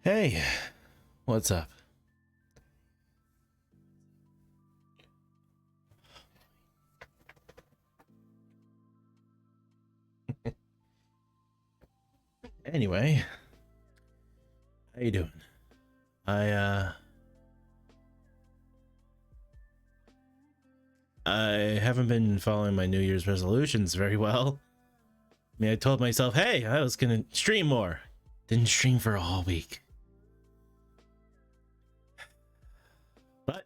Hey, what's up? Anyway, how you doing? I uh I haven't been following my New Year's resolutions very well. I mean, I told myself, "Hey, I was going to stream more." Didn't stream for a whole week. But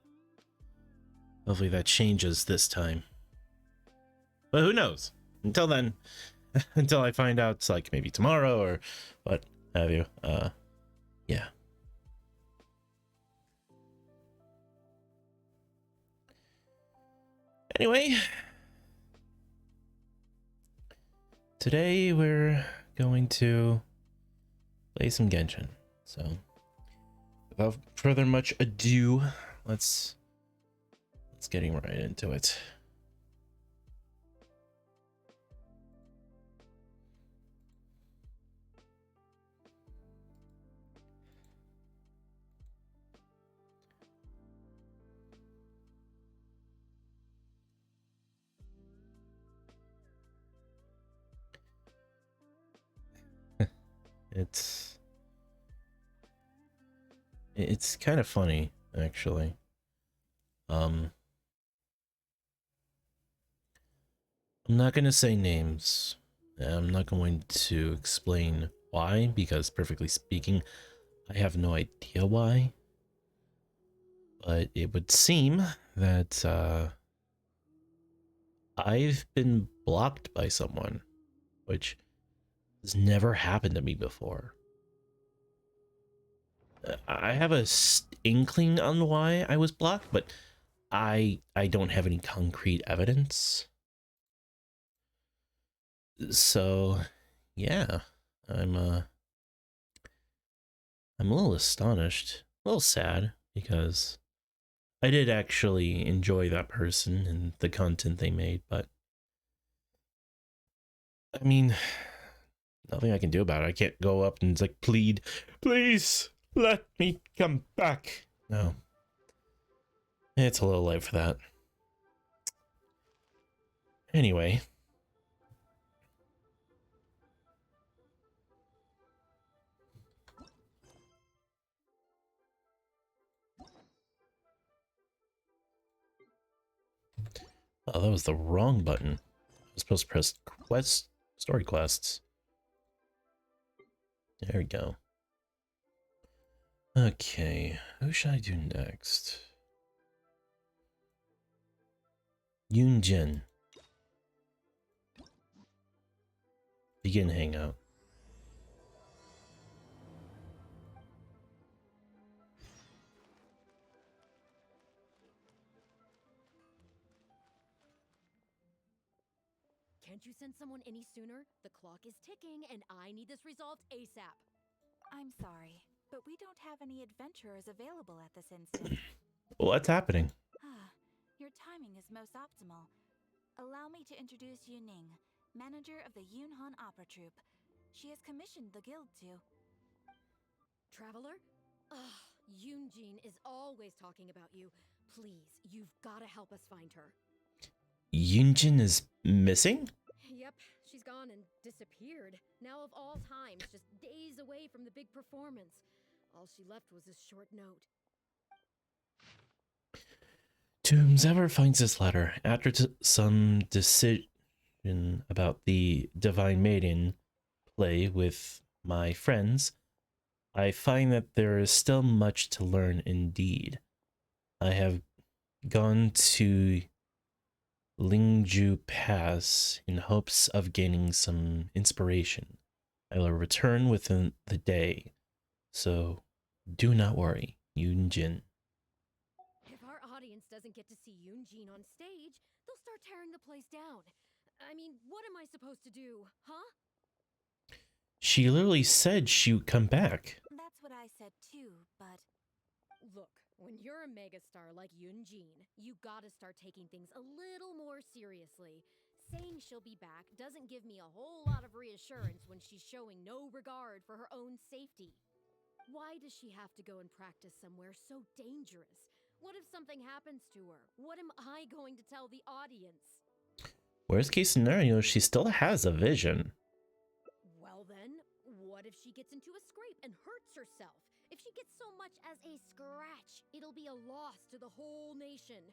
hopefully that changes this time. But who knows? Until then, until I find out, like maybe tomorrow or what have you. Yeah. Anyway, today we're going to play some Genshin. So, without further much ado, let's getting right into it. It's kind of funny, actually. I'm not gonna say names. I'm not going to explain why, because perfectly speaking, I have no idea why. But it would seem that I've been blocked by someone, which has never happened to me before. I have a inkling on why I was blocked, but I don't have any concrete evidence. So, yeah, I'm I'm a little astonished, a little sad because I did actually enjoy that person and the content they made, but I mean, nothing I can do about it. I can't go up and like plead, please let me come back. No, it's a little late for that. Anyway, oh, that was the wrong button. I was supposed to press quest, story quests. There we go. Okay, who should I do next? Yunjin. Begin hangout. Can't you send someone any sooner? The clock is ticking and I need this resolved ASAP. I'm sorry, but we don't have any adventurers available at this instant. What's happening? Your timing is most optimal. Allow me to introduce Yuning, manager of the Yunhan Opera Troupe. She has commissioned the guild to... Traveler? Ugh, Yunjin is always talking about you. Please, you've gotta help us find her. Yunjin is missing? Yep, she's gone and disappeared. Now of all times, just days away from the big performance. All she left was this short note. To whomsoever finds this letter, after some decision about the Divine Maiden play with my friends, I find that there is still much to learn indeed. I have gone to Lingju Pass in hopes of gaining some inspiration. I will return within the day, so do not worry, Yunjin. If our audience doesn't get to see Yunjin on stage, they'll start tearing the place down. I mean, what am I supposed to do, huh? She literally said she would come back. That's what I said too, but... Look, when you're a megastar like Yunjin, you gotta start taking things a little more seriously. Saying she'll be back doesn't give me a whole lot of reassurance when she's showing no regard for her own safety. Why does she have to go and practice somewhere so dangerous? What if something happens to her? What am I going to tell the audience? Worst case scenario, she still has a vision. Well then, what if she gets into a scrape and hurts herself? If she gets so much as a scratch, it'll be a loss to the whole nation.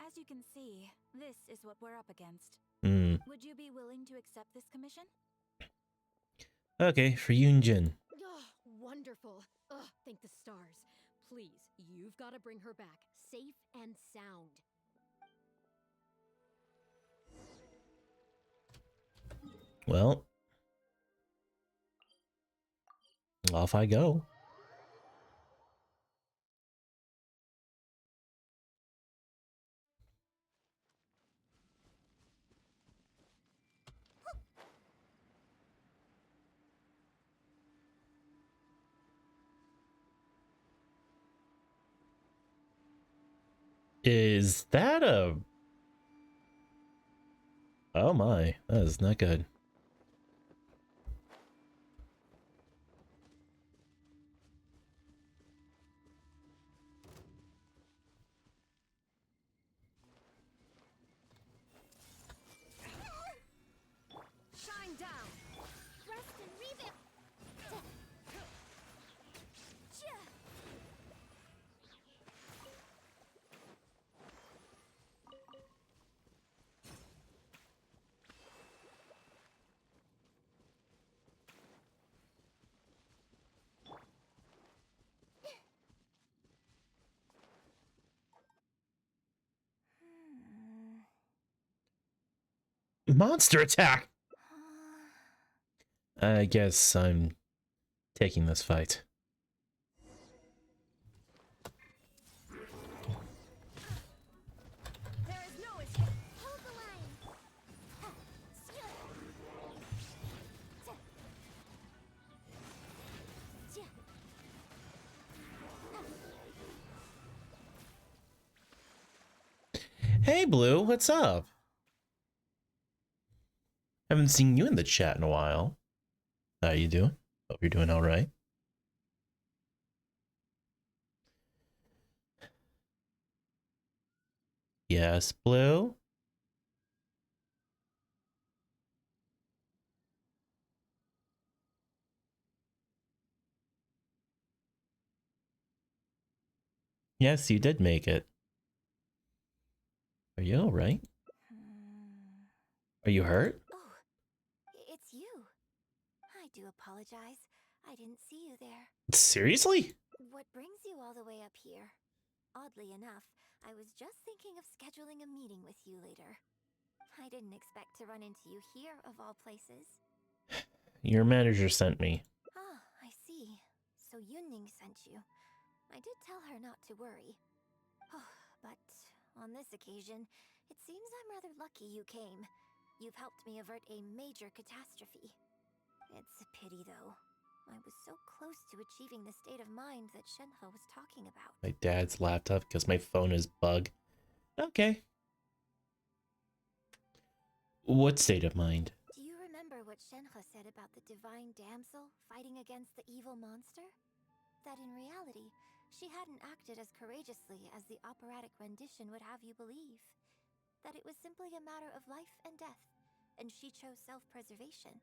As you can see, this is what we're up against. Would you be willing to accept this commission? Okay, for Yunjin. Oh, wonderful. Ugh, thank the stars. Please, you've got to bring her back, safe and sound. Well, off I go. Is that a... Oh my, that is not good. Shine down! Rest and revamp! Monster attack! I guess I'm taking this fight. There is no escape. Hold the line. Hey Blue, what's up? Haven't seen you in the chat in a while. How you doing? Hope you're doing all right. Yes, Blue? Yes, you did make it. Are you all right? Are you hurt? Oh, it's you. I do apologize. I didn't see you there. Seriously? What brings you all the way up here? Oddly enough, I was just thinking of scheduling a meeting with you later. I didn't expect to run into you here, of all places. Your manager sent me. Ah, I see. So Yunning sent you. I did tell her not to worry. Oh, but on this occasion, it seems I'm rather lucky you came. You've helped me avert a major catastrophe. It's a pity, though. I was so close to achieving the state of mind that Shenhe was talking about. My dad's laptop because my phone is bug. Okay. What state of mind? Do you remember what Shenhe said about the divine damsel fighting against the evil monster? That in reality, she hadn't acted as courageously as the operatic rendition would have you believe. That it was simply a matter of life and death, and she chose self-preservation.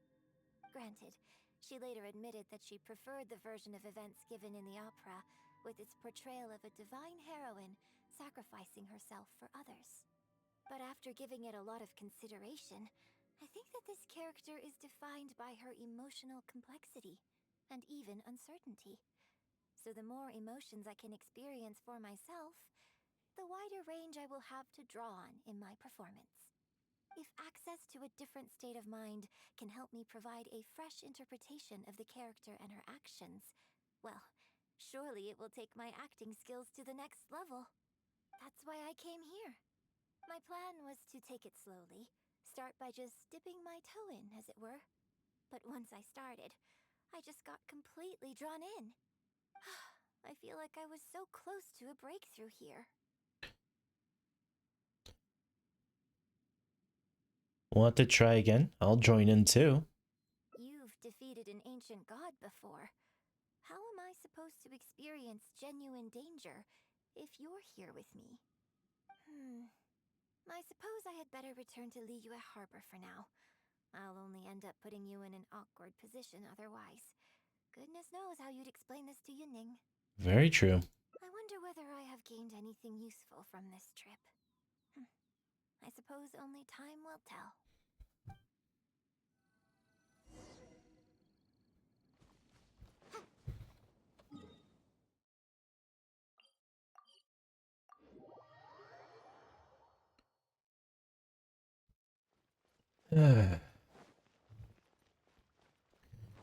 Granted, she later admitted that she preferred the version of events given in the opera, with its portrayal of a divine heroine sacrificing herself for others. But after giving it a lot of consideration, I think that this character is defined by her emotional complexity, and even uncertainty. So the more emotions I can experience for myself, the wider range I will have to draw on in my performance. If access to a different state of mind can help me provide a fresh interpretation of the character and her actions, well, surely it will take my acting skills to the next level. That's why I came here. My plan was to take it slowly, start by just dipping my toe in, as it were. But once I started, I just got completely drawn in. I feel like I was so close to a breakthrough here. Want to try again? I'll join in too. You've defeated defeated an ancient god before. How am I supposed to experience genuine danger if you're here with me? I suppose I had better return to Liyue Harbor for now. I'll only end up putting you in an awkward position otherwise. Goodness knows how you'd explain this to Yunning. Very true. I wonder whether I have gained anything useful from this trip. I suppose only time will tell.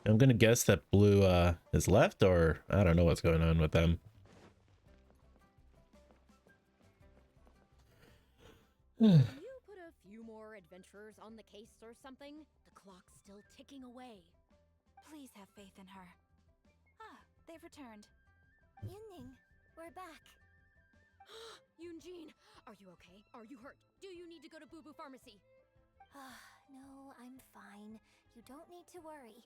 I'm gonna guess that Blue is left, or I don't know what's going on with them. Can you put a few more adventurers on the case or something? The clock's still ticking away. Please have faith in her. Ah, they've returned. Yunning, we're back. Yunjin, are you okay? Are you hurt? Do you need to go to Boo Boo Pharmacy? No, I'm fine. You don't need to worry.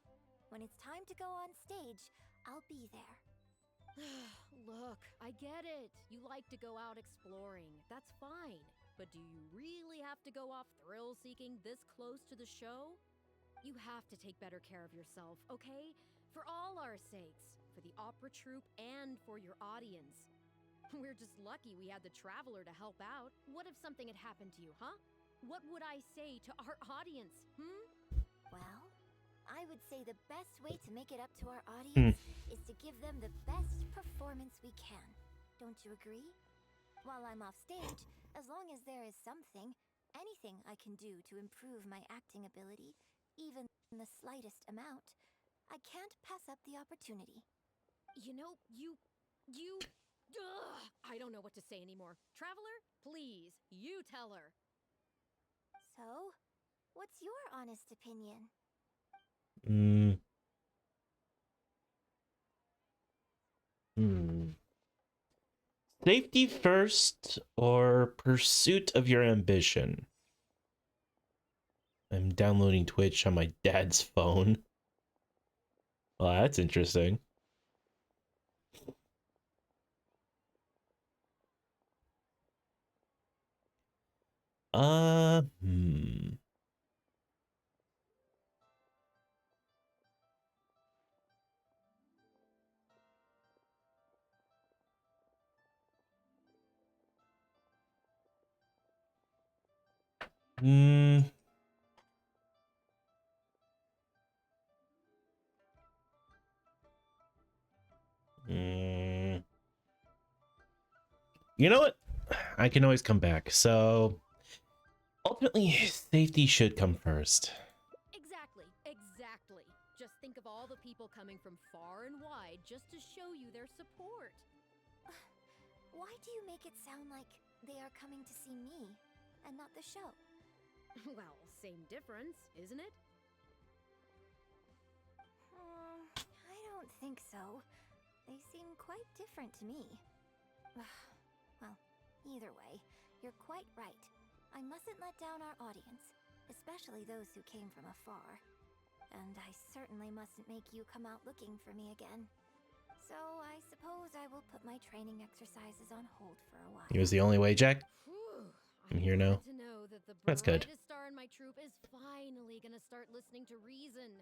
When it's time to go on stage, I'll be there. Look, I get it. You like to go out exploring. That's fine. But do you really have to go off thrill-seeking this close to the show? You have to take better care of yourself, okay? For all our sakes. For the opera troupe and for your audience. We're just lucky we had the Traveler to help out. What if something had happened to you, huh? What would I say to our audience, Well, I would say the best way to make it up to our audience is to give them the best performance we can. Don't you agree? While I'm off stage, as long as there is something, anything I can do to improve my acting ability, even in the slightest amount, I can't pass up the opportunity. You know, I don't know what to say anymore. Traveler, please, you tell her. So, what's your honest opinion? Safety first or pursuit of your ambition? I'm downloading Twitch on my dad's phone. Well, that's interesting. You know what? I can always come back. So ultimately, safety should come first. Exactly. Just think of all the people coming from far and wide just to show you their support. Why do you make it sound like they are coming to see me and not the show? Well, same difference, isn't it? I don't think so. They seem quite different to me. Well, either way, you're quite right. I mustn't let down our audience, especially those who came from afar. And I certainly mustn't make you come out looking for me again. So I suppose I will put my training exercises on hold for a while. It was the only way, Jack. I'm here now. To know that the That's good. brightest star in my troupe is finally gonna start listening to reason.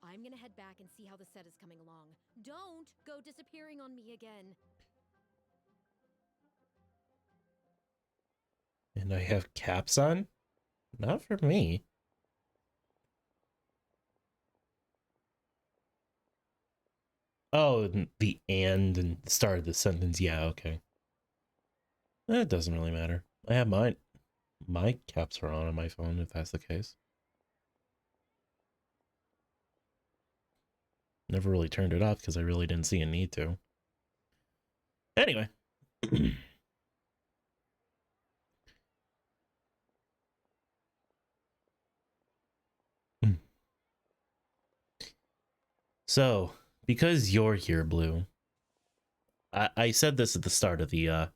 I'm gonna head back and see how the set is coming along. Don't go disappearing on me again. And I have caps on? Not for me. Oh, the and start of the sentence. Yeah, okay. It doesn't really matter. I have mine. My caps are on my phone, if that's the case. Never really turned it off because I really didn't see a need to. Anyway. So, because you're here, Blue, I said this at the start of the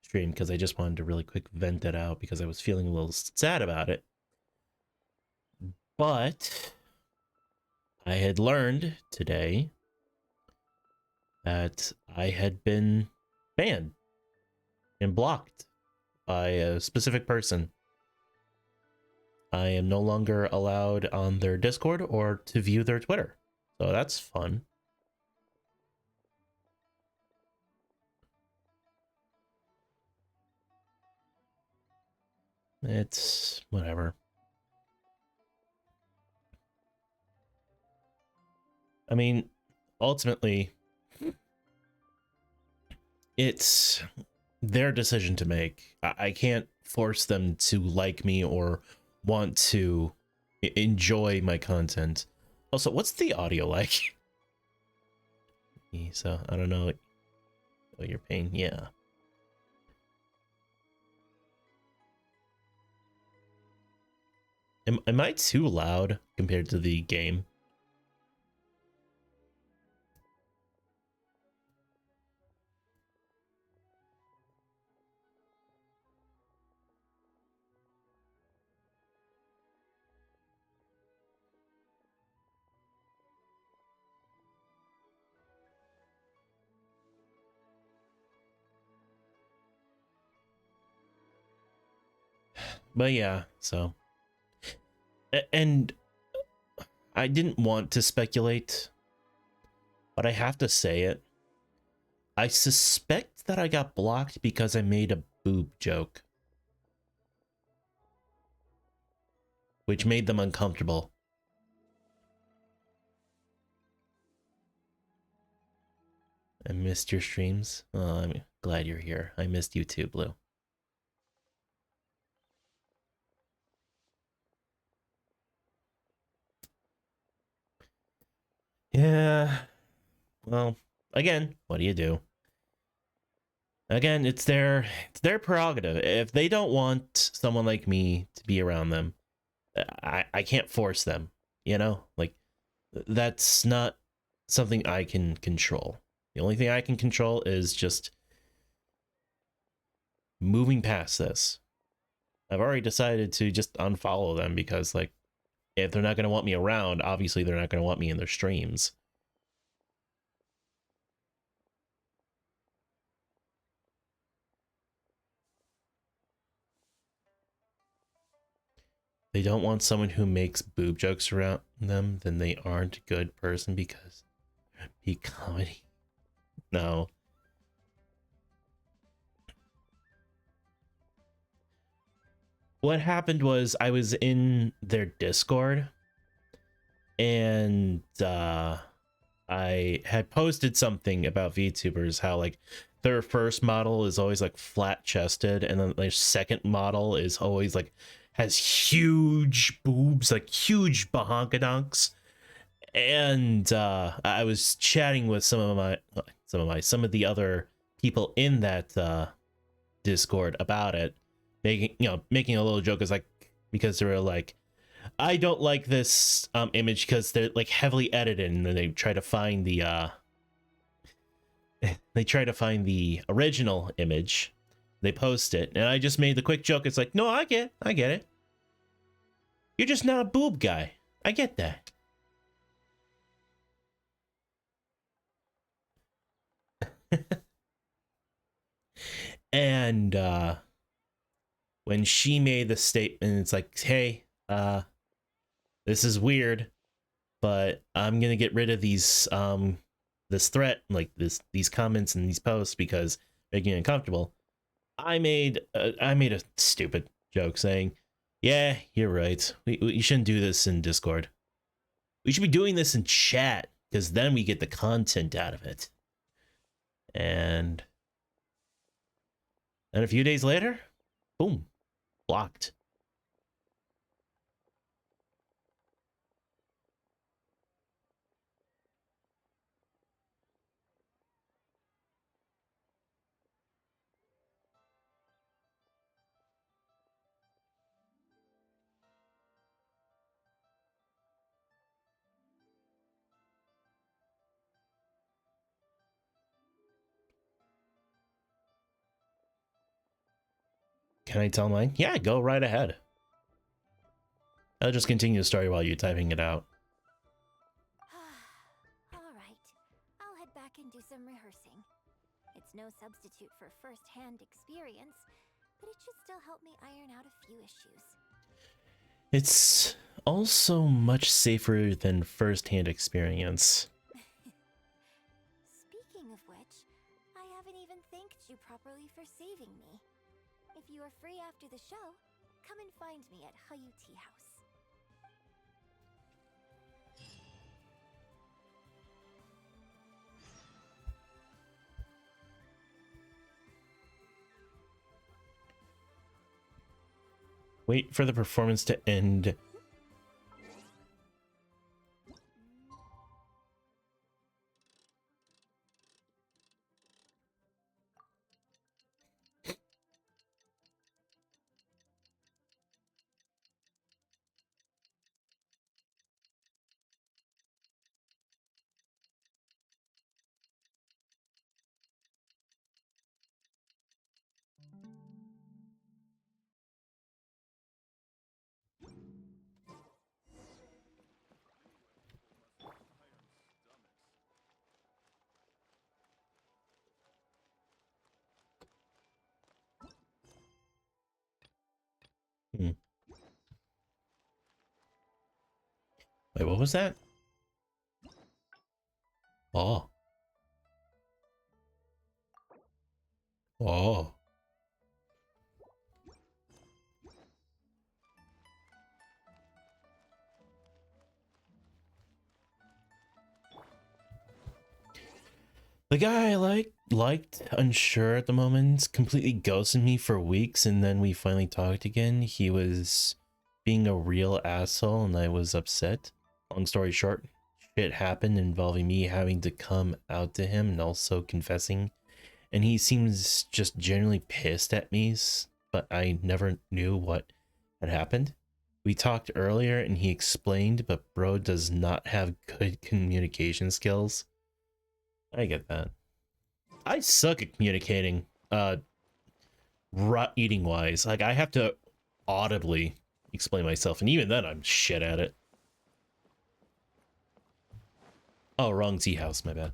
stream because I just wanted to really quick vent it out because I was feeling a little sad about it. But I had learned today that I had been banned and blocked by a specific person. I am no longer allowed on their Discord or to view their Twitter. So that's fun. It's whatever. I mean, ultimately, it's their decision to make. I can't force them to like me or want to enjoy my content. Also, what's the audio like? So, I don't know. Oh, you're paying? Yeah. Am I too loud compared to the game? But yeah, so. And I didn't want to speculate, but I have to say it. I suspect that I got blocked because I made a boob joke, which made them uncomfortable. I missed your streams. Oh, I'm glad you're here. I missed you too, Blue. Yeah. Well, again, what do you do? Again, it's their prerogative. If they don't want someone like me to be around them, I can't force them, you know? Like, that's not something I can control. The only thing I can control is just moving past this. I've already decided to just unfollow them because, like, if they're not going to want me around, obviously they're not going to want me in their streams. They don't want someone who makes boob jokes around them, then they aren't a good person because be comedy. No. What happened was I was in their Discord and I had posted something about VTubers, how like their first model is always like flat chested and then their second model is always like has huge boobs, like huge bahonkadonks. And I was chatting with some of the other people in that Discord about it, making a little joke, is like, because they were like, I don't like this image because they're like heavily edited and then they try to find the original image, they post it, and I just made the quick joke. It's like, no, I get it. You're just not a boob guy. I get that. And when she made the statement, it's like, hey, this is weird, but I'm gonna get rid of these this threat, like these comments and these posts, because making it uncomfortable. I made a stupid joke saying, yeah, you're right, we shouldn't do this in Discord. We should be doing this in chat, because then we get the content out of it. And a few days later, boom, blocked. Can I tell mine? Yeah, go right ahead. I'll just continue the story while you're typing it out. get back and do some rehearsing. It's no substitute for first-hand experience, but it should still help me iron out a few issues. It's also much safer than first-hand experience. Speaking of which, I haven't even thanked you properly for saving me. If you are free after the show, come and find me at Hayu Tea House. Wait for the performance to end. Hmm. Wait, what was that? Oh. Oh. The guy I liked unsure at the moment, completely ghosted me for weeks, and then we finally talked again. He was being a real asshole and I was upset. Long story short, shit happened involving me having to come out to him and also confessing. And he seems just genuinely pissed at me, but I never knew what had happened. We talked earlier and he explained, but bro does not have good communication skills. I get that. I suck at communicating, eating wise. Like, I have to audibly explain myself, and even then I'm shit at it. Oh, wrong tea house, my bad.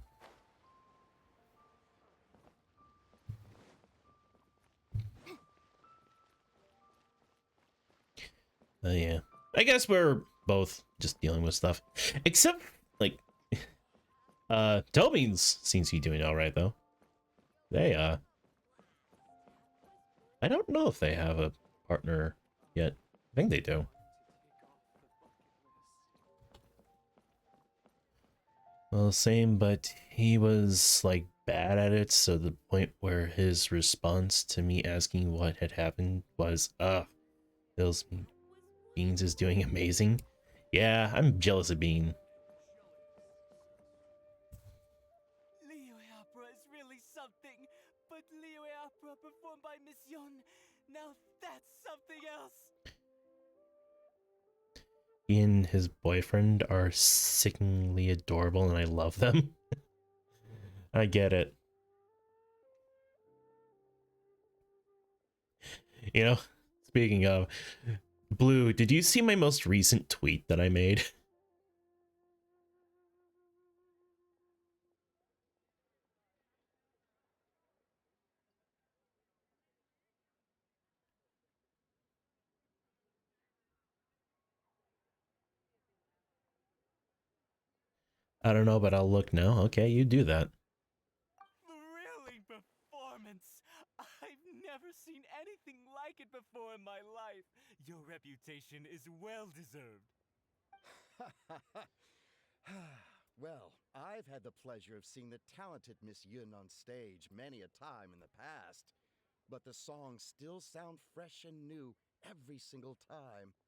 Yeah. I guess we're both just dealing with stuff. Except, like, Tobin's seems to be doing alright, though. They, I don't know if they have a partner yet. I think they do. Well, same, but he was, like, bad at it, so the point where his response to me asking what had happened was, Bill's Beans is doing amazing. Yeah, I'm jealous of Bean. Liyue opera is really something, but Liyue opera performed by Miss Yun, now that's something else. He and his boyfriend are sickeningly adorable and I love them. I get it. You know, speaking of, Blue, did you see my most recent tweet that I made? I don't know, but I'll look now. Okay, you do that. Thrilling performance! I've never seen anything like it before in my life. Your reputation is well deserved. Well, I've had the pleasure of seeing the talented Miss Yun on stage many a time in the past, but the songs still sound fresh and new every single time.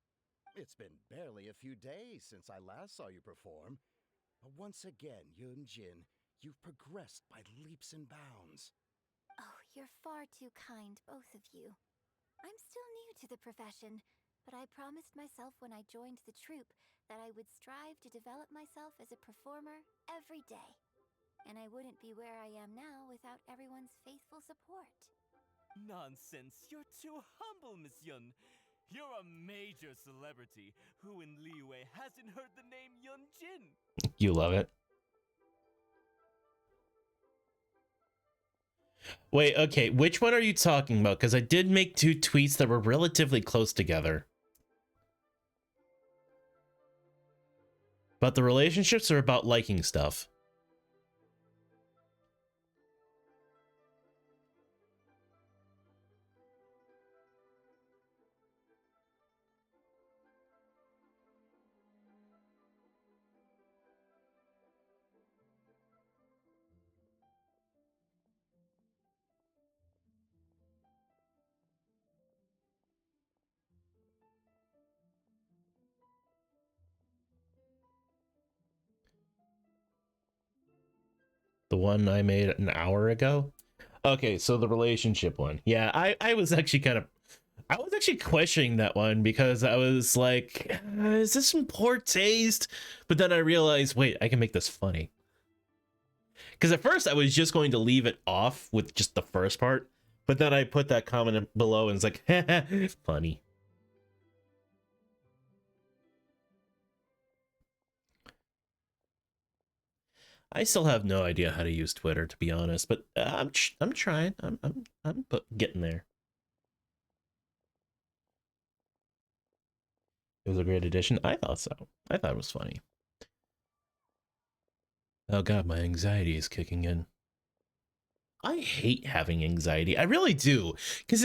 It's been barely a few days since I last saw you perform. Once again, Yun Jin, you've progressed by leaps and bounds. Oh, you're far too kind, both of you. I'm still new to the profession, but I promised myself when I joined the troupe that I would strive to develop myself as a performer every day. And I wouldn't be where I am now without everyone's faithful support. Nonsense, you're too humble, Miss Yun. You're a major celebrity. Who in Liyue hasn't heard the name Yun Jin? You love it. Wait, okay, which one are you talking about? Because I did make two tweets that were relatively close together. But the relationships are about liking stuff. The one I made an hour ago? Okay, so the relationship one. Yeah, I was actually I was actually questioning that one because I was like, is this in poor taste? But then I realized, wait, I can make this funny. Because at first I was just going to leave it off with just the first part, but then I put that comment below and it's like, funny. I still have no idea how to use Twitter, to be honest, but I'm trying. I'm getting there. It was a great addition. I thought so. I thought it was funny. Oh god, my anxiety is kicking in. I hate having anxiety. I really do, because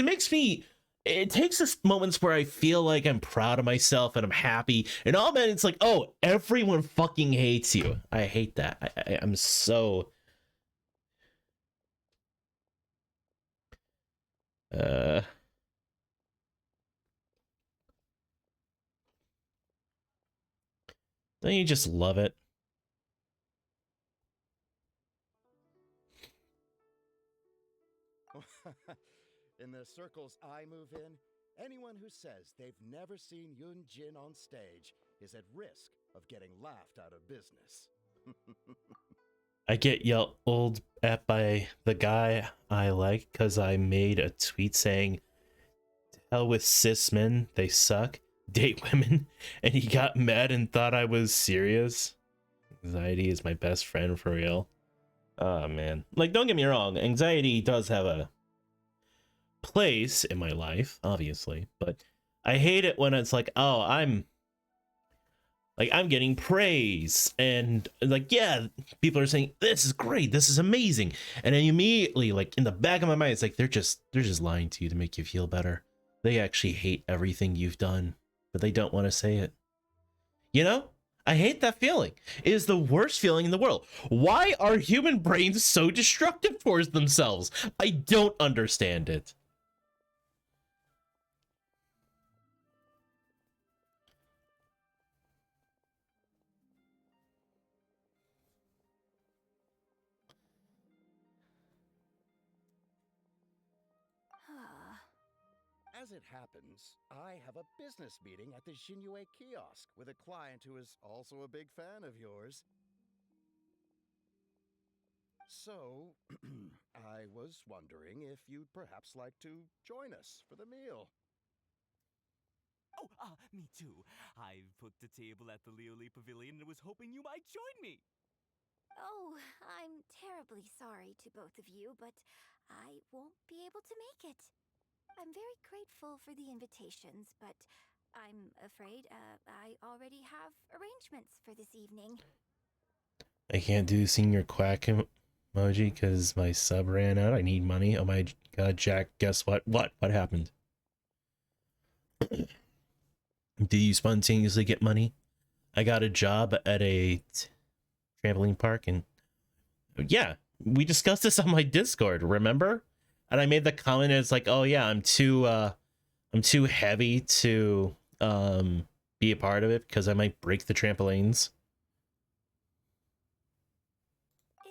it takes us moments where I feel like I'm proud of myself and I'm happy, and all that it's like, oh, everyone fucking hates you. I hate that. I'm so don't you just love it? In the circles I move in, anyone who says they've never seen Yun Jin on stage is at risk of getting laughed out of business. I get yelled at by the guy I like because I made a tweet saying, hell with cis men, they suck, date women, and he got mad and thought I was serious. Anxiety is my best friend for real. Oh man. Like, don't get me wrong, anxiety does have a place in my life, obviously, but I hate it when it's like, oh, I'm getting praise and like, yeah, people are saying this is great, this is amazing, and then immediately, like, in the back of my mind, it's like they're just lying to you to make you feel better. They actually hate everything you've done, but they don't want to say it. You know, I hate that feeling. It is the worst feeling in the world. Why are human brains so destructive towards themselves? I don't understand it. As it happens, I have a business meeting at the Xinyu kiosk with a client who is also a big fan of yours. So, I was wondering if you'd perhaps like to join us for the meal. Oh, me too. I booked a table at the Lioli Pavilion and was hoping you might join me. Oh, I'm terribly sorry to both of you, but I won't be able to make it. I'm very grateful for the invitations, but I'm afraid I already have arrangements for this evening. I can't do senior quack emoji because my sub ran out. I need money. Oh my god, Jack, guess what? What happened? Did you spontaneously get money? I got a job at a trampoline park, and yeah, we discussed this on my Discord, remember? And I made the comment, it's like, oh yeah, I'm too heavy to be a part of it because I might break the trampolines.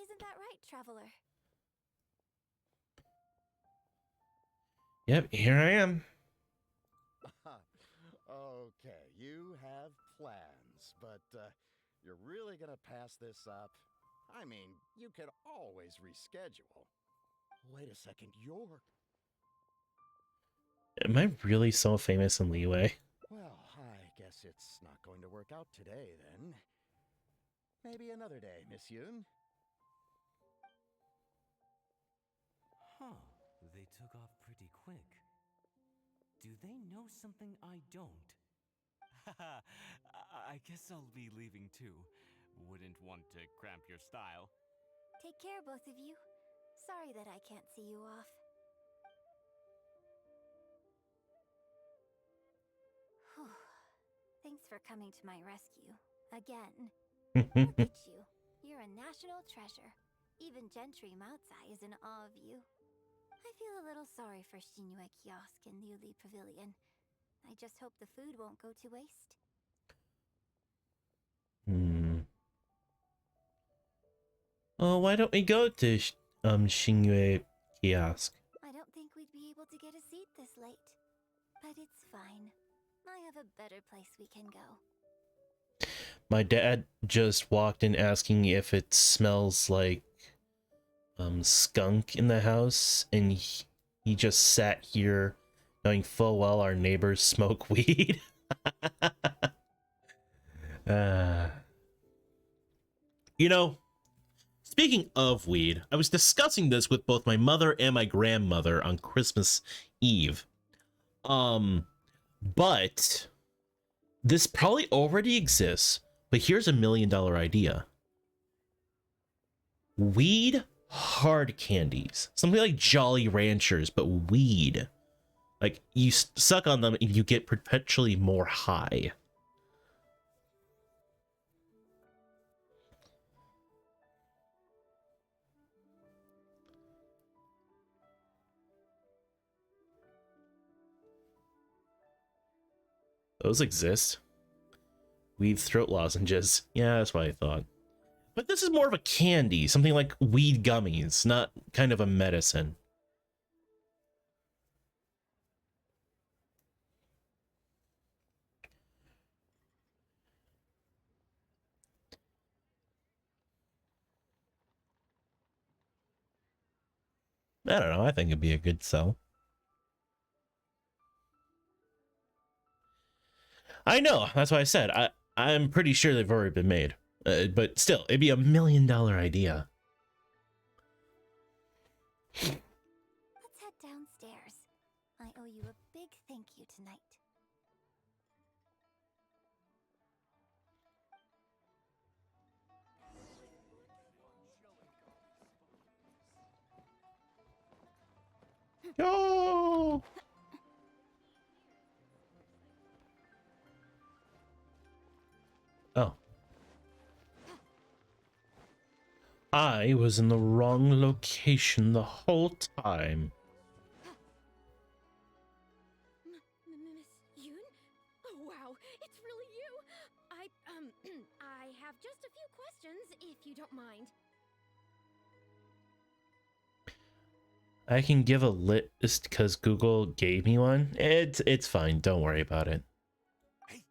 Isn't that right, Traveler? Yep, here I am. Okay, you have plans, but you're really gonna pass this up? I mean, you could always reschedule. Wait a second, you're... Am I really so famous in Leeway? Well, I guess it's not going to work out today, then. Maybe another day, Miss Yoon. Huh. They took off pretty quick. Do they know something I don't? Haha, I guess I'll be leaving too. Wouldn't want to cramp your style. Take care, both of you. Sorry that I can't see you off. Whew. Thanks for coming to my rescue. Again. Look at you. You're a national treasure. Even Gentry Moutsai is in awe of you. I feel a little sorry for Shinue Kiosk and Liuli Pavilion. I just hope the food won't go to waste. Oh, why don't we go to Shinue Kiosk? I don't think we'd be able to get a seat this late. But it's fine. I have a better place we can go. My dad just walked in asking if it smells like skunk in the house, and he just sat here knowing full well our neighbors smoke weed. You know, speaking of weed, I was discussing this with both my mother and my grandmother on Christmas Eve. But this probably already exists, but here's $1 million idea. Weed hard candies. Something like Jolly Ranchers, but weed. Like, you suck on them and you get perpetually more high. Those exist. Weed throat lozenges. Yeah, that's what I thought. But this is more of a candy, something like weed gummies, not kind of a medicine. I don't know, I think it'd be a good sell. I know, that's why I said, I'm pretty sure they've already been made. But still, it'd be $1 million idea. Let's head downstairs. I owe you a big thank you tonight. Oh! Oh. I was in the wrong location the whole time. Miss Yoon? Oh, wow, it's really you. I have just a few questions, if you don't mind. I can give a list because Google gave me one. It's fine. Don't worry about it. Hey,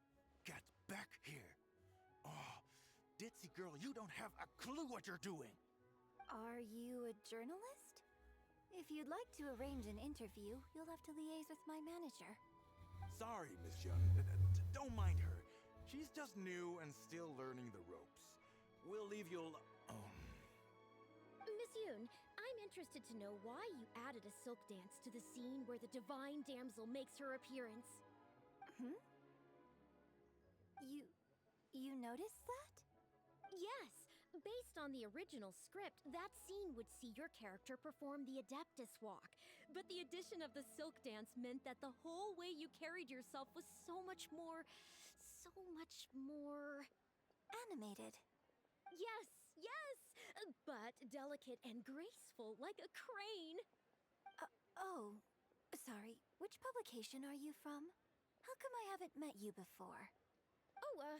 get back here. Oh, ditzy girl, you don't have a clue what you're doing. Are you a journalist? If you'd like to arrange an interview, you'll have to liaise with my manager. Sorry, Miss Young. Don't mind her. She's just new and still learning the ropes. We'll leave you Miss Yoon, I'm interested to know why you added a silk dance to the scene where the divine damsel makes her appearance. Hmm? You noticed that? Yes, based on the original script, that scene would see your character perform the Adeptus Walk. But the addition of the silk dance meant that the whole way you carried yourself was so much more... Animated. Yes, but delicate and graceful, like a crane. Oh, sorry. Which publication are you from? How come I haven't met you before? Oh, well...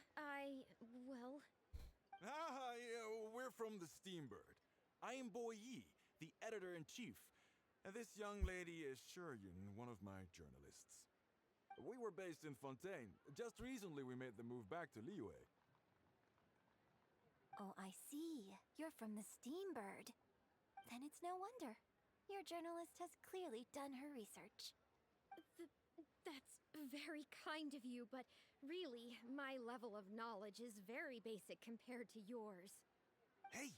yeah, we're from the Steambird. I am Bo Yi, the editor-in-chief. And this young lady is Shuryun, one of my journalists. We were based in Fontaine. Just recently we made the move back to Liyue. Oh, I see. You're from the Steambird. Then it's no wonder. Your journalist has clearly done her research. That's very kind of you, but really, my level of knowledge is very basic compared to yours. Hey,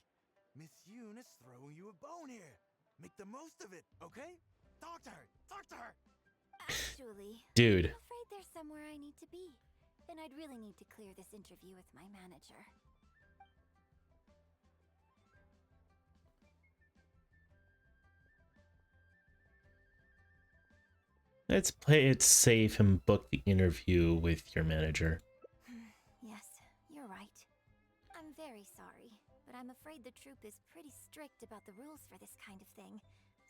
Miss Yoon is throwing you a bone here. Make the most of it, okay? Talk to her! Talk to her! Actually, Dude. I'm afraid there's somewhere I need to be. And I'd really need to clear this interview with my manager. Let's play it safe and book the interview with your manager. Yes, you're right. I'm very sorry, but I'm afraid the troop is pretty strict about the rules for this kind of thing.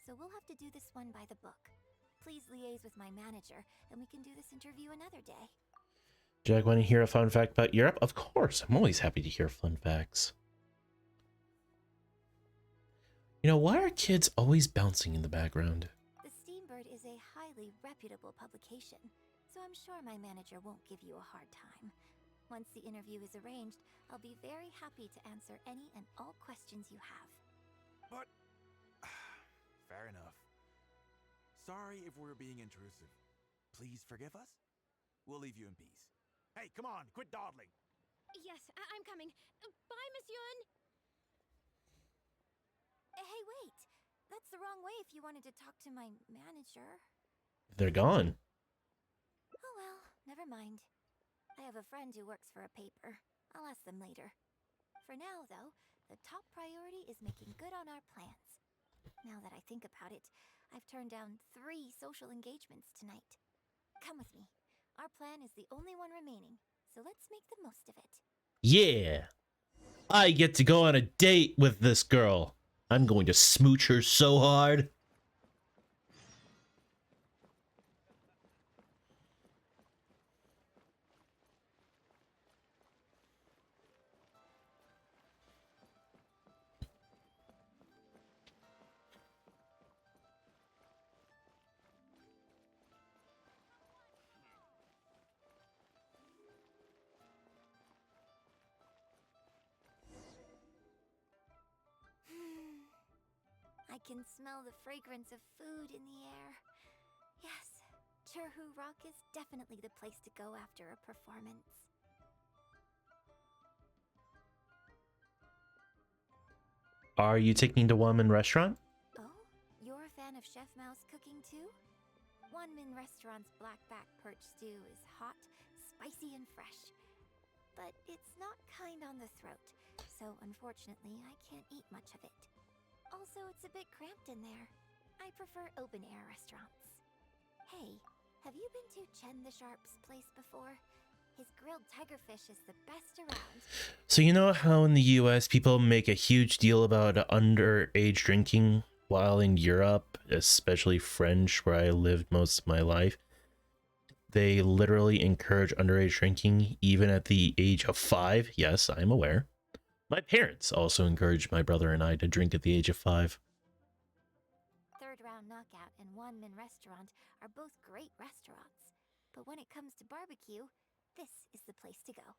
So we'll have to do this one by the book. Please liaise with my manager, and we can do this interview another day. Jack, want to hear a fun fact about Europe? Of course, I'm always happy to hear fun facts. You know, why are kids always bouncing in the background? The Steambird is a highly reputable publication, so I'm sure my manager won't give you a hard time. Once the interview is arranged, I'll be very happy to answer any and all questions you have. But... fair enough. Sorry if we're being intrusive. Please forgive us. We'll leave you in peace. Hey, come on, quit dawdling. Yes, I'm coming. Bye, Miss Yun. Hey, wait! That's the wrong way if you wanted to talk to my manager. They're gone. Oh well, never mind. I have a friend who works for a paper. I'll ask them later. For now, though, the top priority is making good on our plans. Now that I think about it, I've turned down 3 social engagements tonight. Come with me. Our plan is the only one remaining, so let's make the most of it. Yeah. I get to go on a date with this girl. I'm going to smooch her so hard. I can smell the fragrance of food in the air. Yes, Cherhu Rock is definitely the place to go after a performance. Are you taking to One Man Restaurant? Oh, you're a fan of Chef Mao's cooking too? One Min Restaurant's blackback perch stew is hot, spicy, and fresh. But it's not kind on the throat, so unfortunately I can't eat much of it. Also, it's a bit cramped in there. I prefer open-air restaurants. Hey, have you been to Chen the Sharp's place before? His grilled tigerfish is the best around. So you know how in the US people make a huge deal about underage drinking, while in Europe, especially French, where I lived most of my life, they literally encourage underage drinking even at the age of 5. Yes, I'm aware. My parents also encouraged my brother and I to drink at the age of 5. Third Round Knockout and One Min Restaurant are both great restaurants. But when it comes to barbecue, this is the place to go.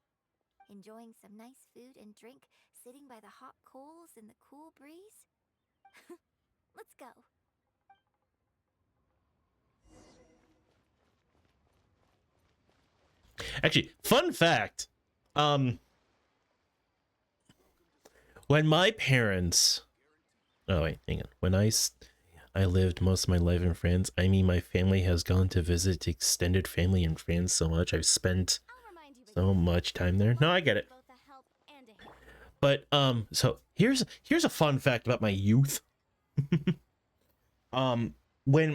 Enjoying some nice food and drink, sitting by the hot coals in the cool breeze? Let's go. Actually, fun fact. When my parents... Oh, wait, hang on. When I lived most of my life in France, I mean, my family has gone to visit extended family in France so much. I've spent so much time there. No, I get it. But, so here's a fun fact about my youth. When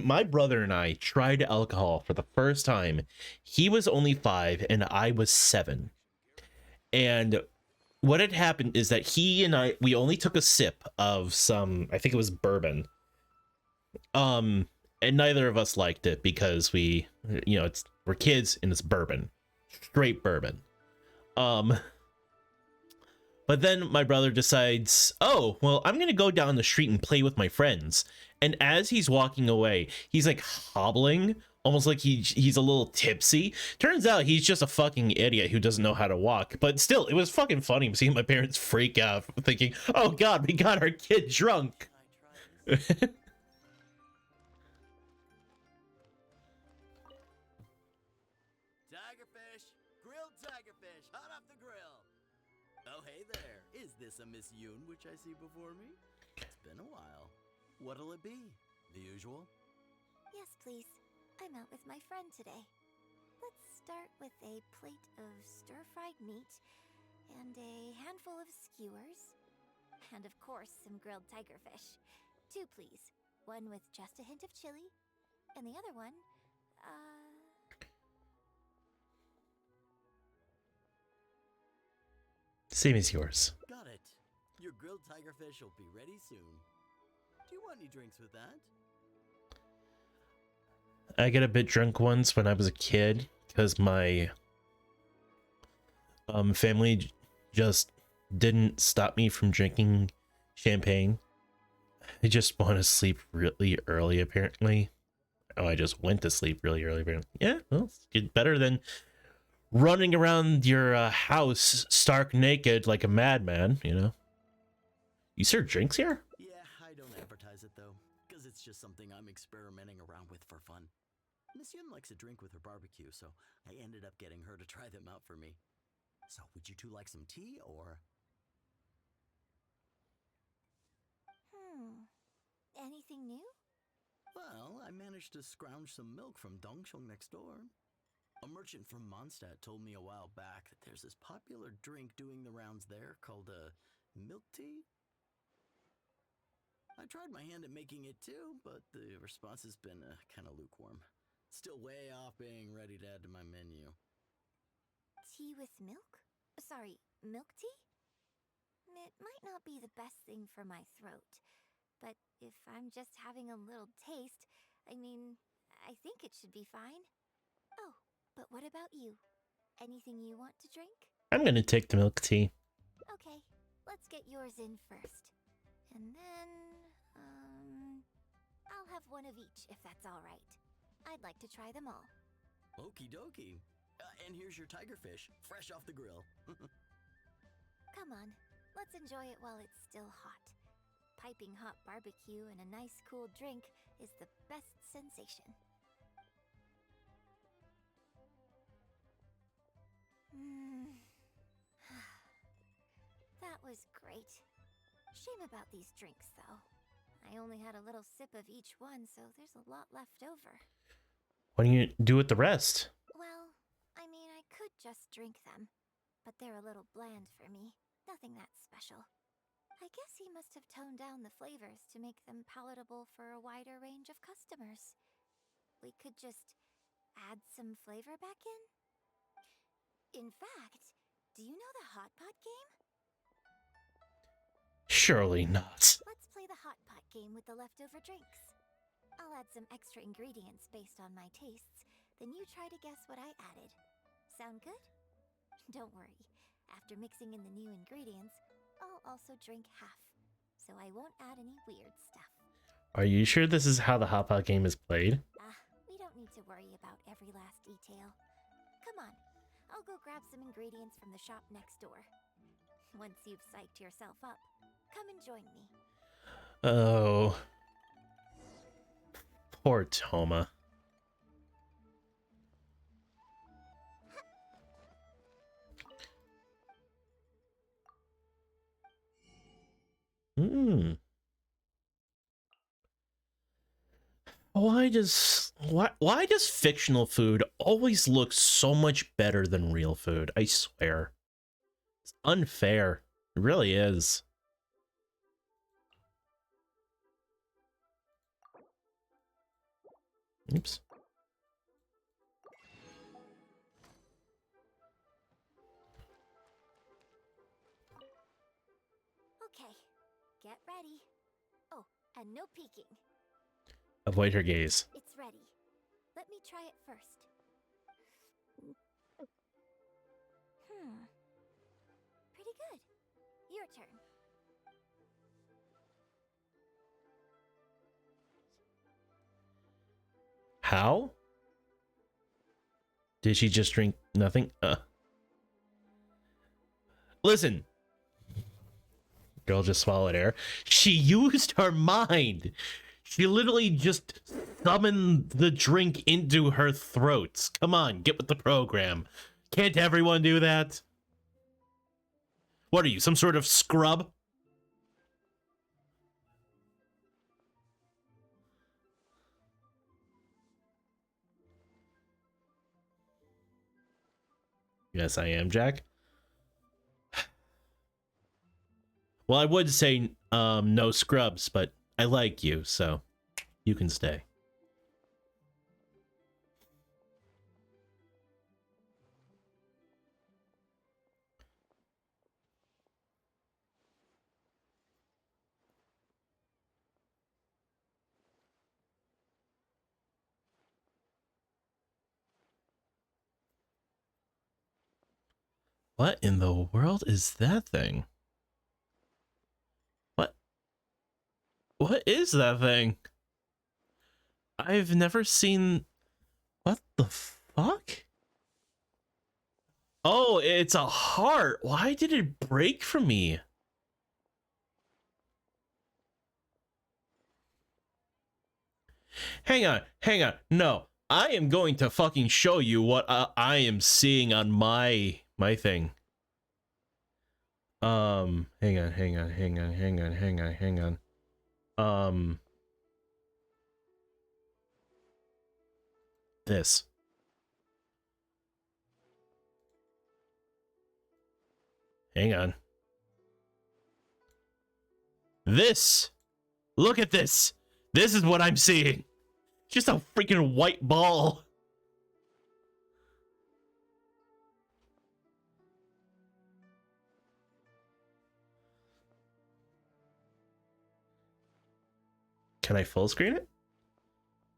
my brother and I tried alcohol for the first time, he was only 5 and I was 7. And what had happened is that he and we only took a sip of some, I think it was bourbon. And neither of us liked it because we're kids and it's bourbon. Straight bourbon. But then my brother decides, oh, well, I'm going to go down the street and play with my friends. And as he's walking away, he's like hobbling, almost like he's a little tipsy. Turns out he's just a fucking idiot who doesn't know how to walk. But still, it was fucking funny seeing my parents freak out, thinking, oh God, we got our kid drunk. Tigerfish, grilled tigerfish, hot off the grill. Oh, hey there. Is this a Miss Yoon which I see before me? It's been a while. What'll it be? The usual? Yes, please. I'm out with my friend today. Let's start with a plate of stir-fried meat and a handful of skewers. And of course, some grilled tiger fish. 2, please. One with just a hint of chili, and the other one, Same as yours. Got it. Your grilled tiger fish will be ready soon. Do you want any drinks with that? I got a bit drunk once when I was a kid because my family just didn't stop me from drinking champagne. I just want to sleep really early, apparently. Oh, I just went to sleep really early, apparently. Yeah, well, it's good, better than running around your house stark naked like a madman, you know? You serve drinks here? Yeah, I don't advertise it though, because it's just something I'm experimenting around with for fun. Miss Yun likes a drink with her barbecue, so I ended up getting her to try them out for me. So, would you two like some tea, or? Anything new? Well, I managed to scrounge some milk from Dongsheng next door. A merchant from Mondstadt told me a while back that there's this popular drink doing the rounds there called milk tea. I tried my hand at making it too, but the response has been kind of lukewarm. Still way off being ready to add to my menu. Tea with milk? Sorry, milk tea? It might not be the best thing for my throat, but if I'm just having a little taste, I mean, I think it should be fine. Oh, but what about you? Anything you want to drink? I'm gonna take the milk tea. Okay, let's get yours in first. And then, I'll have one of each if that's all right. I'd like to try them all. Okie dokie. And here's your tiger fish, fresh off the grill. Come on, let's enjoy it while it's still hot. Piping hot barbecue and a nice cool drink is the best sensation. That was great. Shame about these drinks, though. I only had a little sip of each one, so there's a lot left over. What do you do with the rest? Well, I mean, I could just drink them, but they're a little bland for me. Nothing that special. I guess he must have toned down the flavors to make them palatable for a wider range of customers. We could just add some flavor back in? In fact, do you know the Hot Pot game? Surely not. Let's play the Hot Pot game with the leftover drinks. I'll add some extra ingredients based on my tastes, then you try to guess what I added. Sound good? Don't worry. After mixing in the new ingredients, I'll also drink half, so I won't add any weird stuff. Are you sure this is how the Hot Pot game is played? We don't need to worry about every last detail. Come on, I'll go grab some ingredients from the shop next door. Once you've psyched yourself up, come and join me. Oh. Poor Toma. Why does fictional food always look so much better than real food? I swear. It's unfair. It really is. Oops. Okay, get ready. Oh, and no peeking. Avoid her gaze. It's ready. Let me try it first. Pretty good. Your turn. How? Did she just drink nothing? Listen. Girl just swallowed air. She used her mind. She literally just summoned the drink into her throat. Come on, get with the program. Can't everyone do that? What are you, some sort of scrub? Yes, I am, Jack. Well, I would say no scrubs, but I like you, so you can stay. What in the world is that thing? What is that thing? I've never seen... What the fuck? Oh, it's a heart. Why did it break from me? Hang on. No, I am going to fucking show you what I am seeing on my thing. Hang on. This. Hang on. This. Look at this. This is what I'm seeing. Just a freaking white ball. Can I full screen it?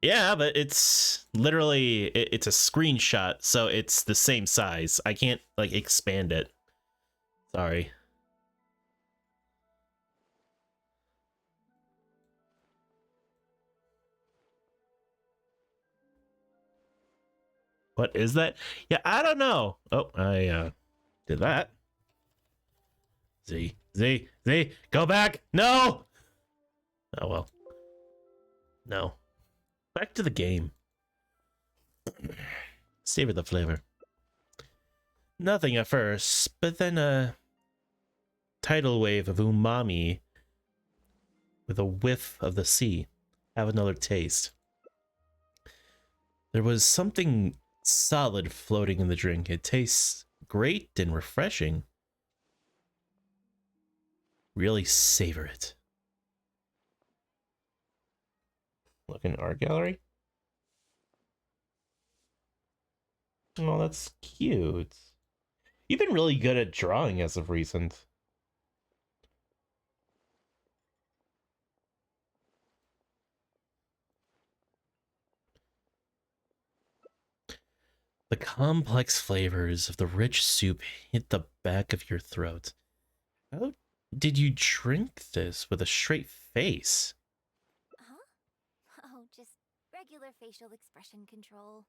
Yeah, but it's literally, it's a screenshot, so it's the same size. I can't, like, expand it. Sorry. What is that? Yeah, I don't know. Oh, I did that. Z, go back. No. Oh, well. No. Back to the game. Savor the flavor. Nothing at first, but then a tidal wave of umami with a whiff of the sea. Have another taste. There was something solid floating in the drink. It tastes great and refreshing. Really savor it. Look in art gallery. Oh, that's cute. You've been really good at drawing as of recent. The complex flavors of the rich soup hit the back of your throat. How did you drink this with a straight face? Huh? Oh, just regular facial expression control.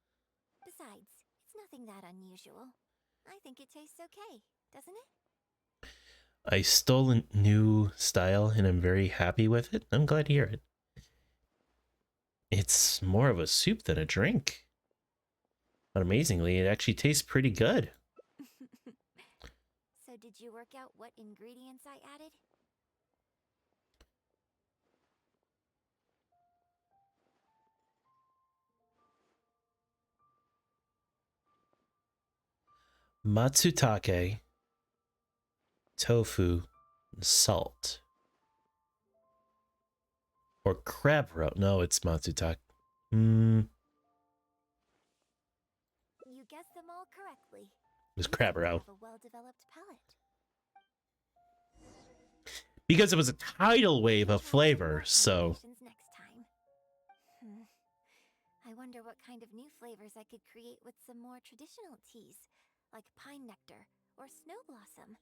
Besides, it's nothing that unusual. I think it tastes okay, doesn't it? I stole a new style and I'm very happy with it. I'm glad to hear it. It's more of a soup than a drink. But amazingly, it actually tastes pretty good. So did you work out what ingredients I added? Matsutake, tofu, and salt. Or crab roe. No, it's matsutake. You guessed them all correctly. It was crab roe. Have a well-developed palate. Because it was a tidal wave of flavor, so... Next time. I wonder what kind of new flavors I could create with some more traditional teas, like pine nectar or snow blossom.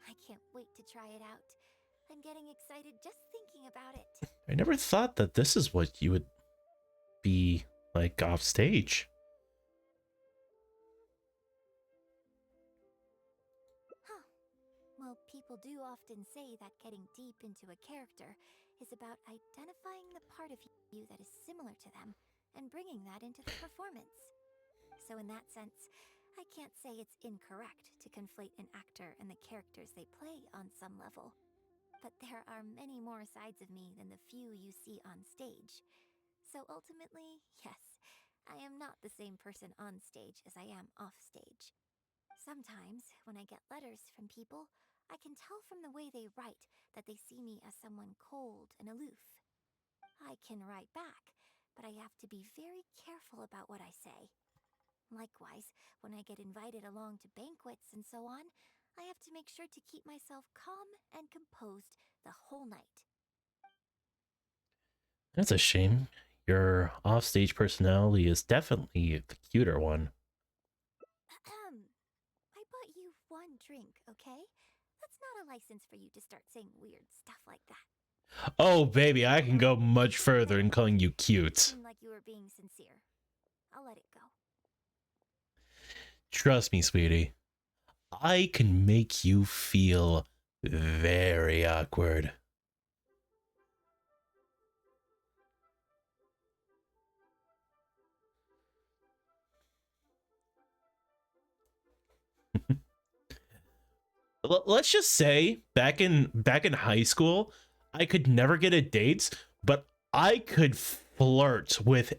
I can't wait to try it out. I'm getting excited just thinking about it. I never thought that this is what you would be like off stage. Huh. Well, people do often say that getting deep into a character is about identifying the part of you that is similar to them and bringing that into the performance. So in that sense, I can't say it's incorrect to conflate an actor and the characters they play on some level. But there are many more sides of me than the few you see on stage. So ultimately, yes, I am not the same person on stage as I am off stage. Sometimes, when I get letters from people, I can tell from the way they write that they see me as someone cold and aloof. I can write back, but I have to be very careful about what I say. Likewise, when I get invited along to banquets and so on, I have to make sure to keep myself calm and composed the whole night. That's a shame. Your offstage personality is definitely the cuter one. I bought you one drink, okay? That's not a license for you to start saying weird stuff like that. Oh, baby, I can go much further in calling you cute. Seemed like you were being sincere. I'll let it go. Trust me, sweetie. I can make you feel very awkward. Let's just say back in high school, I could never get a date, but I could flirt with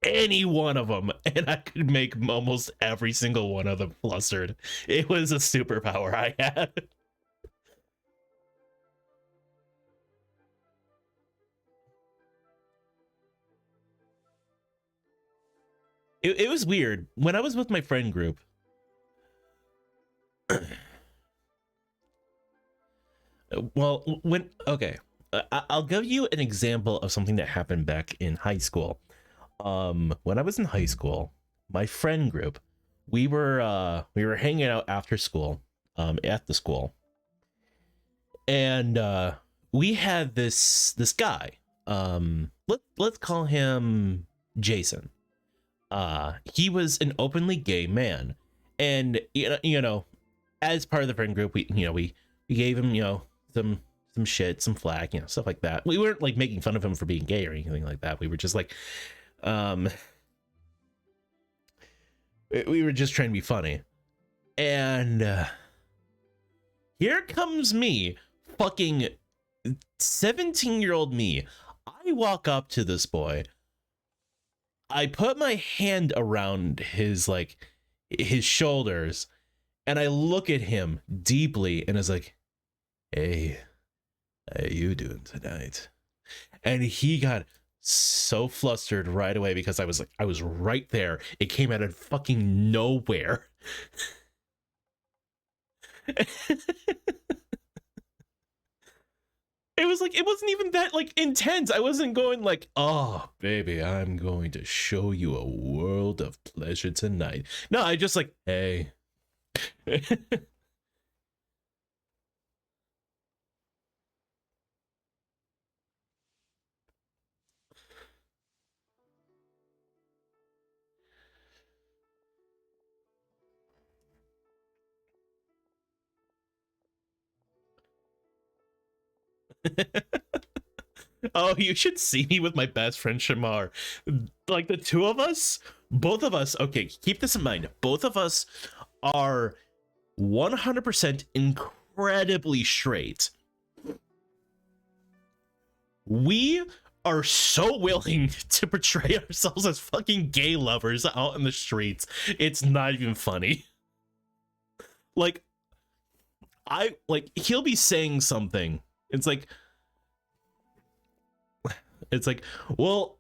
any one of them, and I could make almost every single one of them flustered. It was a superpower I had. It was weird. When I was with my friend group, well, I'll give you an example of something that happened back in high school. When I was in high school, my friend group, we were hanging out after school, at the school, and we had this guy. Let's call him Jason. He was an openly gay man, and you know, as part of the friend group, we gave him some shit, some flack, stuff like that. We weren't like making fun of him for being gay or anything like that. We were just like, we were just trying to be funny. And here comes me, fucking 17-year-old me. I walk up to this boy. I put my hand around his shoulders, and I look at him deeply, and is like, "Hey, how you doing tonight?" And he got so flustered right away because I was right there. It came out of fucking nowhere. It wasn't even that intense. I wasn't going like, "Oh, baby, I'm going to show you a world of pleasure tonight." No, I just like, "Hey." Oh, you should see me with my best friend Shamar. Like the two of us, both of us, okay, keep this in mind. Both of us are 100% incredibly straight. We are so willing to portray ourselves as fucking gay lovers out in the streets. It's not even funny. He'll be saying something. It's like, well,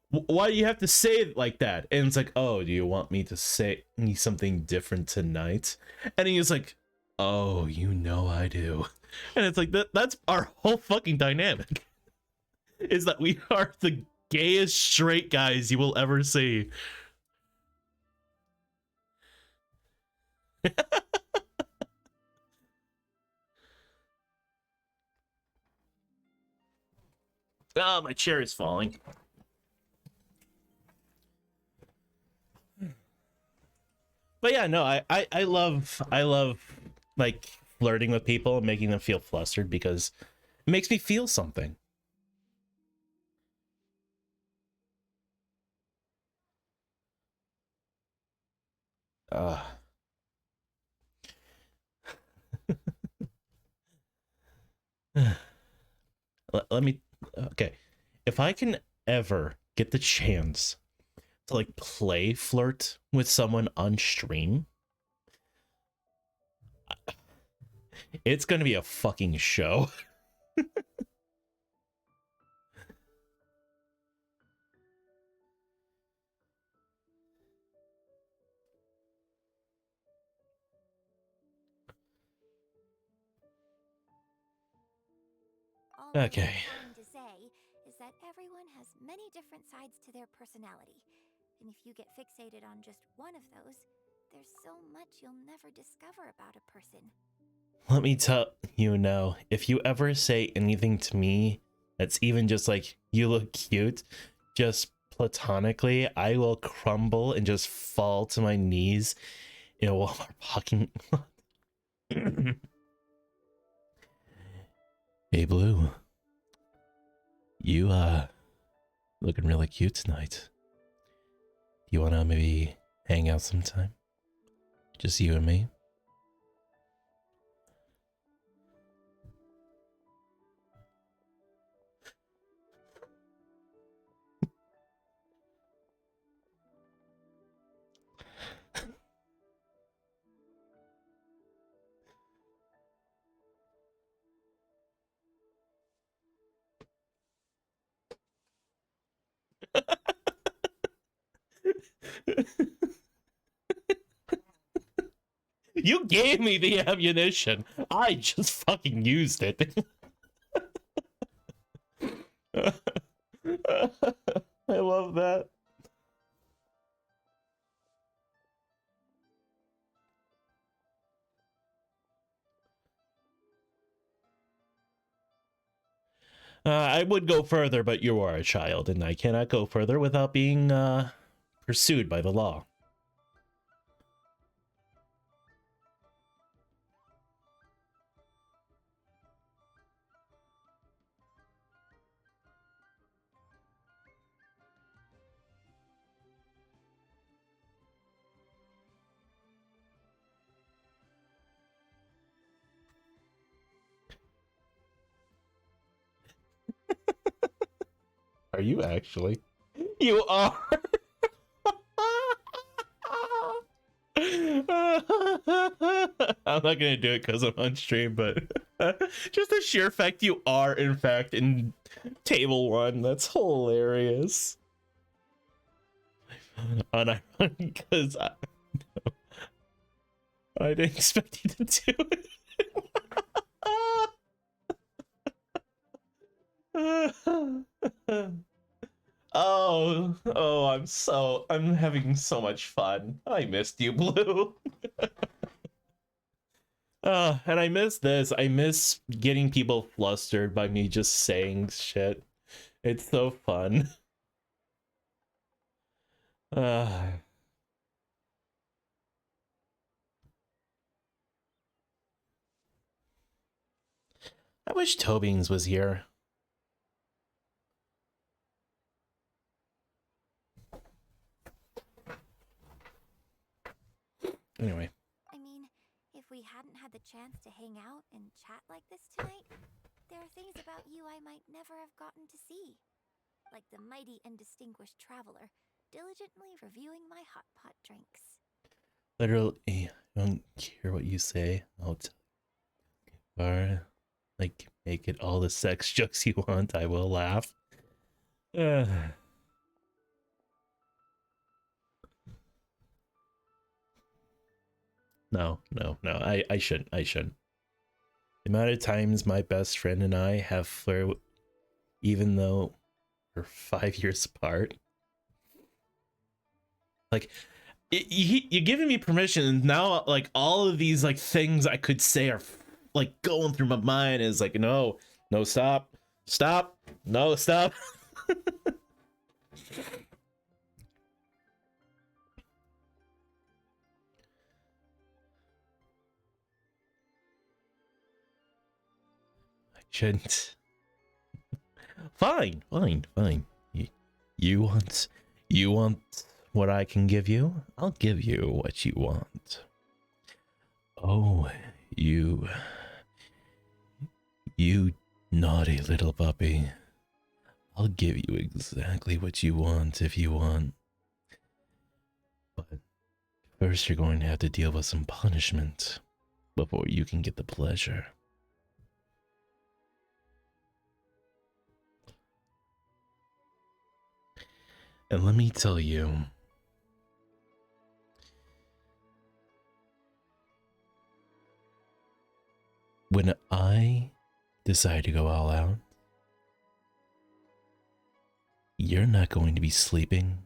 why do you have to say it like that? And it's like, "Oh, do you want me to say something different tonight?" And he's like, "Oh, I do." And it's like, that's our whole fucking dynamic. Is that we are the gayest straight guys you will ever see. Oh, my chair is falling. But yeah, no, I love like flirting with people and making them feel flustered because it makes me feel something. Let me, okay, if I can ever get the chance to play flirt with someone on stream, It's gonna be a fucking show. All Okay. I'm trying to say is that everyone has many different sides to their personality. And if you get fixated on just one of those, there's so much you'll never discover about a person. Let me tell you now, if you ever say anything to me that's even just like, you look cute, just platonically, I will crumble and just fall to my knees in a Walmart parking lot. Hey, Blue. You, looking really cute tonight. You wanna maybe hang out sometime? Just you and me? You gave me the ammunition. I just fucking used it. I love that. I would go further, but you are a child, and I cannot go further without being pursued by the law. Are you actually? You are. I'm not gonna do it because I'm on stream, but just the sheer fact you are in fact in table 1, that's hilarious. Unironic, because I didn't expect you to do it. I'm having so much fun. I missed you, Blue. And I miss this. I miss getting people flustered by me just saying shit. It's so fun. I wish Tobings was here. Anyway. I mean, if we hadn't had the chance to hang out and chat like this tonight, there are things about you I might never have gotten to see. Like the mighty and distinguished traveler, diligently reviewing my hot pot drinks. Literally, I don't care what you say. I'll tell you. Or, like, make it all the sex jokes you want. I will laugh. No. I shouldn't. The amount of times my best friend and I have flirted, even though we're 5 years apart. Like, you're giving me permission, and now, like, all of these, like, things I could say are, like, going through my mind is like, no, stop, no, stop. Shouldn't. Fine. You want what I can give you? I'll give you what you want. Oh, you naughty little puppy. I'll give you exactly what you want if you want. But first you're going to have to deal with some punishment. before you can get the pleasure. And let me tell you, when I decide to go all out, you're not going to be sleeping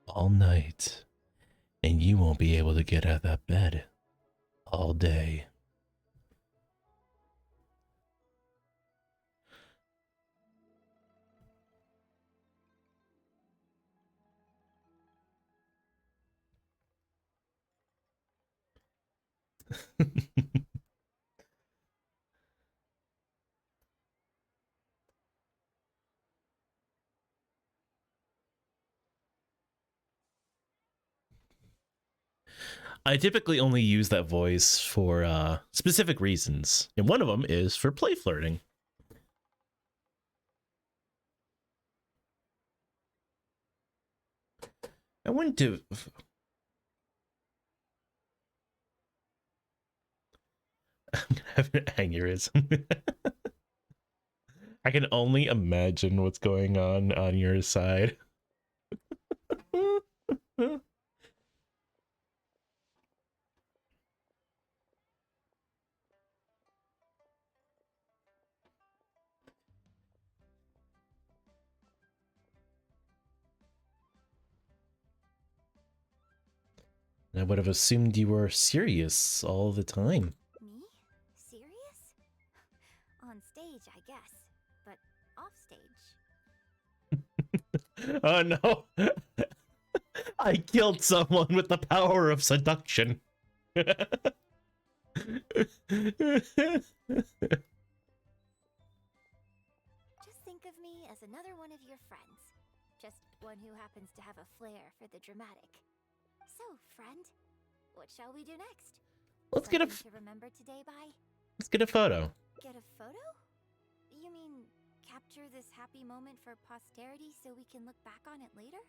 all night, and you won't be able to get out of that bed all day. I typically only use that voice for specific reasons, and one of them is for play flirting. I went to... I'm gonna have an aneurysm. I can only imagine what's going on your side. I would have assumed you were serious all the time. Me? Serious? On stage, I guess. But off stage. Oh no! I killed someone with the power of seduction. Just think of me as another one of your friends. Just one who happens to have a flair for the dramatic. So, friend, what shall we do next? Let's get a Something to remember today by? let's get a photo. Get a photo? You mean capture this happy moment for posterity so we can look back on it later?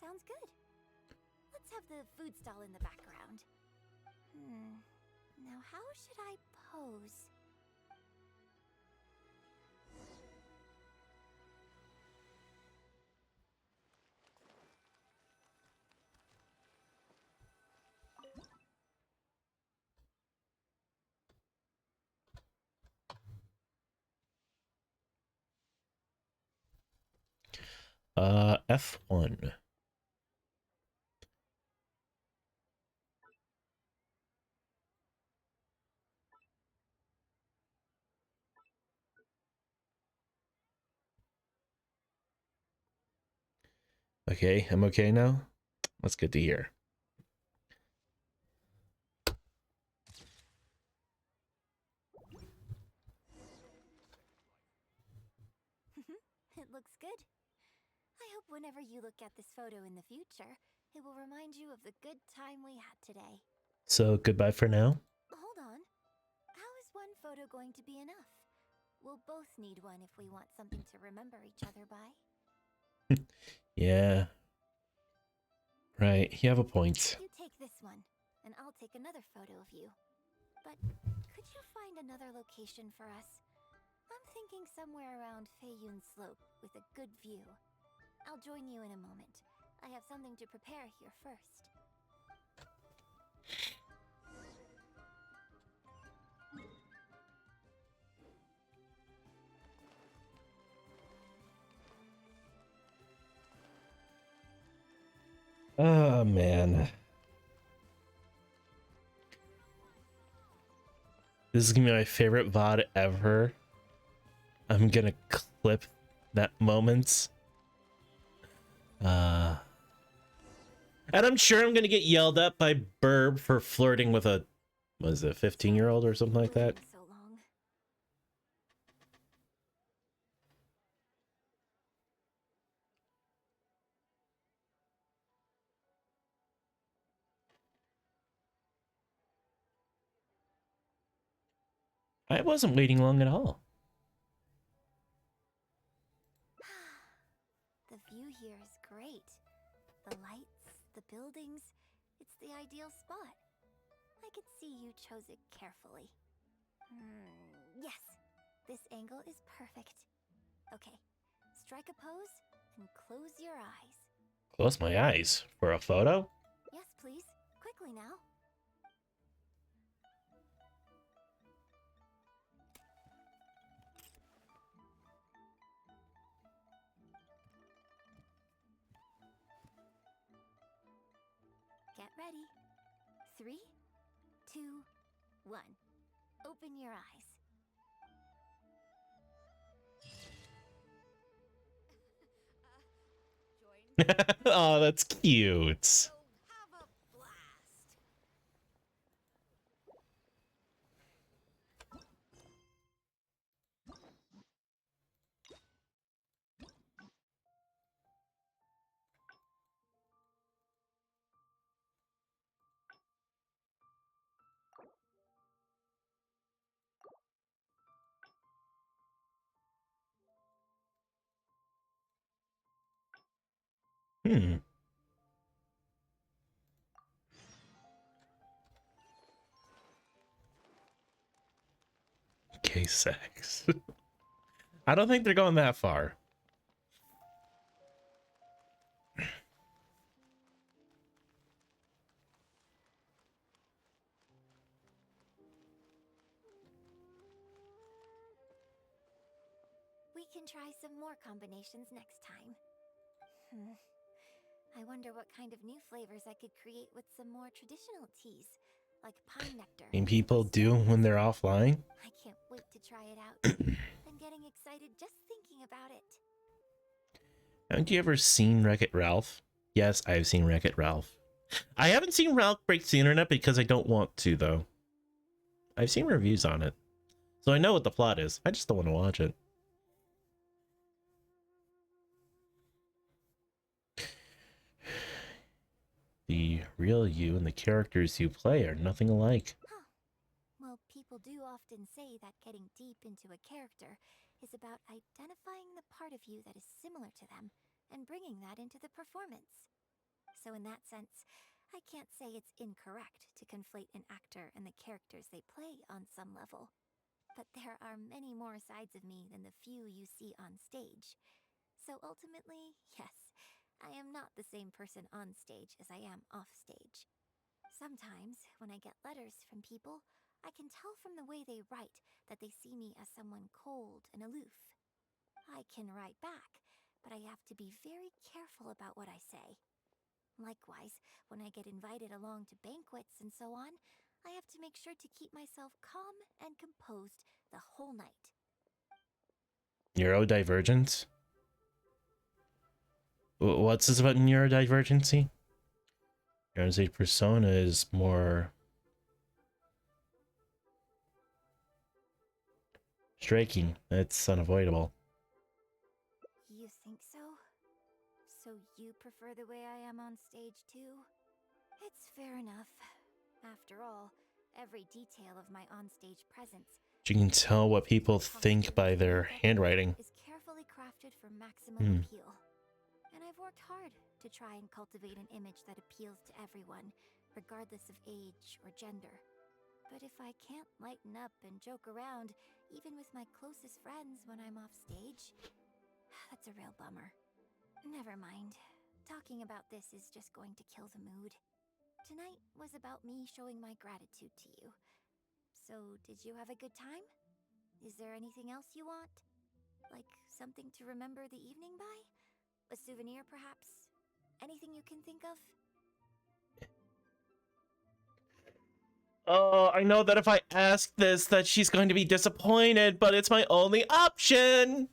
Sounds good. Let's have the food stall in the background. Now how should I pose? F1. Okay, I'm okay now. That's good to hear. It looks good. I hope whenever you look at this photo in the future, it will remind you of the good time we had today. So goodbye for now. Hold on. How is one photo going to be enough? We'll both need one if we want something to remember each other by. Yeah. Right, you have a point. You take this one, and I'll take another photo of you. But could you find another location for us? I'm thinking somewhere around Feiyun Slope with a good view. I'll join you in a moment. I have something to prepare here first. Oh man. This is gonna be my favorite VOD ever. I'm gonna clip that moment. And I'm sure I'm gonna get yelled at by Burb for flirting with a, was it, 15-year-old or something like that? So long. I wasn't waiting long at all. The view here is great. The lights, the buildings, it's the ideal spot. I could see you chose it carefully. Yes, this angle is perfect. Okay, strike a pose and close your eyes. Close my eyes for a photo? Yes, please. Quickly now. Get ready. 3, 2, 1. Open your eyes. Oh, that's cute. Have a blast. Hmm. Gay sex. I don't think they're going that far. We can try some more combinations next time. I wonder what kind of new flavors I could create with some more traditional teas, like pine nectar. And people do when they're offline. I can't wait to try it out. I'm getting excited just thinking about it. Haven't you ever seen Wreck-It Ralph? Yes, I've seen Wreck-It Ralph. I haven't seen Ralph Breaks the Internet because I don't want to, though. I've seen reviews on it. So I know what the plot is. I just don't want to watch it. The real you and the characters you play are nothing alike. Huh. Well, people do often say that getting deep into a character is about identifying the part of you that is similar to them and bringing that into the performance. So in that sense, I can't say it's incorrect to conflate an actor and the characters they play on some level. But there are many more sides of me than the few you see on stage. So ultimately, yes, I am not the same person on stage as I am off stage. Sometimes, when I get letters from people, I can tell from the way they write that they see me as someone cold and aloof. I can write back, but I have to be very careful about what I say. Likewise, when I get invited along to banquets and so on, I have to make sure to keep myself calm and composed the whole night. Neurodivergence? What's this about neurodivergency? As a persona is more striking. It's unavoidable. You think so? So you prefer the way I am on stage too? It's fair enough. After all, every detail of my onstage presence, You can tell what people think by their handwriting. is carefully crafted for maximum appeal. And I've worked hard to try and cultivate an image that appeals to everyone, regardless of age or gender. But if I can't lighten up and joke around, even with my closest friends when I'm off stage, that's a real bummer. Never mind. Talking about this is just going to kill the mood. Tonight was about me showing my gratitude to you. So, did you have a good time? Is there anything else you want? Like something to remember the evening by? A souvenir, perhaps? Anything you can think of? Oh, I know that if I ask this that she's going to be disappointed, but it's my only option.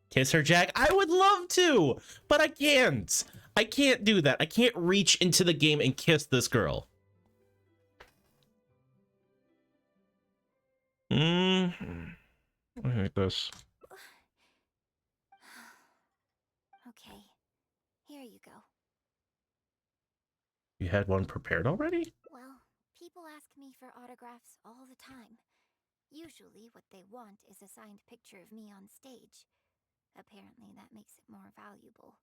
Kiss her, Jack? I would love to, but I can't. I can't do that. I can't reach into the game and kiss this girl. I hate this. Okay, here you go. You had one prepared already? Well, people ask me for autographs all the time. Usually what they want is a signed picture of me on stage. Apparently that makes it more valuable.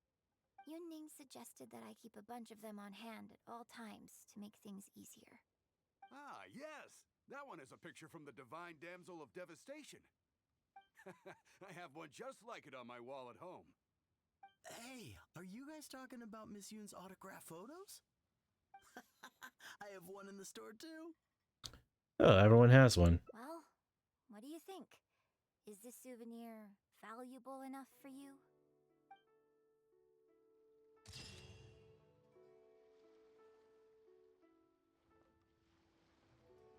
Yunning suggested that I keep a bunch of them on hand at all times to make things easier. Ah, yes! That one is a picture from the Divine Damsel of Devastation. I have one just like it on my wall at home. Hey, are you guys talking about Miss Yoon's autograph photos? I have one in the store too. Oh, everyone has one. Well, what do you think? Is this souvenir valuable enough for you?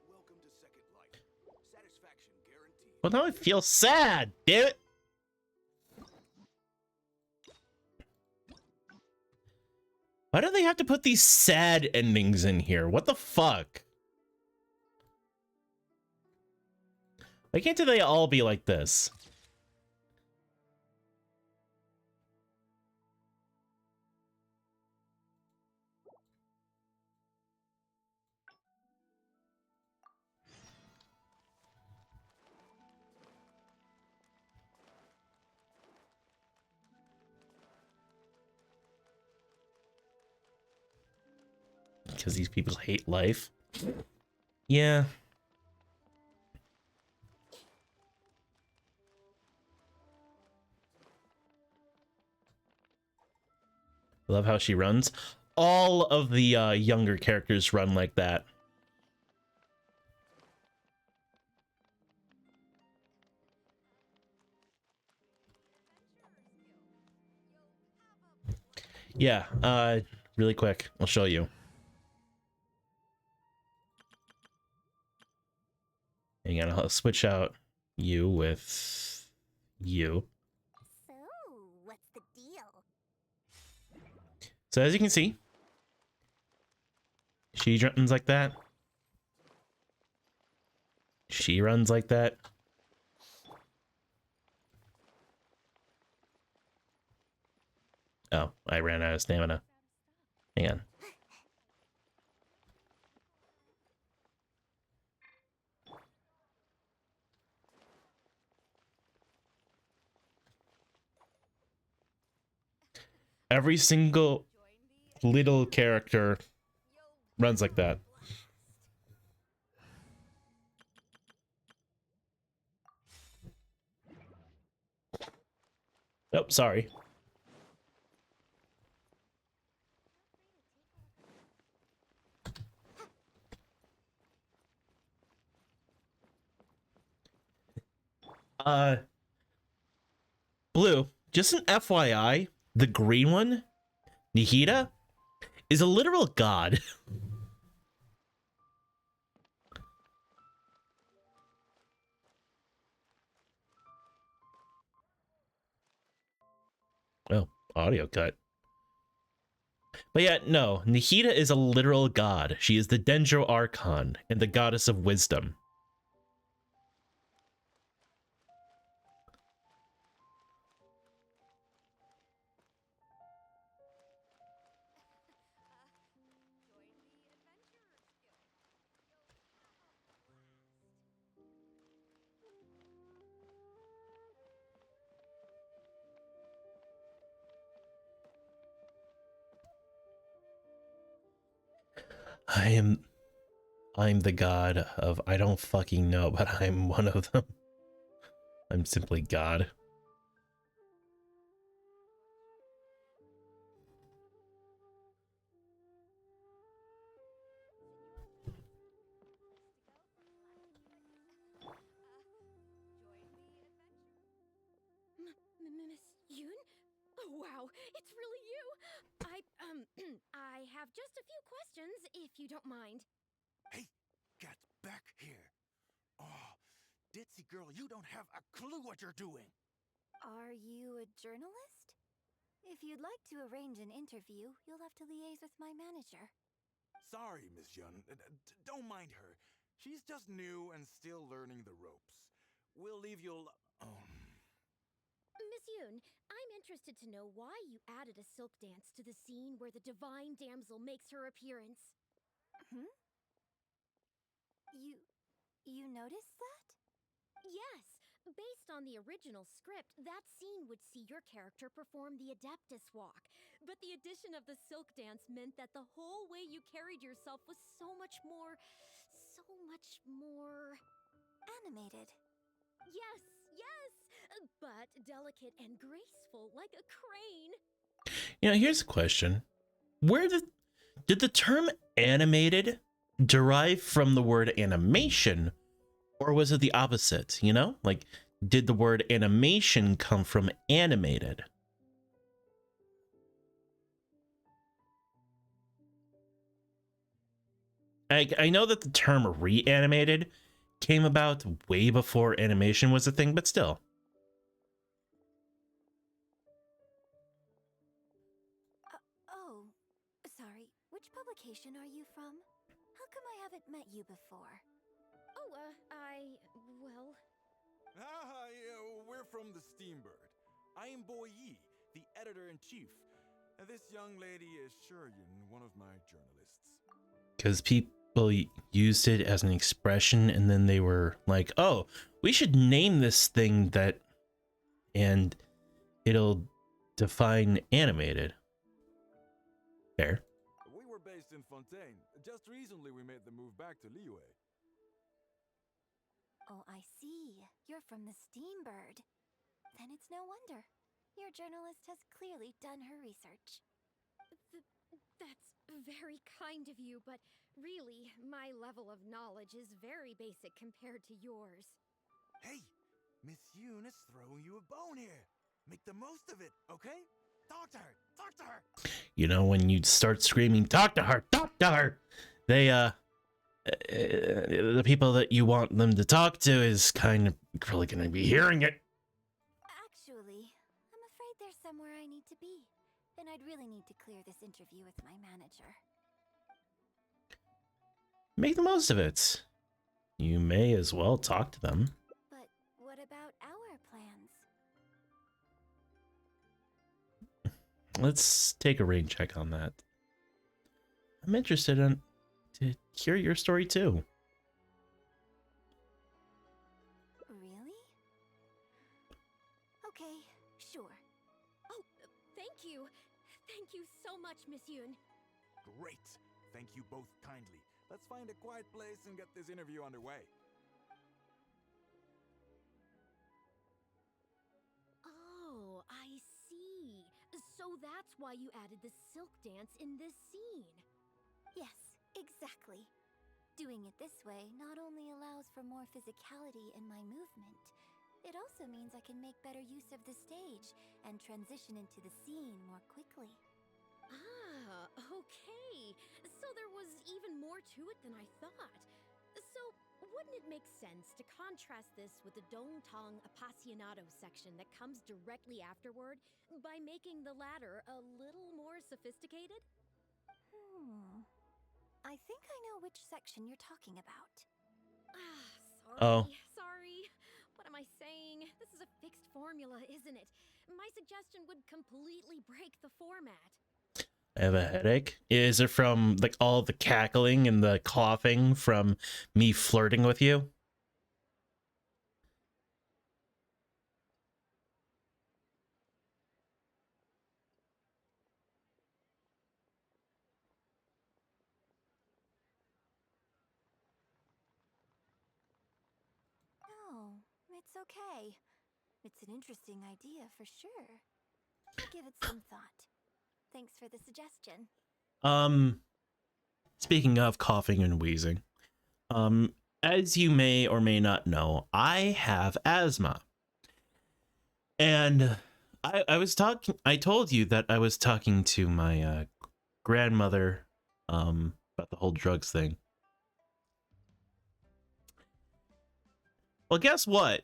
Welcome to Second Life. Satisfaction guaranteed. Well, now I feel sad, damn it. Why do they have to put these sad endings in here? What the fuck? Why can't they all be like this? Because these people hate life. Yeah. Love how she runs. All of the younger characters run like that. Yeah, really quick, I'll show you. Hang on, I'll switch out you with you. So, what's the deal? So as you can see, she runs like that. She runs like that. Oh, I ran out of stamina. Hang on. Every single little character runs like that. Oh, sorry. Blue, just an FYI, the green one, Nihida, is a literal god. Oh, audio cut. But yeah, no, Nihida is a literal god. She is the Dendro Archon and the goddess of wisdom. I'm the god of I don't fucking know, but I'm one of them. I'm simply God. Miss Yoon? Oh, wow, it's really you! I have just a few questions, if you don't mind. Hey, get back here. Oh, ditzy girl, you don't have a clue what you're doing. Are you a journalist? If you'd like to arrange an interview, you'll have to liaise with my manager. Sorry, Miss Yun. Don't mind her. She's just new and still learning the ropes. We'll leave you Miss Yoon, I'm interested to know why you added a silk dance to the scene where the divine damsel makes her appearance. Hmm? You noticed that? Yes, based on the original script, that scene would see your character perform the Adeptus Walk. But the addition of the silk dance meant that the whole way you carried yourself was so much more. Animated. Yes, yes! But delicate and graceful, like a crane. You know, here's a question. Did the term animated derive from the word animation, or was it the opposite, you know? Like, did the word animation come from animated? I know that the term reanimated came about way before animation was a thing, but still. Oh, sorry. Which publication are you from? How come I haven't met you before? Oh, well... We're from the Steambird. I am Boy Yi, the editor-in-chief. This young lady is Shuryun, one of my journalists. Because people used it as an expression, and then they were like, oh, we should name this thing that, and it'll define animated. Fair. We were based in Fontaine. Just recently we made the move back to Liyue. Oh, I see. You're from the Steambird. Then it's no wonder. Your journalist has clearly done her research. That's very kind of you, but really, my level of knowledge is very basic compared to yours. Hey, Miss Yoon is throwing you a bone here. Make the most of it, okay? Talk to her! Talk to her! You know, when you start screaming, talk to her, they, the people that you want them to talk to is kind of really going to be hearing it. Actually, I'm afraid there's somewhere I need to be. And I'd really need to clear this interview with my manager. Make the most of it. You may as well talk to them. But what about our plans? Let's take a rain check on that. I'm interested in to hear your story too. Really? Okay, sure. Oh, thank you. Thank you so much, Miss Yoon. Great! Thank you both kindly. Let's find a quiet place and get this interview underway. Oh, I see. So that's why you added the silk dance in this scene. Yes, exactly. Doing it this way not only allows for more physicality in my movement, it also means I can make better use of the stage and transition into the scene more quickly. Ah, okay. So there was even more to it than I thought. So, wouldn't it make sense to contrast this with the Dongtong Appassionado section that comes directly afterward by making the latter a little more sophisticated? I think I know which section you're talking about. Sorry. What am I saying? This is a fixed formula, isn't it? My suggestion would completely break the format. I have a headache. Is it from like all the cackling and the coughing from me flirting with you? No, it's okay. It's an interesting idea for sure. I'll give it some thought. Thanks for the suggestion. Speaking of coughing and wheezing, as you may or may not know, I have asthma. And I told you that I was talking to my grandmother about the whole drugs thing. Well, guess what?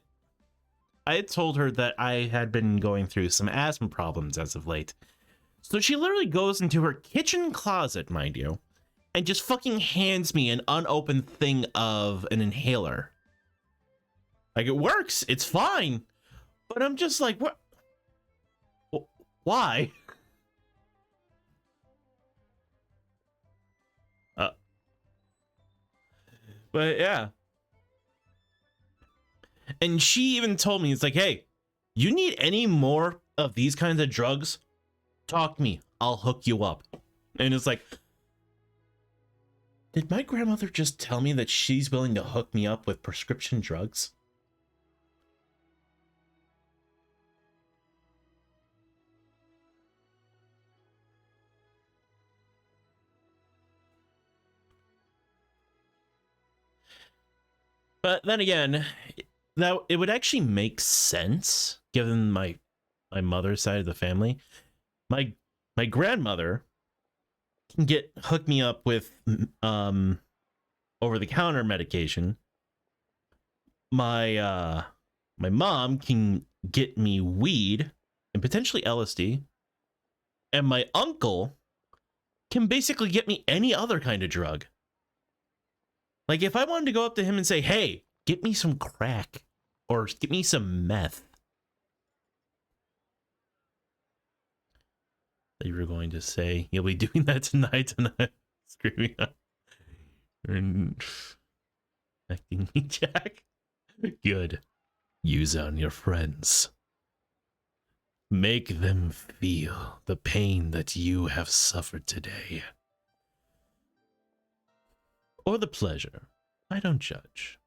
I had told her that I had been going through some asthma problems as of late. So she literally goes into her kitchen closet, mind you, and just fucking hands me an unopened thing of an inhaler. Like, it works. It's fine. But I'm just like, what? Why? But yeah. And she even told me, it's like, hey, you need any more of these kinds of drugs? Talk to me. I'll hook you up. And it's like, did my grandmother just tell me that she's willing to hook me up with prescription drugs? But then again, that it would actually make sense given my mother's side of the family. My grandmother can hook me up with over the counter medication. My mom can get me weed and potentially LSD. And my uncle can basically get me any other kind of drug. Like, if I wanted to go up to him and say, hey, get me some crack or get me some meth. That you were going to say, you'll be doing that tonight, screaming out. And acting me, Jack. Good. Use on your friends. Make them feel the pain that you have suffered today. Or the pleasure. I don't judge.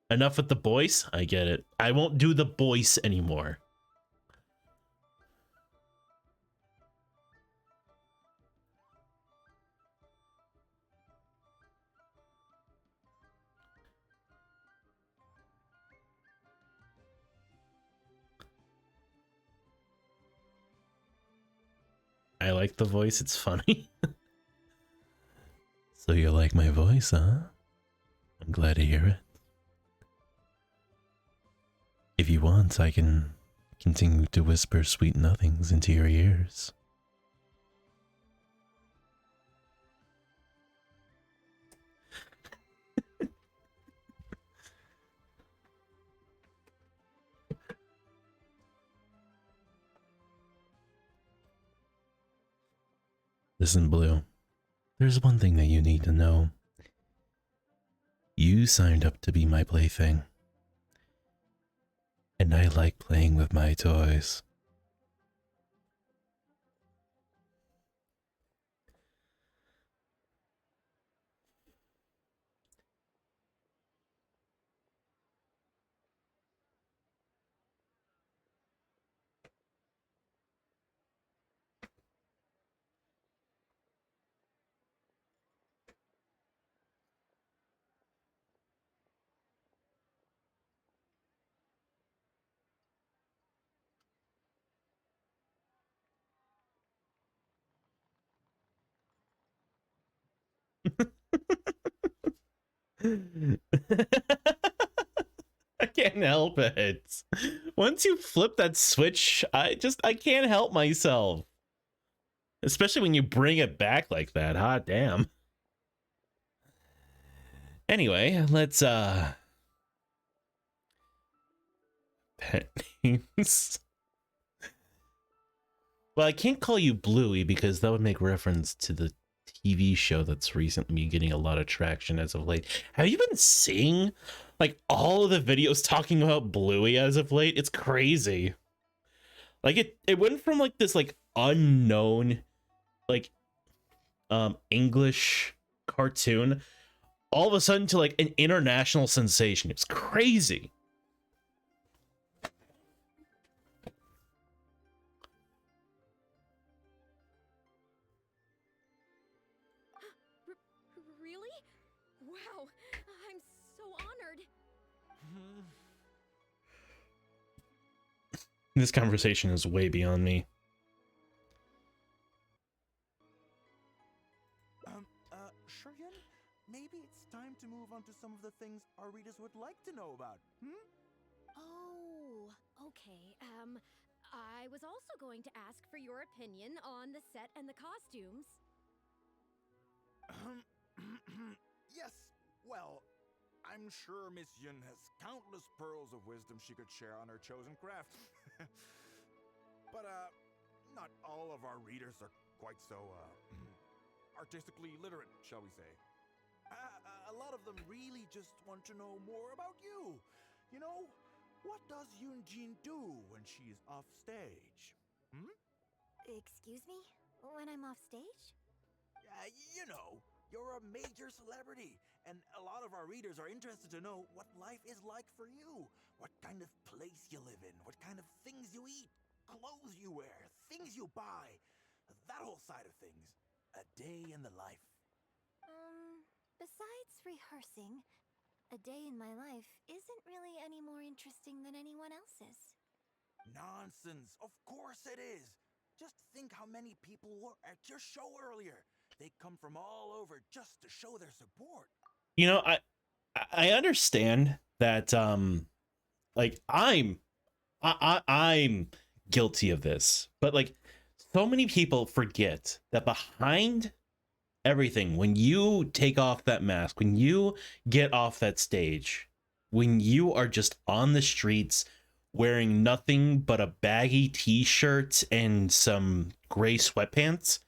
Enough with the boys? I get it. I won't do the boys anymore. I like the voice, it's funny. So you like my voice, huh? I'm glad to hear it. If you want, I can continue to whisper sweet nothings into your ears. Listen, Blue. There's one thing that you need to know. You signed up to be my plaything. And I like playing with my toys. I can't help it. Once you flip that switch, I can't help myself. Especially when you bring it back like that. Hot damn. Anyway, let's pet names. Well, I can't call you Bluey because that would make reference to the TV show that's recently been getting a lot of traction as of late. Have you been seeing like all of the videos talking about Bluey as of late? It's crazy. Like it went from like this like unknown like English cartoon all of a sudden to like an international sensation. It's crazy. Really? Wow, I'm so honored. This conversation is way beyond me. Shurian, maybe it's time to move on to some of the things our readers would like to know about. Oh, okay. I was also going to ask for your opinion on the set and the costumes. Yes, well, I'm sure Miss Yun has countless pearls of wisdom she could share on her chosen craft. But, not all of our readers are quite so, artistically literate, shall we say. A lot of them really just want to know more about you. You know, what does Yunjin do when she's off stage? Excuse me? When I'm off stage? You know, you're a major celebrity, and a lot of our readers are interested to know what life is like for you. What kind of place you live in, what kind of things you eat, clothes you wear, things you buy, that whole side of things. A day in the life. Besides rehearsing, a day in my life isn't really any more interesting than anyone else's. Nonsense. Of course it is. Just think how many people were at your show earlier. They come from all over just to show their support. You know, I understand that like I'm guilty of this, but like so many people forget that behind everything, when you take off that mask, when you get off that stage, when you are just on the streets wearing nothing but a baggy t-shirt and some gray sweatpants,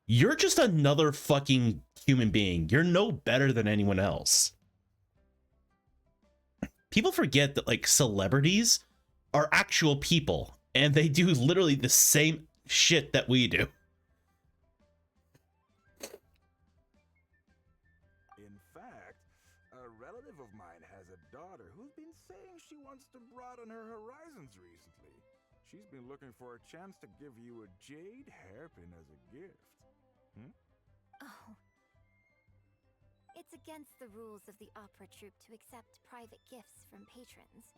you're just another fucking human being. You're no better than anyone else. People forget that like celebrities are actual people and they do literally the same shit that we do. In fact, a relative of mine has a daughter who's been saying she wants to broaden her horizons recently. She's been looking for a chance to give you a jade hairpin as a gift. Oh. It's against the rules of the opera troupe to accept private gifts from patrons.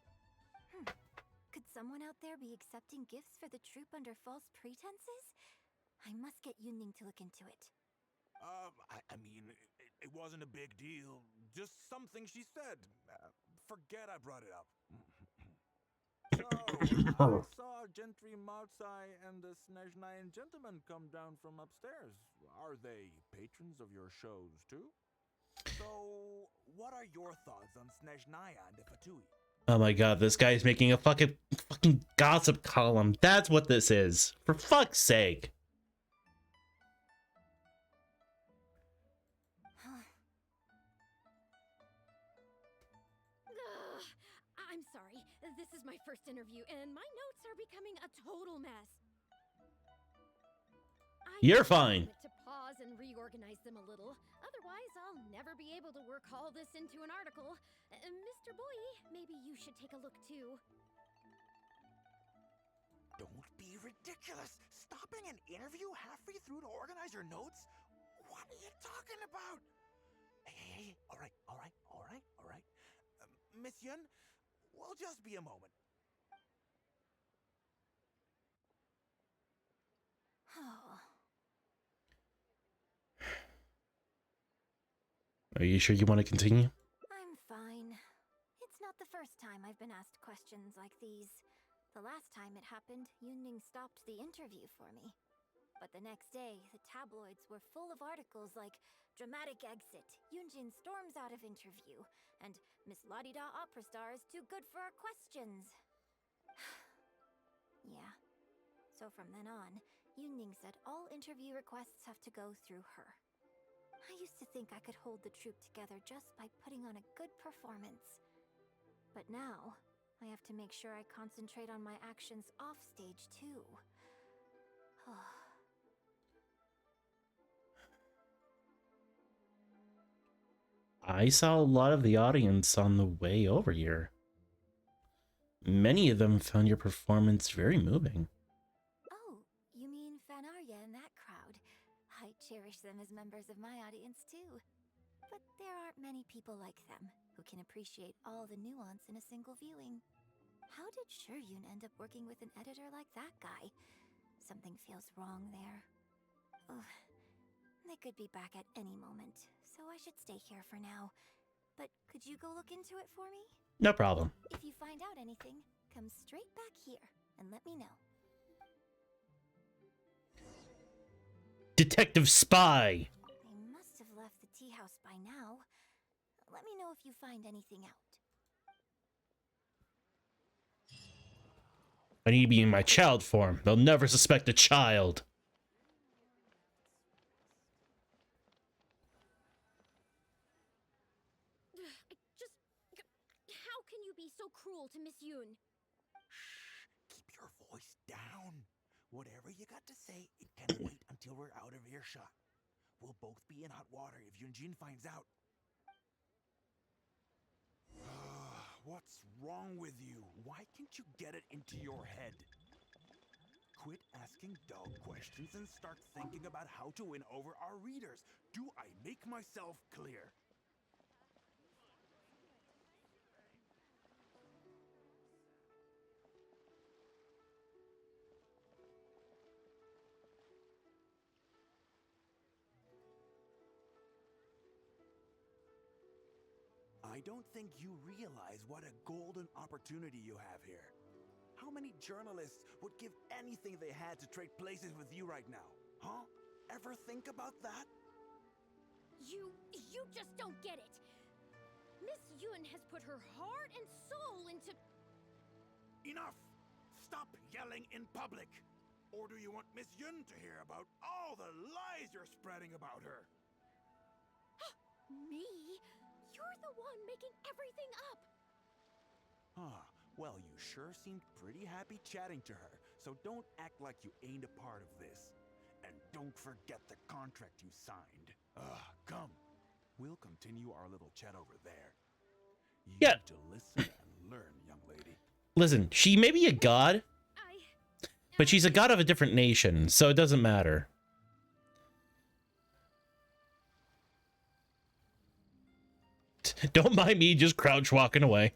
Could someone out there be accepting gifts for the troupe under false pretenses? I must get Yunning to look into it. I mean, it wasn't a big deal. Just something she said. Forget I brought it up. So, I saw Gentry Maotsai and the Snezhnayan gentleman come down from upstairs. Are they patrons of your shows too? So, what are your thoughts on Snezhnaya and the Fatui? Oh my god, this guy's making a fucking gossip column. That's what this is. For fuck's sake. I'm sorry. This is my first interview, and my notes are becoming a total mess. You're fine. To pause and reorganize them a little. Otherwise, I'll never be able to work all this into an article. Mr. Boyi, maybe you should take a look too. Don't be ridiculous! Stopping an interview halfway through to organize your notes? What are you talking about? Hey, all right. Miss Yun, we'll just be a moment. Are you sure you want to continue? I'm fine. It's not the first time I've been asked questions like these. The last time it happened, Yunning stopped the interview for me. But the next day, the tabloids were full of articles like "Dramatic Exit, Yunjin storms out of interview," and "Miss La-di-da opera star is too good for our questions." Yeah. So from then on, Yunning said all interview requests have to go through her. I used to think I could hold the troupe together just by putting on a good performance. But now, I have to make sure I concentrate on my actions off stage too. I saw a lot of the audience on the way over here. Many of them found your performance very moving. Oh, you mean Fanarya and that crowd? I cherish them as members of my audience too. But there aren't many people like them who can appreciate all the nuance in a single viewing. How did Shiryun end up working with an editor like that guy? Something feels wrong there. Ugh. They could be back at any moment, so I should stay here for now. But could you go look into it for me? No problem. If you find out anything, come straight back here and let me know. Detective Spy! They must have left the tea house by now. Let me know if you find anything out. I need to be in my child form. They'll never suspect a child. How can you be so cruel to Miss Yoon? Shh, keep your voice down. Whatever you got to say, it can wait until we're out of earshot. We'll both be in hot water if Yunjin finds out. What's wrong with you? Why can't you get it into your head? Quit asking dull questions and start thinking about how to win over our readers. Do I make myself clear? I don't think you realize what a golden opportunity you have here. How many journalists would give anything they had to trade places with you right now? Huh? Ever think about that? You just don't get it. Miss Yoon has put her heart and soul into... Enough! Stop yelling in public! Or do you want Miss Yoon to hear about all the lies you're spreading about her? Me? You're the one making everything up! Huh. Well, you sure seemed pretty happy chatting to her, so don't act like you ain't a part of this. And don't forget the contract you signed. Come. We'll continue our little chat over there. You Yeah. need to listen and learn, young lady. Listen, she may be a god, but she's a god of a different nation, so it doesn't matter. Don't mind me just crouch walking away.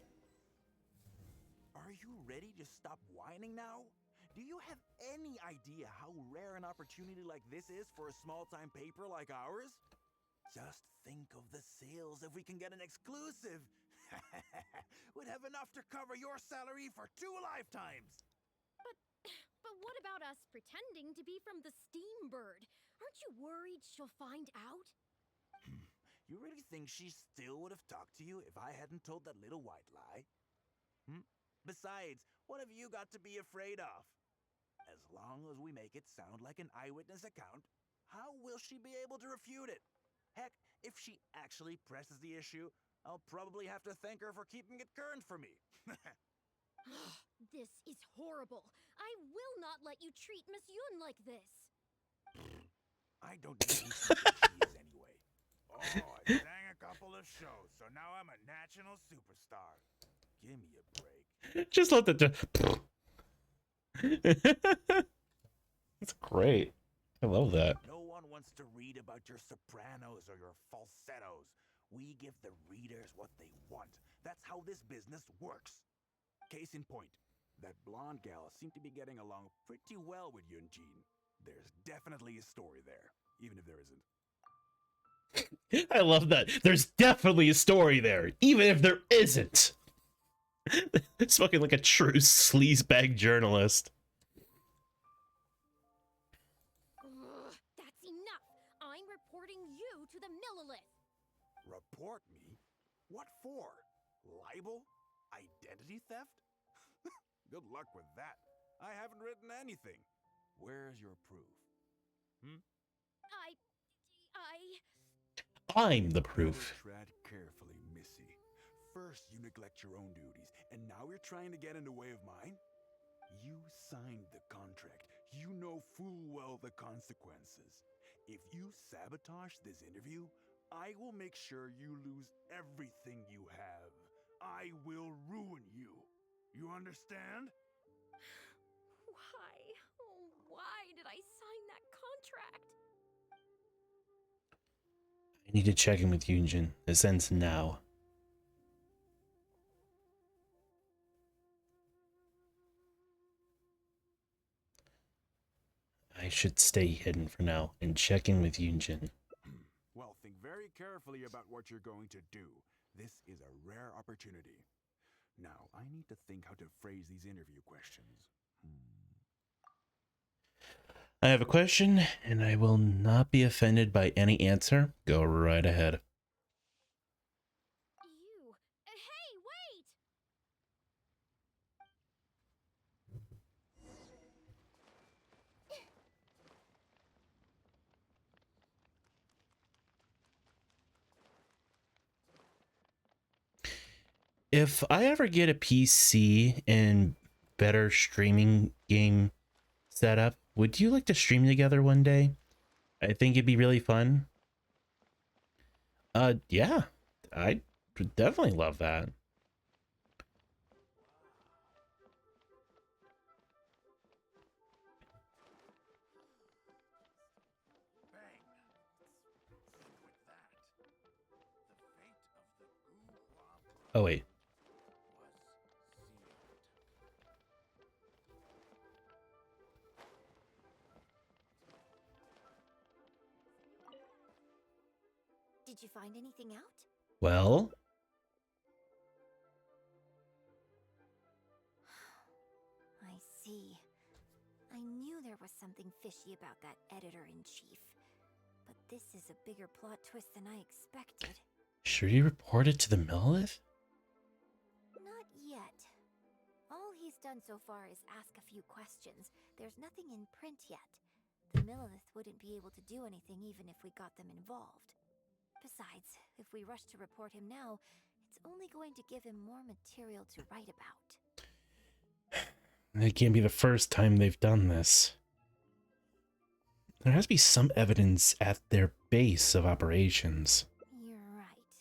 Are you ready to stop whining now? Do you have any idea how rare an opportunity like this is for a small-time paper like ours? Just think of the sales if we can get an exclusive. We'd have enough to cover your salary for 2 lifetimes. But what about us pretending to be from the Steambird? Aren't you worried she'll find out? You really think she still would have talked to you if I hadn't told that little white lie? Besides, what have you got to be afraid of? As long as we make it sound like an eyewitness account, how will she be able to refute it? Heck, if she actually presses the issue, I'll probably have to thank her for keeping it current for me. This is horrible. I will not let you treat Miss Yoon like this. I don't know who she thinks she is anyway. Oh, I sang a couple of shows, so now I'm a national superstar. Give me a break. Just let the... That's great. I love that. No one wants to read about your sopranos or your falsettos. We give the readers what they want. That's how this business works. Case in point, that blonde gal seemed to be getting along pretty well with Yunjin. There's definitely a story there, even if there isn't. I love that. There's definitely a story there, even if there isn't. It's fucking like a true sleazebag journalist. That's enough. I'm reporting you to the Millilith. Report me? What for? Libel? Identity theft? Good luck with that. I haven't written anything. Where's your proof? I'm the proof. Tread carefully, Missy. First you neglect your own duties, and now you're trying to get in the way of mine? You signed the contract. You know full well the consequences. If you sabotage this interview, I will make sure you lose everything you have. I will ruin you. You understand? Why? Oh, why did I sign that contract? I need to check in with Yunjin. This ends now. I should stay hidden for now and check in with Yunjin. Well, think very carefully about what you're going to do. This is a rare opportunity. Now, I need to think how to phrase these interview questions. I have a question, and I will not be offended by any answer. Go right ahead. Hey, wait! if I ever get a PC and better streaming game setup, would you like to stream together one day? I think it'd be really fun. Yeah, I'd definitely love that. Oh, wait. Did you find anything out? Well, I see. I knew there was something fishy about that editor-in-chief. But this is a bigger plot twist than I expected. should we report it to the Millith? Not yet. All he's done so far is ask a few questions. There's nothing in print yet. The Millith wouldn't be able to do anything even if we got them involved. Besides, if we rush to report him now, it's only going to give him more material to write about. It can't be the first time they've done this. There has to be some evidence at their base of operations. You're right.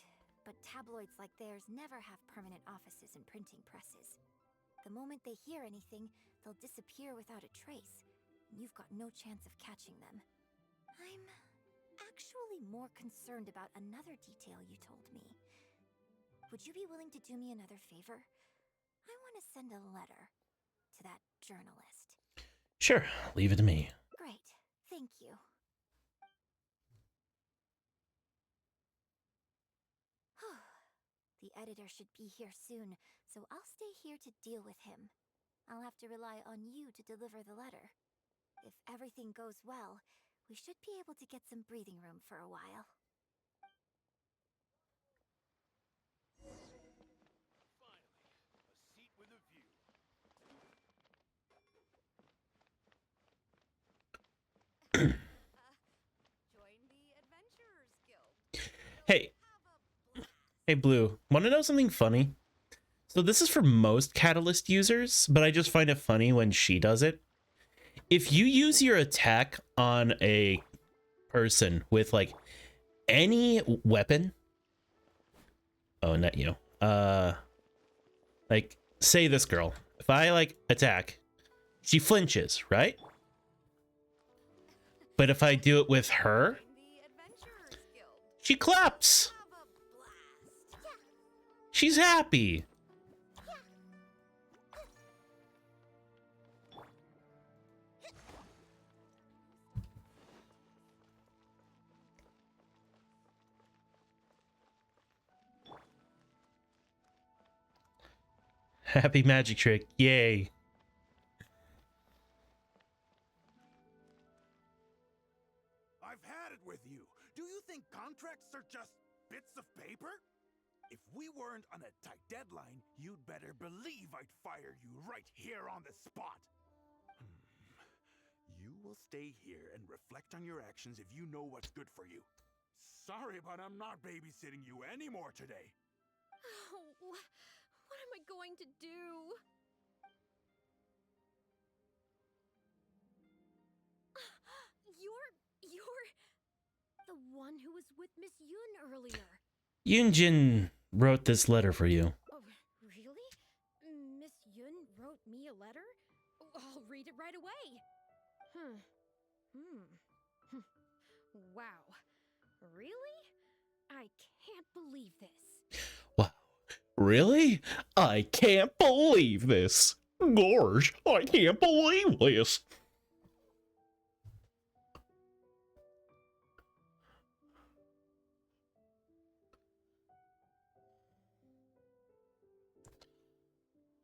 But tabloids like theirs never have permanent offices and printing presses. The moment they hear anything, they'll disappear without a trace. You've got no chance of catching them. I'm actually more concerned about another detail you told me. Would you be willing to do me another favor? I want to send a letter to that journalist. Sure, leave it to me. Great. Thank you. The editor should be here soon, so I'll stay here to deal with him. I'll have to rely on you to deliver the letter. If everything goes well, we should be able to get some breathing room for a while. A seat with a view. Join the Adventurers Guild. Hey. Hey, Blue. Want to know something funny? So this is for most Catalyst users, but I just find it funny when she does it. If you use your attack on a person with, like, any weapon... Oh, not you. Like, say this girl. If I, like, attack, she flinches, right? But if I do it with her, she claps. She's happy. Happy magic trick. Yay. I've had it with you. Do you think contracts are just bits of paper? If we weren't on a tight deadline, you'd better believe I'd fire you right here on the spot. You will stay here and reflect on your actions if you know what's good for you. Sorry, but I'm not babysitting you anymore today. Oh, what am I going to do? You're the one who was with Miss Yun earlier. Yunjin wrote this letter for you. Oh, really? Miss Yun wrote me a letter? Oh, I'll read it right away. Wow. Really? I can't believe this. Wow. Really? I can't believe this. Gosh, I can't believe this.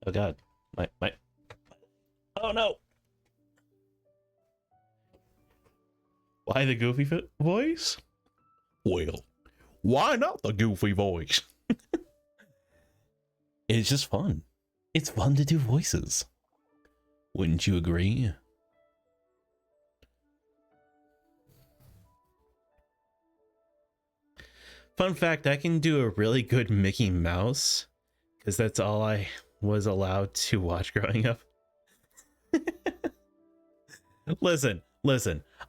Oh god. My Oh no. Why the goofy voice? Well, why not the goofy voice? It's just fun. It's fun to do voices. Wouldn't you agree? Fun fact, I can do a really good Mickey Mouse because that's all I was allowed to watch growing up. Listen,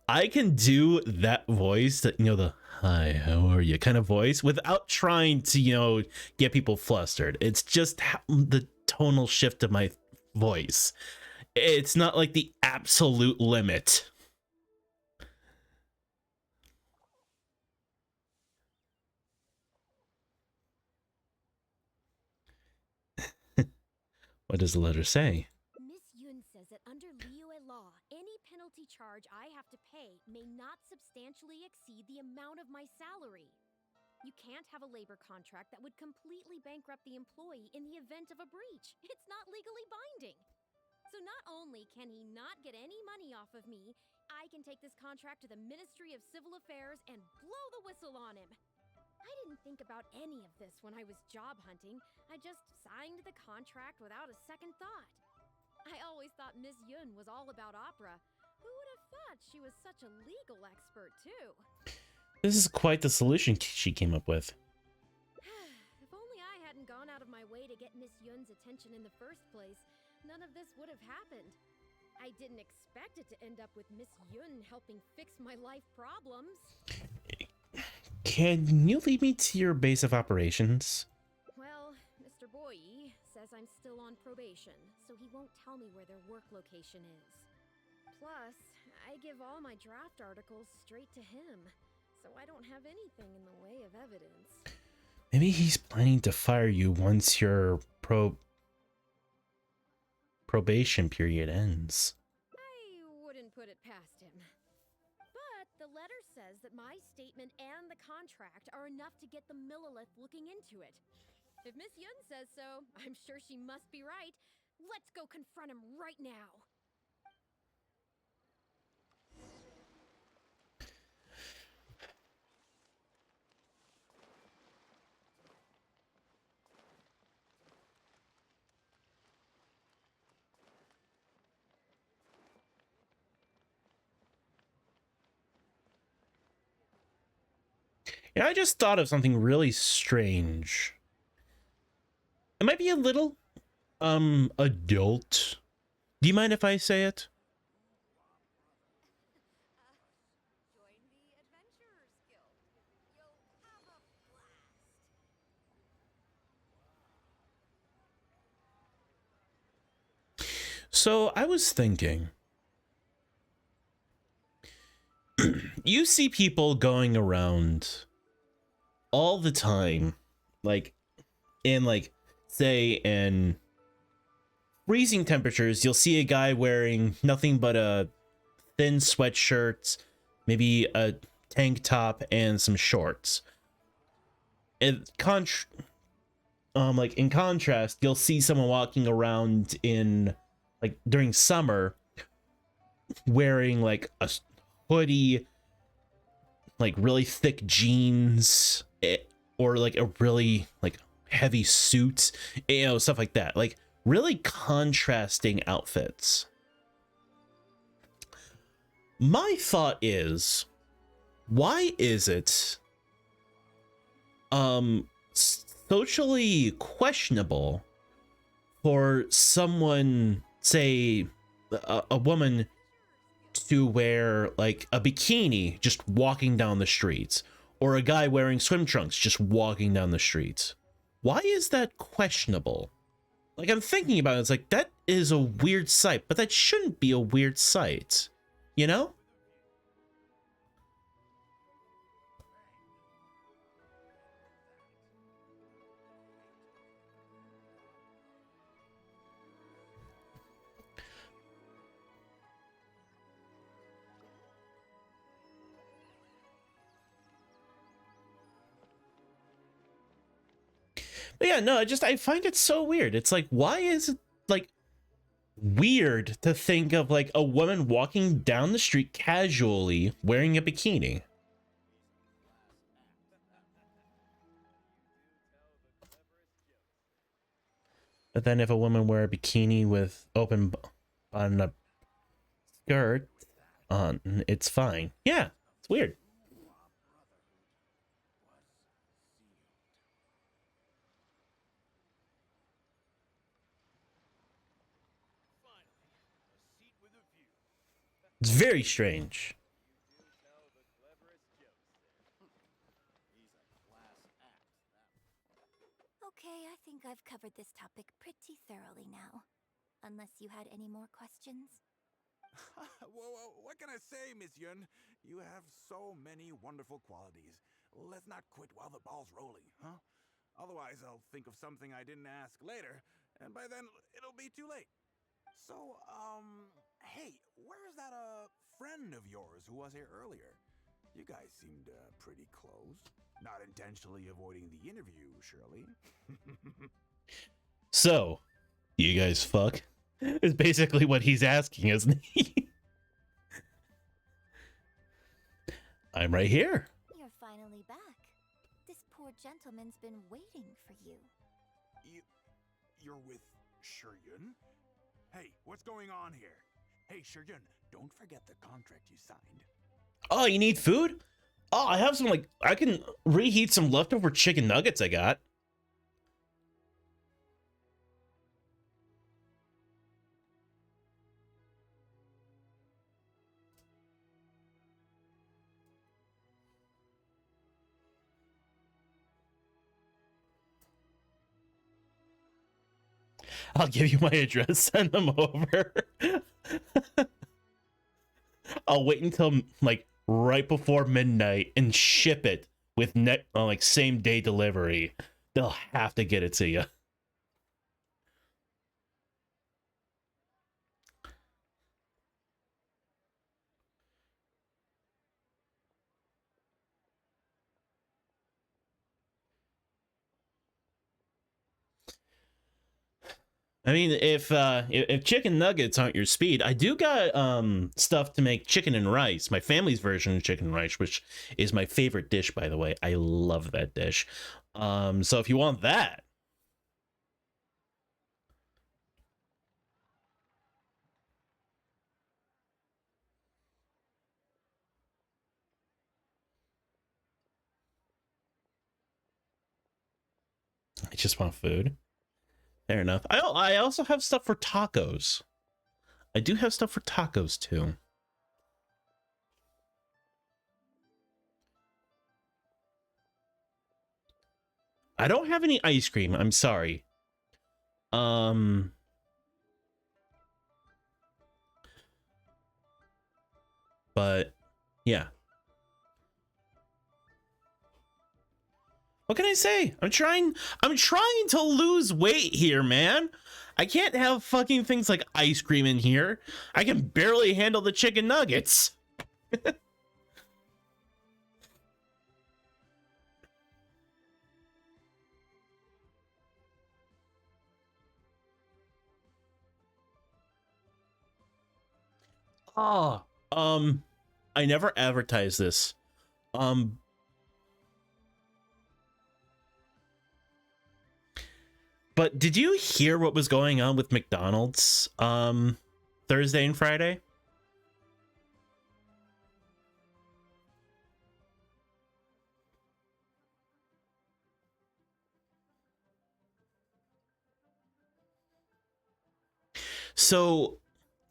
I can do that voice, that, the "hi, how are you" kind of voice without trying to, get people flustered. It's just the tonal shift of my voice. It's not like the absolute limit. What does the letter say? Miss Yun says that under Liyue law, any penalty charge I have to pay may not substantially exceed the amount of my salary. You can't have a labor contract that would completely bankrupt the employee in the event of a breach. It's not legally binding. So not only can he not get any money off of me, I can take this contract to the Ministry of Civil Affairs and blow the whistle on him. I didn't think about any of this when I was job hunting. I just signed the contract without a second thought. I always thought Miss Yun was all about opera. Who would have thought she was such a legal expert, too? This is quite the solution she came up with. If only I hadn't gone out of my way to get Miss Yun's attention in the first place, none of this would have happened. I didn't expect it to end up with Miss Yun helping fix my life problems. Can you lead me to your base of operations? Well, Mr. Boyi says I'm still on probation, so he won't tell me where their work location is. Plus, I give all my draft articles straight to him, so I don't have anything in the way of evidence. Maybe he's planning to fire you once your probation period ends. I wouldn't put it past him. But the letter says that my statement and the contract are enough to get the Millilith looking into it. If Miss Yun says so, I'm sure she must be right. Let's go confront him right now. Yeah, I just thought of something really strange. It might be a little, adult. Do you mind if I say it? Join the Adventurers Guild. You'll have a blast. So I was thinking, you see people going around all the time, like in say in freezing temperatures, you'll see a guy wearing nothing but a thin sweatshirt, maybe a tank top and some shorts. In contrast, you'll see someone walking around in during summer wearing a hoodie, really thick jeans, or a really heavy suit, stuff like that, really contrasting outfits. My thought is, why is it socially questionable for someone, say a woman, to wear a bikini just walking down the streets, or a guy wearing swim trunks just walking down the streets? Why is that questionable? I'm thinking about it, it's that is a weird sight, but that shouldn't be a weird sight, you know? But yeah, no, I find it so weird. It's why is it weird to think of a woman walking down the street casually wearing a bikini? But then if a woman wear a bikini with open on a skirt on, it's fine. Yeah, it's weird. It's very strange. Okay, I think I've covered this topic pretty thoroughly now. Unless you had any more questions? Well, what can I say, Miss Yun? You have so many wonderful qualities. Let's not quit while the ball's rolling, huh? Otherwise, I'll think of something I didn't ask later, and by then, it'll be too late. So, hey, where's that, friend of yours who was here earlier? You guys seemed, pretty close. Not intentionally avoiding the interview, surely. So, you guys fuck? Is basically what he's asking, isn't he? I'm right here. You're finally back. This poor gentleman's been waiting for you. You're with Shiryun? Hey, what's going on here? Hey, Shiryun, don't forget the contract you signed. Oh, you need food? Oh, I have some, like, I can reheat some leftover chicken nuggets I got. I'll give you my address, send them over. I'll wait until, like, right before midnight and ship it with like same day delivery. They'll have to get it to you. I mean, if chicken nuggets aren't your speed, I do got stuff to make chicken and rice. My family's version of chicken and rice, which is my favorite dish, by the way. I love that dish. So if you want that, I just want food. Fair enough. I also have stuff for tacos. I do have stuff for tacos too. I don't have any ice cream. I'm sorry. But yeah. What can I say? I'm trying to lose weight here, man. I can't have fucking things like ice cream in here. I can barely handle the chicken nuggets. Oh, I never advertised this. But did you hear what was going on with McDonald's Thursday and Friday? So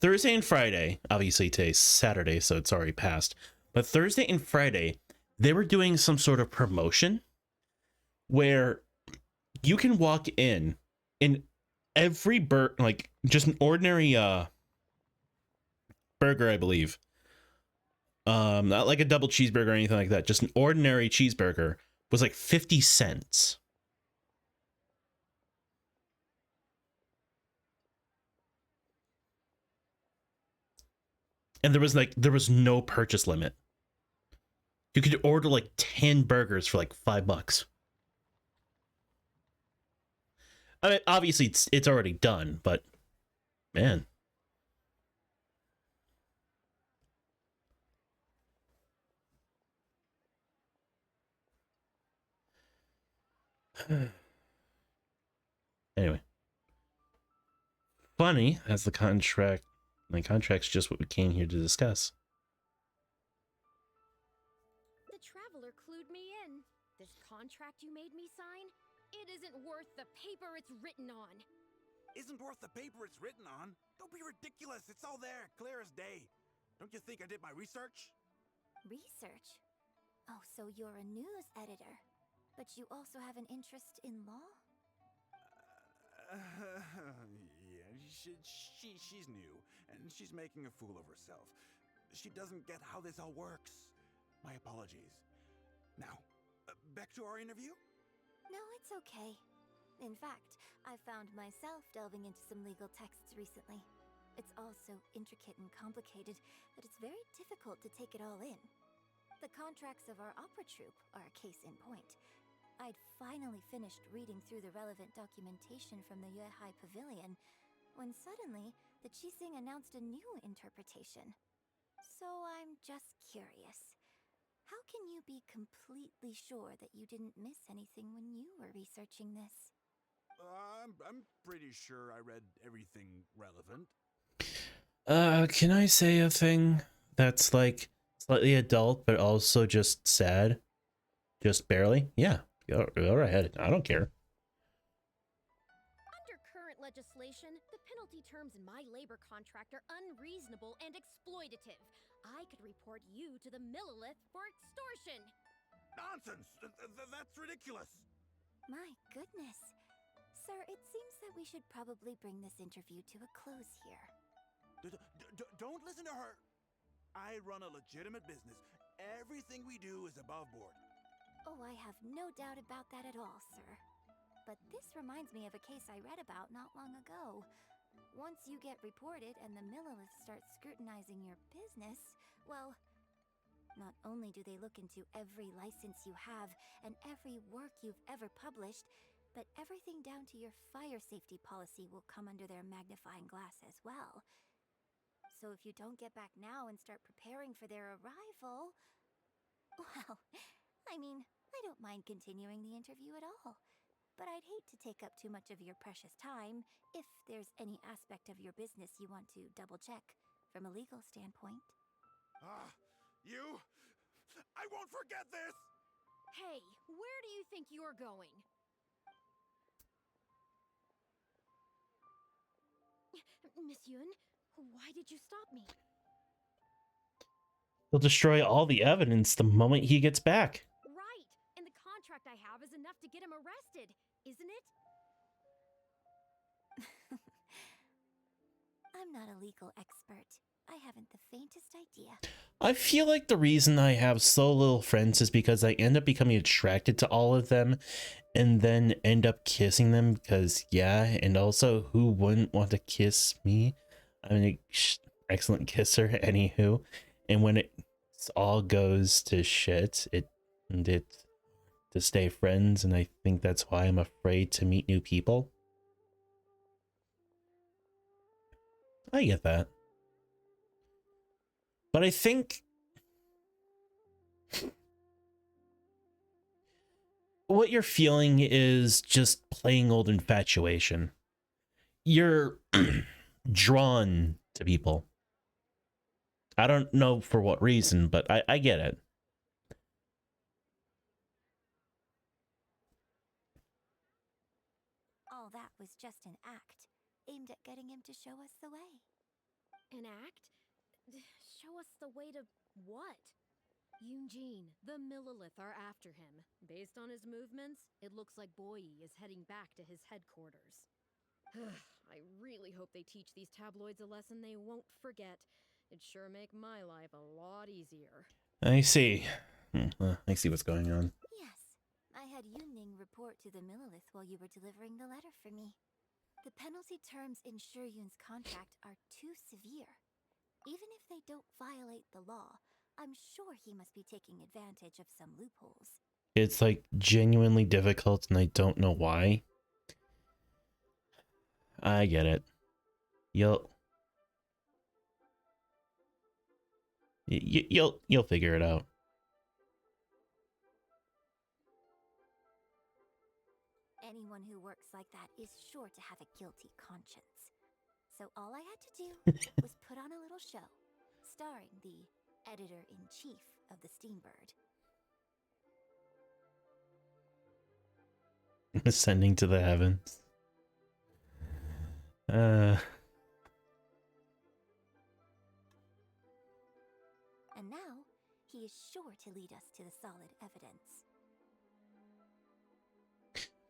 Thursday and Friday, obviously today's Saturday, so it's already passed. But Thursday and Friday, they were doing some sort of promotion where you can walk in every like just an ordinary burger, I believe. Not like a double cheeseburger or anything like that. Just an ordinary cheeseburger was like 50 cents. And there was no purchase limit. You could order like 10 burgers for like $5. I mean, obviously it's already done, but man. Anyway. Funny, as the contract's just what we came here to discuss. The traveler clued me in. This contract you made me sign, it isn't worth the paper it's written on. Isn't worth the paper it's written on? Don't be ridiculous. It's all there, clear as day. Don't you think I did my research? Research? Oh, so you're a news editor. But you also have an interest in law? Yeah, she's new, and she's making a fool of herself. She doesn't get how this all works. My apologies. Now, back to our interview? No, it's okay. In fact, I found myself delving into some legal texts recently. It's all so intricate and complicated that it's very difficult to take it all in. The contracts of our opera troupe are a case in point. I'd finally finished reading through the relevant documentation from the Yuehai Pavilion when suddenly the Qixing announced a new interpretation. So I'm just curious. How can you be completely sure that you didn't miss anything when you were researching this? I'm pretty sure I read everything relevant. Can I say a thing that's like slightly adult but also just sad? Just barely? Yeah. Go right ahead. I don't care. Under current legislation, the penalty terms in my labor contract are unreasonable and exploitative. I could report you to the Millilith for extortion. Nonsense! That's ridiculous! My goodness. Sir, it seems that we should probably bring this interview to a close here. Don't listen to her! I run a legitimate business. Everything we do is above board. Oh, I have no doubt about that at all, sir. But this reminds me of a case I read about not long ago. Once you get reported and the Millilith starts scrutinizing your business, well, not only do they look into every license you have and every work you've ever published, but everything down to your fire safety policy will come under their magnifying glass as well. So if you don't get back now and start preparing for their arrival, well, I mean, I don't mind continuing the interview at all. But I'd hate to take up too much of your precious time if there's any aspect of your business you want to double-check from a legal standpoint. You? I won't forget this! Hey, where do you think you're going? Miss Yun, why did you stop me? He'll destroy all the evidence the moment he gets back. Right, and the contract I have is enough to get him arrested, isn't it? I'm not a legal expert. I haven't the faintest idea. I feel like the reason I have so little friends is because I end up becoming attracted to all of them and then end up kissing them because, yeah, and also who wouldn't want to kiss me? I'm an excellent kisser, anywho. And when it all goes to shit, it to stay friends, and I think that's why I'm afraid to meet new people. I get that. But I think what you're feeling is just plain old infatuation. You're drawn to people. I don't know for what reason, but I get it. All that was just an act, aimed at getting him to show us the way. An act? Show us the way to what? Yunjin, the Millilith are after him. Based on his movements, it looks like Boyi is heading back to his headquarters. I really hope they teach these tabloids a lesson they won't forget. It'd sure make my life a lot easier. I see. I see what's going on. Yes, I had Yunning report to the Millilith while you were delivering the letter for me. The penalty terms in Shiyun's contract are too severe. Even if they don't violate the law, I'm sure he must be taking advantage of some loopholes. It's like genuinely difficult and I don't know why. I get it. You'll figure it out. Anyone who works like that is sure to have a guilty conscience. So all I had to do was put on a little show, starring the editor-in-chief of the Steambird. Ascending to the heavens. he is sure to lead us to the solid evidence.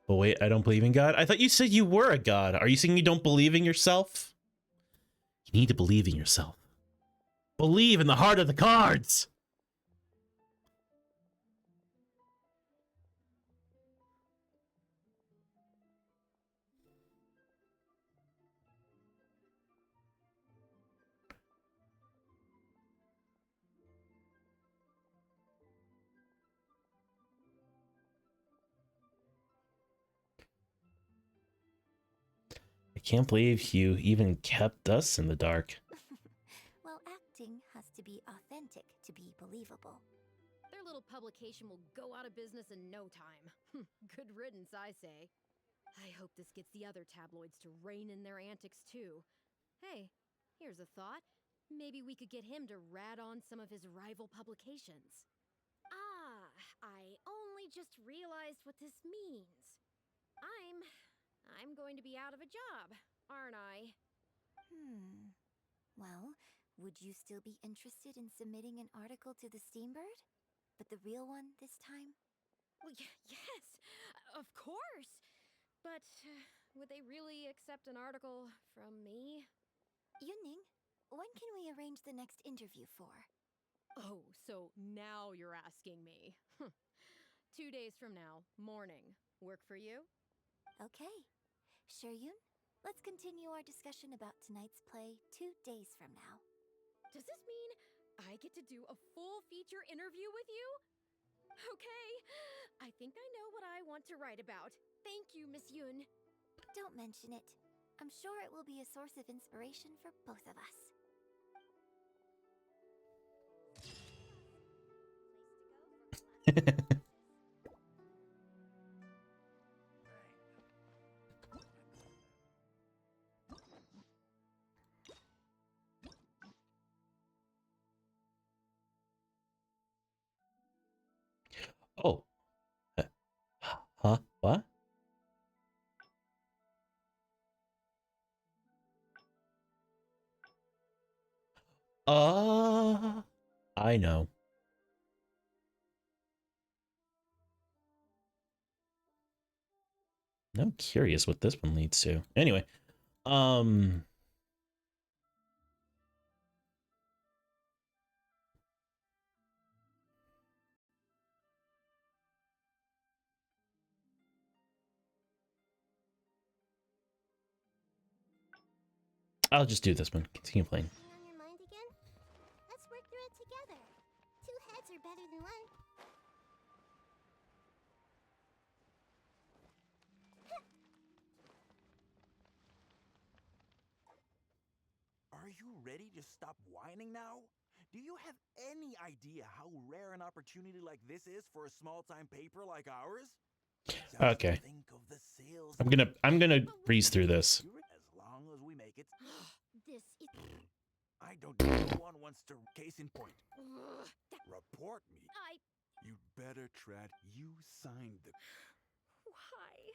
But wait, I don't believe in God? I thought you said you were a god. Are you saying you don't believe in yourself? You need to believe in yourself. Believe in the heart of the cards! I can't believe you even kept us in the dark. Well, acting has to be authentic to be believable. Their little publication will go out of business in no time. Good riddance, I say. I hope this gets the other tabloids to rein in their antics too. Hey, here's a thought. Maybe we could get him to rat on some of his rival publications. Ah, I only just realized what this means. I'm going to be out of a job, aren't I? Well, would you still be interested in submitting an article to the Steambird? But the real one this time? Well, yes, of course. But would they really accept an article from me? Yunning, when can we arrange the next interview for? Oh, so now you're asking me. 2 days from now, morning. Work for you? Okay. Shuryun, let's continue our discussion about tonight's play 2 days from now. Does this mean I get to do a full feature interview with you? Okay, I think I know what I want to write about. Thank you, Miss Yun. Don't mention it. I'm sure it will be a source of inspiration for both of us. Oh. Huh? What? I know. I'm curious what this one leads to. Anyway, I'll just do this one. Continue playing. Anything on your mind again? Let's work through it together. 2 heads are better than 1. Are you ready to stop whining now? Do you have any idea how rare an opportunity like this is for a small-time paper like ours? Just Okay. think of the sales. I'm gonna breeze through this. As long as we make it. This is... I don't know no one wants to. Case in point. Report me. You'd better tread. You signed the. Why?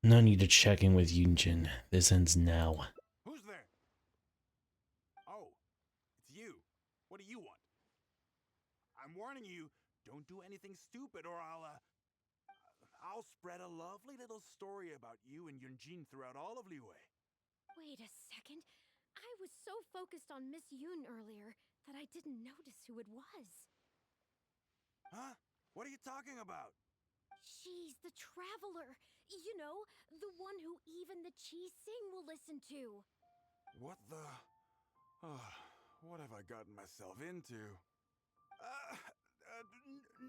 No need to check in with Yunjin. This ends now. Who's there? Oh, it's you. What do you want? I'm warning you. Don't do anything stupid, or I'll spread a lovely little story about you and Yunjin throughout all of Liyue. Wait a second. I was so focused on Miss Yun earlier that I didn't notice who it was. Huh? What are you talking about? She's the traveler. You know, the one who even the Chi Sing will listen to. What the? Oh, what have I gotten myself into?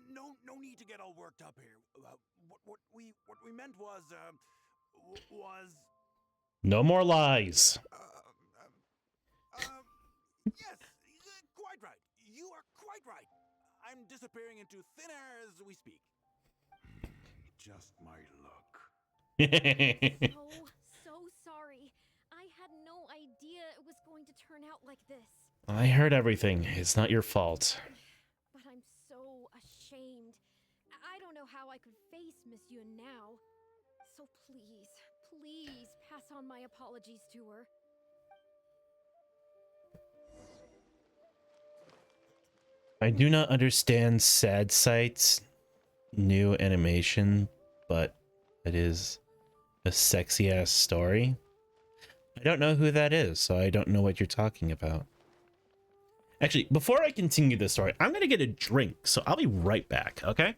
No need to get all worked up here. What we meant was No more lies. Yes, quite right. You are quite right. I'm disappearing into thin air as we speak. Just my luck. So sorry. I had no idea it was going to turn out like this. I heard everything. It's not your fault. But I'm so ashamed. I don't know how I could face Miss Yun now. So please pass on my apologies to her. I do not understand Sad Sight's new animation, but it is a sexy ass story. I don't know who that is, so I don't know what you're talking about. Actually, before I continue this story, I'm gonna get a drink, so I'll be right back, okay?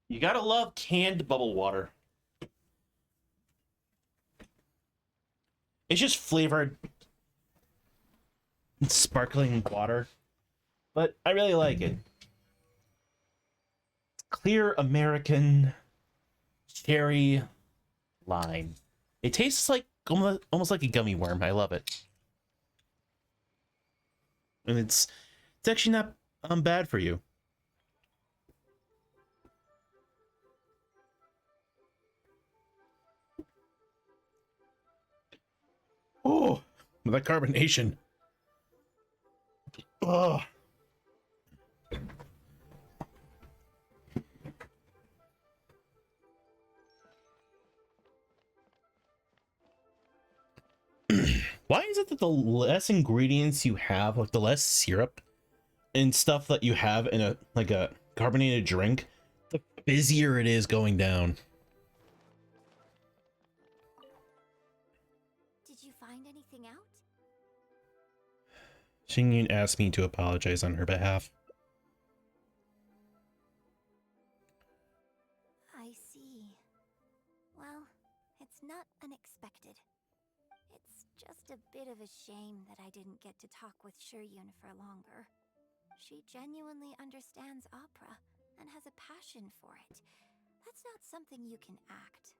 You gotta love canned bubble water. It's just flavored sparkling water, but I really like it. Clear American cherry lime. It tastes like almost like a gummy worm. I love it. And it's actually not bad for you. Oh, the carbonation. Oh. Why is it that the less ingredients you have, like the less syrup and stuff that you have in a carbonated drink, the busier it is going down? Did you find anything out? Xingyun asked me to apologize on her behalf. I see. Well, it's not unexpected. It's just a bit of a shame that I didn't get to talk with Shiryun for longer. She genuinely understands opera and has a passion for it. That's not something you can act.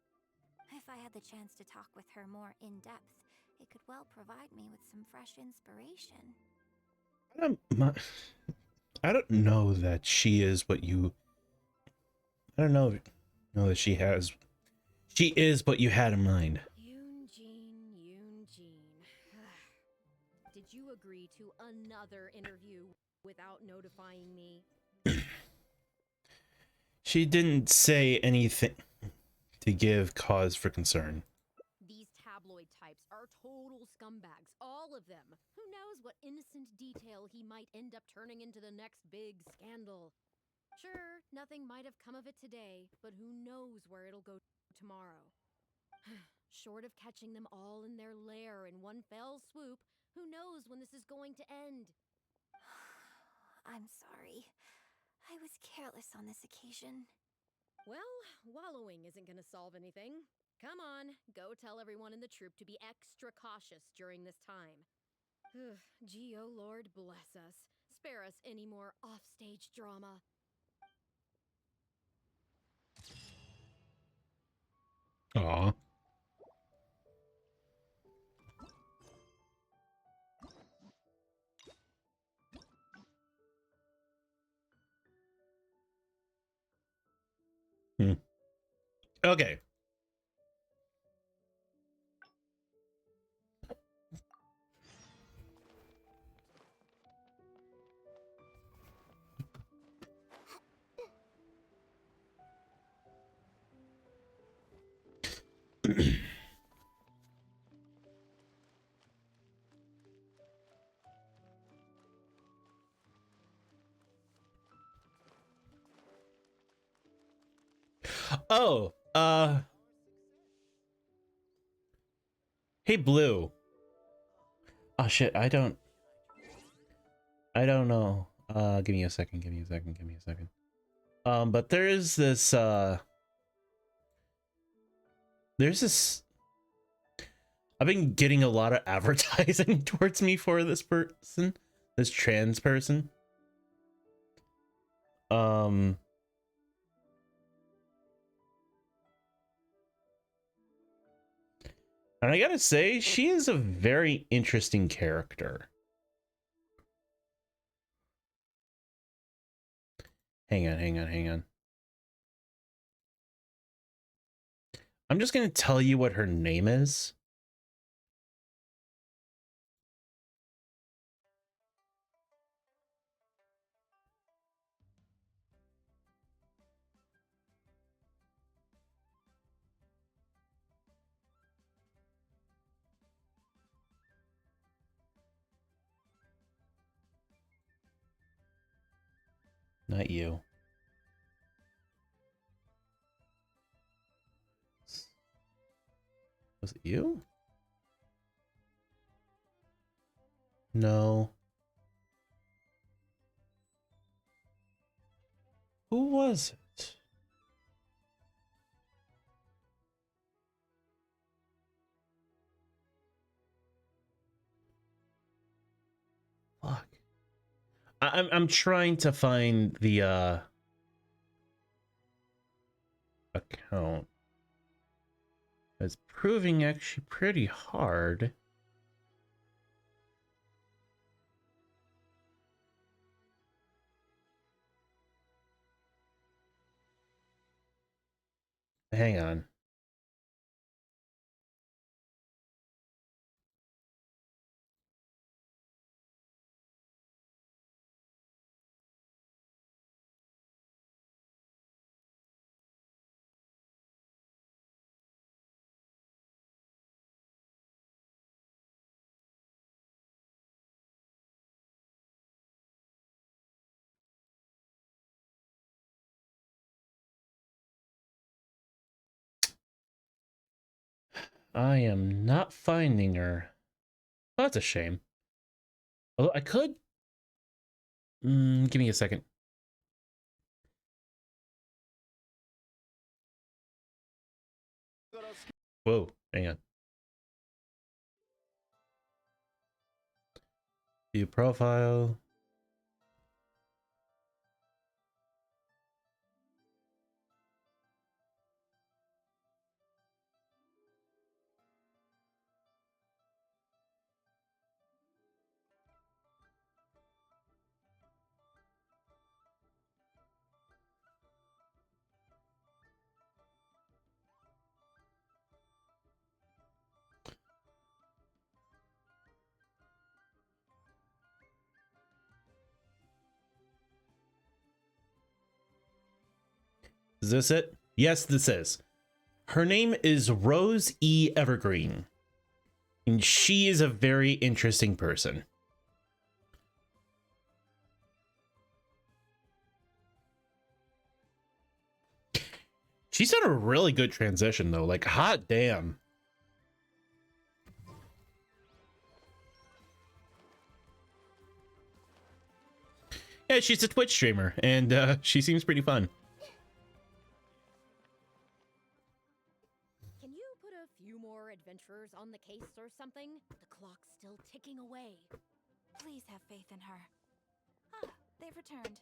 If I had the chance to talk with her more in depth, it could well provide me with some fresh inspiration. I don't know that she is what you. I don't know that she is what you had in mind. Yoonjin. Did you agree to another interview without notifying me? She didn't say anything to give cause for concern. These tabloid types are total scumbags, all of them. Who knows what innocent detail he might end up turning into the next big scandal? Sure, nothing might have come of it today, but who knows where it'll go tomorrow. Short of catching them all in their lair in one fell swoop, who knows when this is going to end? I'm sorry. I was careless on this occasion. Well, wallowing isn't gonna solve anything. Come on, go tell everyone in the troupe to be extra cautious during this time. Gee, oh Lord, bless us. Spare us any more offstage drama. Aw. Okay. Oh, hey Blue. Oh shit, I don't know. Give me a second. But there's this I've been getting a lot of advertising towards me for this person, this trans person. And I gotta say, she is a very interesting character. Hang on. I'm just gonna tell you what her name is. Not you. Was it you? No. Who was it? Fuck. I'm trying to find the account. It's proving actually pretty hard. Hang on. I am not finding her. Oh, that's a shame. Although I could. Give me a second. Whoa, hang on. View profile. Is this it? Yes, this is. Her name is Rose E. Evergreen. And she is a very interesting person. She's done a really good transition, though. Like, hot damn. Yeah, she's a Twitch streamer, and she seems pretty fun. Can you put a few more adventurers on the case or something? The clock's still ticking away. Please have faith in her. Ah, they've returned.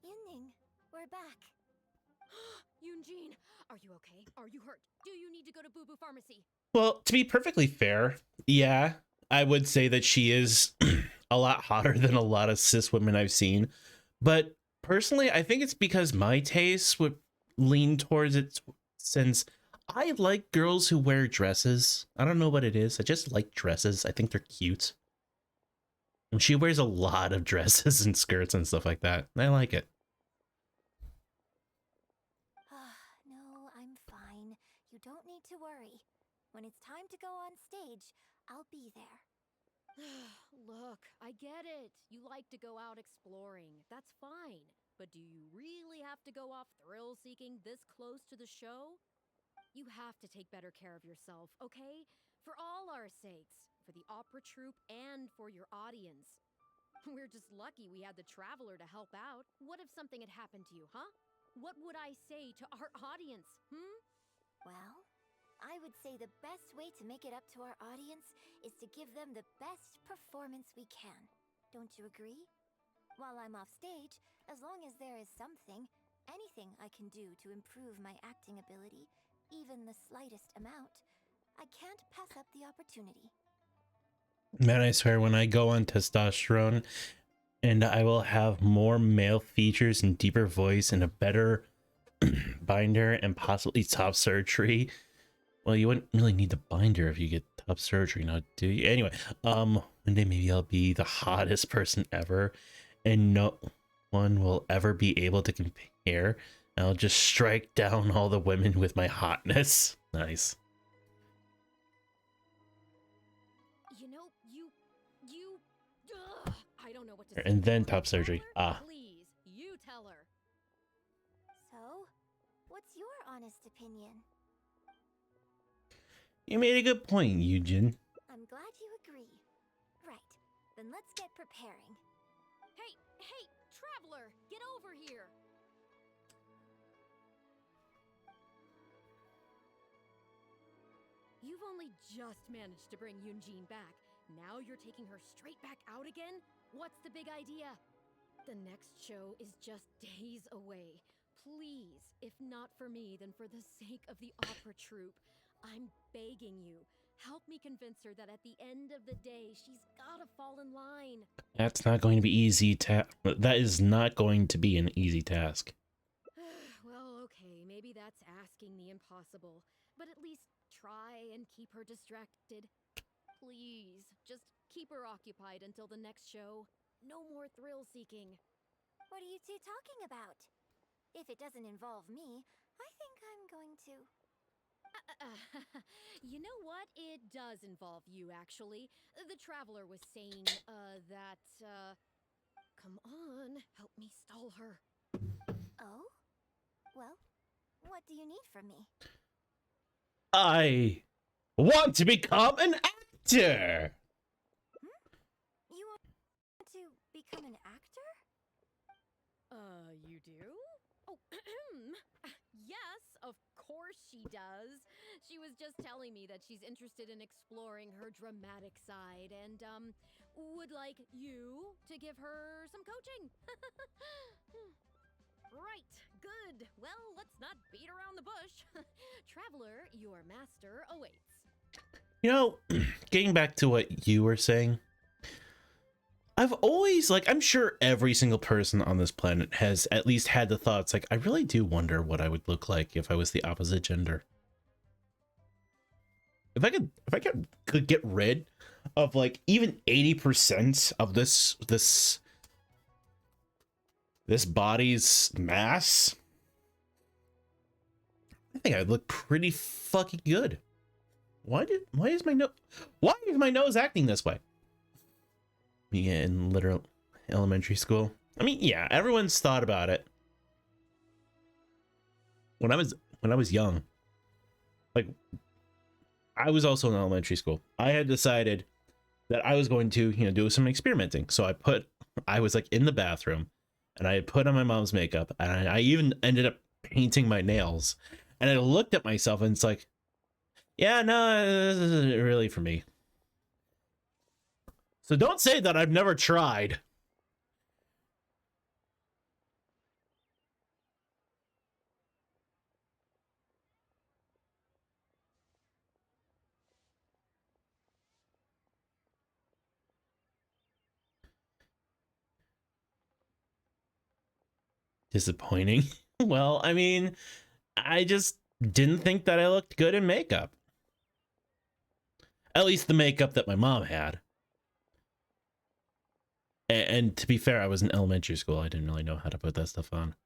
Yunning, we're back. Yunjin, are you okay? Are you hurt? Do you need to go to Boo Boo Pharmacy? Well, to be perfectly fair, yeah, I would say that she is a lot hotter than a lot of cis women I've seen. But personally, I think it's because my tastes would lean towards it, since I like girls who wear dresses. I don't know what it is. I just like dresses. I think they're cute. And she wears a lot of dresses and skirts and stuff like that. I like it. No, I'm fine. You don't need to worry. When it's time to go on stage, I'll be there. Look, I get it. You like to go out exploring. That's fine. But do you really have to go off thrill-seeking this close to the show? You have to take better care of yourself, okay? For all our sakes. For the opera troupe and for your audience. We're just lucky we had the Traveler to help out. What if something had happened to you, huh? What would I say to our audience, Well, I would say the best way to make it up to our audience is to give them the best performance we can. Don't you agree? While I'm off stage, as long as there is something, anything I can do to improve my acting ability, even the slightest amount, I can't pass up the opportunity. Man, I swear, when I go on testosterone and I will have more male features and deeper voice and a better binder and possibly top surgery. Well, you wouldn't really need the binder if you get top surgery, now do you? Anyway, one day maybe I'll be the hottest person ever and no one will ever be able to compare. I'll just strike down all the women with my hotness. Nice. You know, ugh, I don't know what to say. And then top surgery. Ah. Please, you tell her. So, what's your honest opinion? You made a good point, Eugen. I'm glad you agree. Right, then let's get preparing. Hey, Traveler, get over here. You've only just managed to bring Yunjin back. Now you're taking her straight back out again? What's the big idea? The next show is just days away. Please, if not for me, then for the sake of the opera troupe, I'm begging you, help me convince her that at the end of the day, she's gotta fall in line. That's not going to be easy. That is not going to be an easy task. Well, okay, maybe that's asking the impossible, but at least try and keep her distracted. Please, just keep her occupied until the next show. No more thrill-seeking. What are you two talking about? If it doesn't involve me, I think I'm going to... You know what? It does involve you, actually. The Traveler was saying, that, come on, help me stall her. Oh? Well, what do you need from me? I want to become an actor! You want to become an actor? You do? Oh, yes, of course she does. She was just telling me that she's interested in exploring her dramatic side and, would like you to give her some coaching. Right, good. Well, let's not beat around the bush. Traveler, your master awaits. You know, getting back to what you were saying, I've always, like, I'm sure every single person on this planet has at least had the thoughts, like, I really do wonder what I would look like if I was the opposite gender. If I could get rid of, like, even 80% of this body's mass, I think I'd look pretty fucking good. Why is my nose acting this way? Me in literal elementary school. I mean, yeah, everyone's thought about it. When I was young, like, I was also in elementary school. I had decided that I was going to, do some experimenting. So I was like in the bathroom and I had put on my mom's makeup and I even ended up painting my nails. And I looked at myself and it's like, yeah, no, this isn't really for me. So don't say that I've never tried. Disappointing. Well, I mean, I just didn't think that I looked good in makeup. At least the makeup that my mom had. And to be fair, I was in elementary school. I didn't really know how to put that stuff on.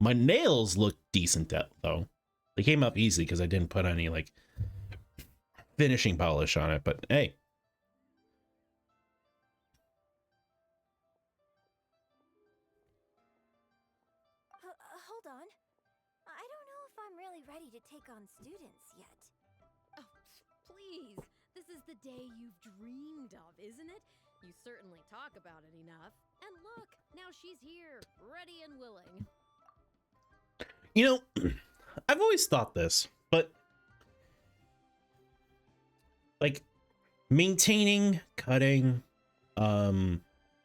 My nails looked decent though. They came up easy because I didn't put any like finishing polish on it, but hey. Hold on. I don't know if I'm really ready to take on students yet. Oh, please. This is the day you've dreamed of, isn't it? You certainly talk about it enough. And look, now she's here, ready and willing. You know, I've always thought this, but like maintaining, cutting,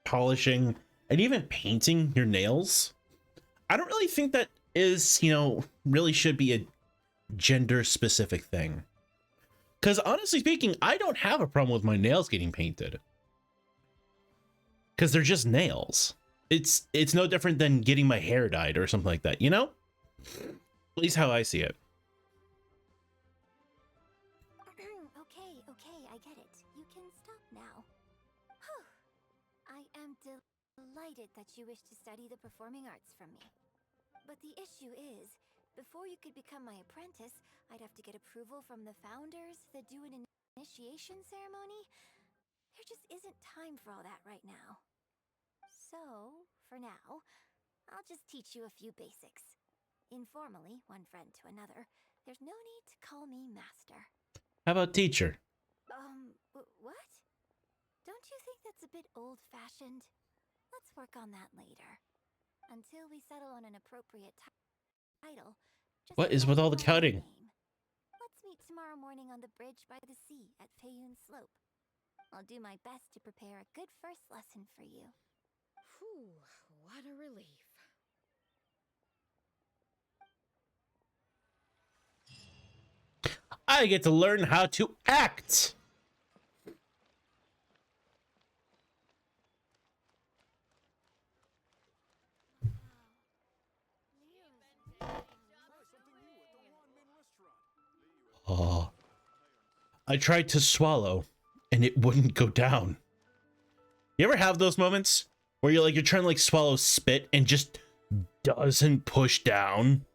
polishing, and even painting your nails, I don't really think that is, really should be gender specific thing. Because honestly speaking, I don't have a problem with my nails getting painted. Because they're just nails. It's no different than getting my hair dyed or something like that, you know? At least how I see it. Okay, I get it. You can stop now. Whew. I am delighted that you wish to study the performing arts from me. But the issue is, before you could become my apprentice, I'd have to get approval from the founders that do an initiation ceremony. There just isn't time for all that right now. So, for now, I'll just teach you a few basics. Informally, one friend to another. There's no need to call me master. How about teacher? What? Don't you think that's a bit old-fashioned? Let's work on that later. Until we settle on an appropriate title. What is with all the cutting? Let's meet tomorrow morning on the bridge by the sea at Feiyun Slope. I'll do my best to prepare a good first lesson for you. Whew, what a relief. I get to learn how to act. Oh, I tried to swallow and it wouldn't go down. You ever have those moments where you're trying to like swallow spit and just doesn't push down?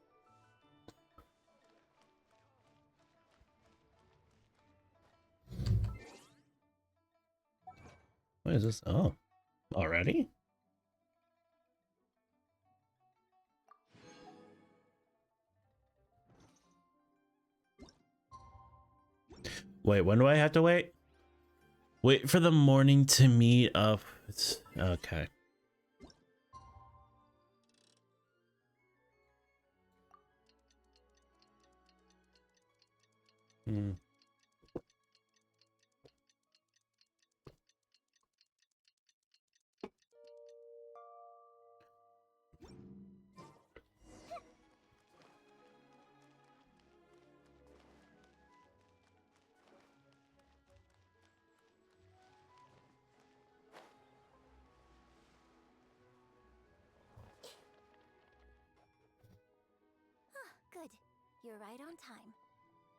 What is this? Oh, already? Wait, when do I have to wait? Wait for the morning to meet up. It's okay. Good. You're right on time.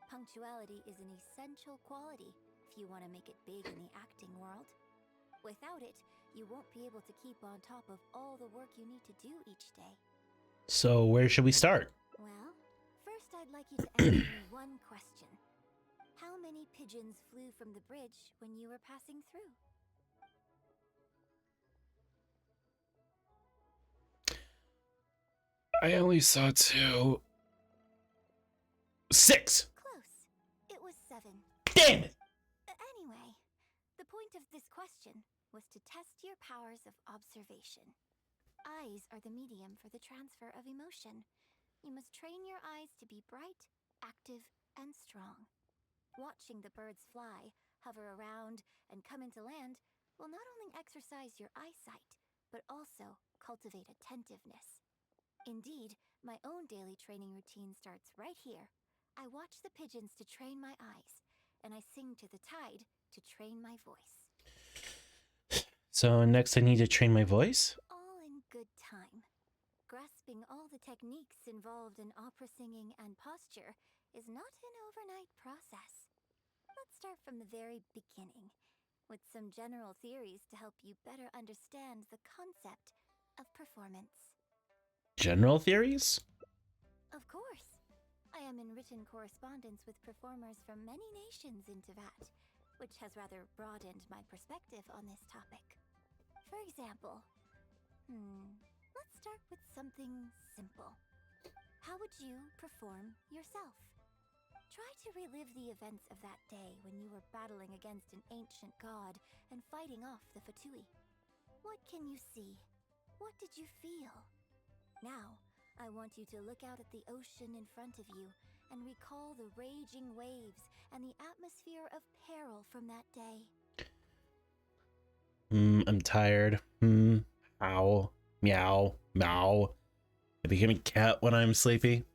Punctuality is an essential quality if you want to make it big in the acting world. Without it, you won't be able to keep on top of all the work you need to do each day. So where should we start? Well, first I'd like you to answer me one question. How many pigeons flew from the bridge when you were passing through? I only saw 2. 6. Close. It was 7. Damn it! Anyway, the point of this question was to test your powers of observation. Eyes are the medium for the transfer of emotion. You must train your eyes to be bright, active, and strong. Watching the birds fly, hover around, and come into land will not only exercise your eyesight, but also cultivate attentiveness. Indeed, my own daily training routine starts right here. I watch the pigeons to train my eyes, and I sing to the tide to train my voice. So next I need to train my voice? All in good time. Grasping all the techniques involved in opera singing and posture is not an overnight process. Let's start from the very beginning, with some general theories to help you better understand the concept of performance. General theories? Of course. I am in written correspondence with performers from many nations in Teyvat, which has rather broadened my perspective on this topic. For example, let's start with something simple. How would you perform yourself? Try to relive the events of that day when you were battling against an ancient god and fighting off the Fatui. What can you see? What did you feel? Now, I want you to look out at the ocean in front of you and recall the raging waves and the atmosphere of peril from that day. I'm tired. Ow. Meow. Meow. I became a cat when I'm sleepy.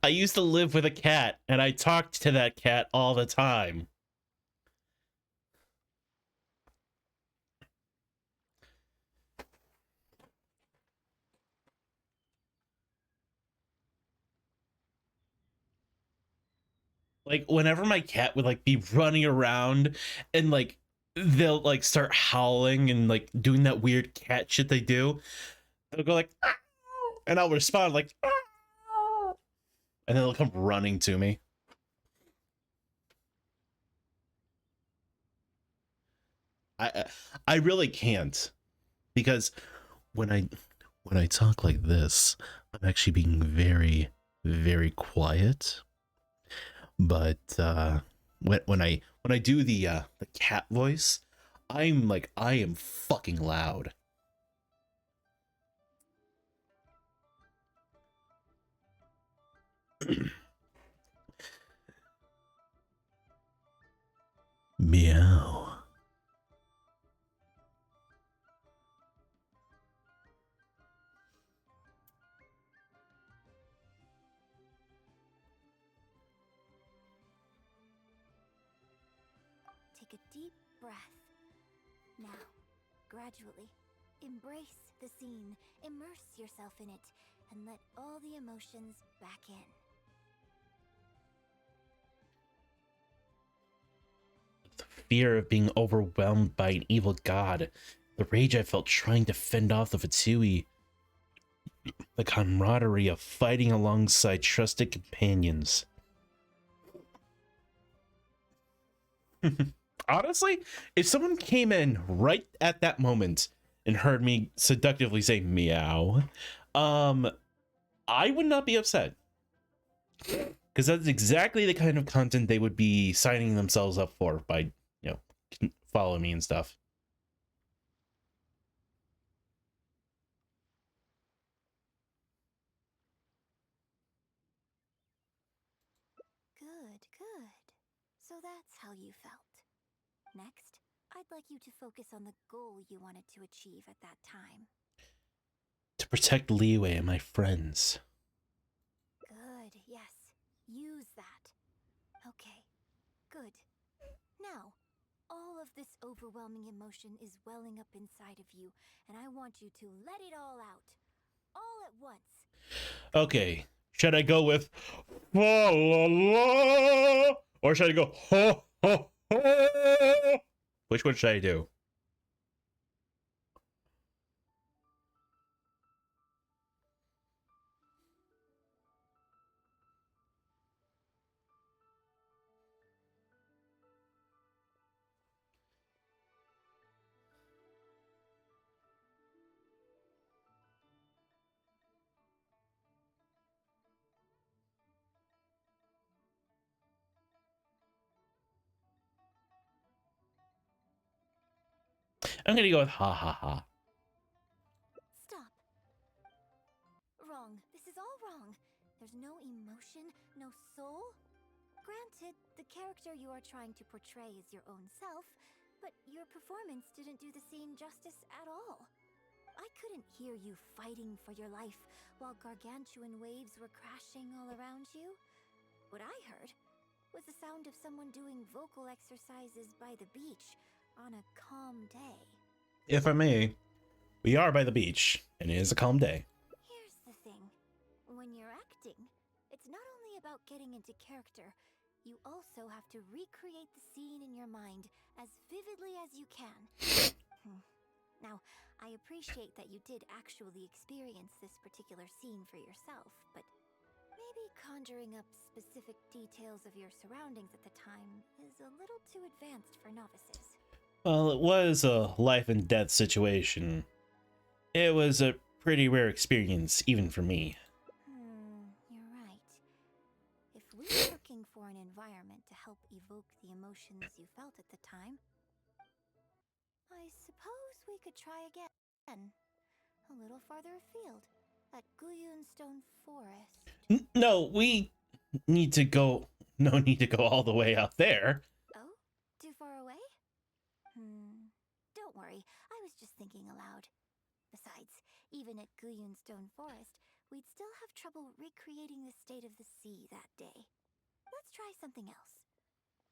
I used to live with a cat, and I talked to that cat all the time. Like, whenever my cat would, like, be running around and, like, they'll, like, start howling and, like, doing that weird cat shit they do, they'll go, like, "Ah!" And I'll respond, like, "Ah!" And then they'll come running to me. I really can't, because when I talk like this, I'm actually being very, very quiet. But when I do the cat voice, I am fucking loud. Meow. Take a deep breath. Now, gradually, embrace the scene, immerse yourself in it, and let all the emotions back in. The fear of being overwhelmed by an evil god, the rage I felt trying to fend off the Fatui, the camaraderie of fighting alongside trusted companions. Honestly, if someone came in right at that moment and heard me seductively say meow, I would not be upset. Because that's exactly the kind of content they would be signing themselves up for by, following me and stuff. Good, good. So that's how you felt. Next, I'd like you to focus on the goal you wanted to achieve at that time. To protect Liyue and my friends. Good, yes. Use that. Okay, good. Now, all of this overwhelming emotion is welling up inside of you, and I want you to let it all out. All at once. Okay, should I go with la la la, or should I go ho ho ho? Which one should I do? I'm gonna go with ha ha ha. Stop. Wrong. This is all wrong. There's no emotion, no soul. Granted, the character you are trying to portray is your own self, but your performance didn't do the scene justice at all. I couldn't hear you fighting for your life while gargantuan waves were crashing all around you. What I heard was the sound of someone doing vocal exercises by the beach on a calm day. If I may, we are by the beach, and it is a calm day. Here's the thing. When you're acting, it's not only about getting into character, you also have to recreate the scene in your mind as vividly as you can. Now, I appreciate that you did actually experience this particular scene for yourself, but maybe conjuring up specific details of your surroundings at the time is a little too advanced for novices. Well, it was a life and death situation. It was a pretty rare experience, even for me. You're right. If we were looking for an environment to help evoke evoke the emotions you felt at the time. I suppose we could try again. A little farther afield, at Guyunstone Forest. No, we need to go. No need to go all the way out there. Oh? Too far away? Don't worry, I was just thinking aloud. Besides, even at Guyunstone Forest, we'd still have trouble recreating the state of the sea that day. Let's try something else.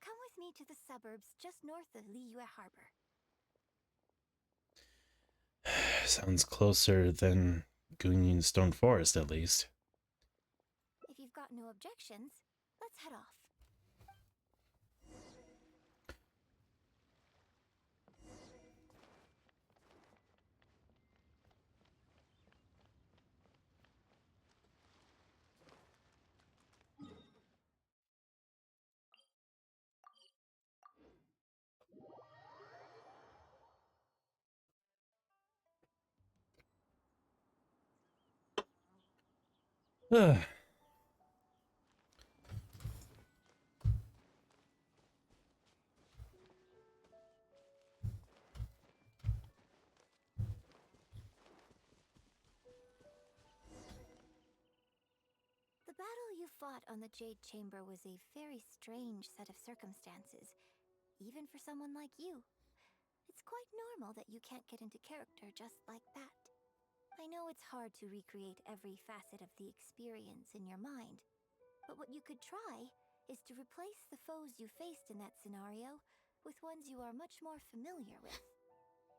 Come with me to the suburbs just north of Liyue Harbor. Sounds closer than Guyunstone Forest, at least. If you've got no objections, let's head off. Ugh. The battle you fought on the Jade Chamber was a very strange set of circumstances, even for someone like you. It's quite normal that you can't get into character just like that. I know it's hard to recreate every facet of the experience in your mind, but what you could try is to replace the foes you faced in that scenario with ones you are much more familiar with.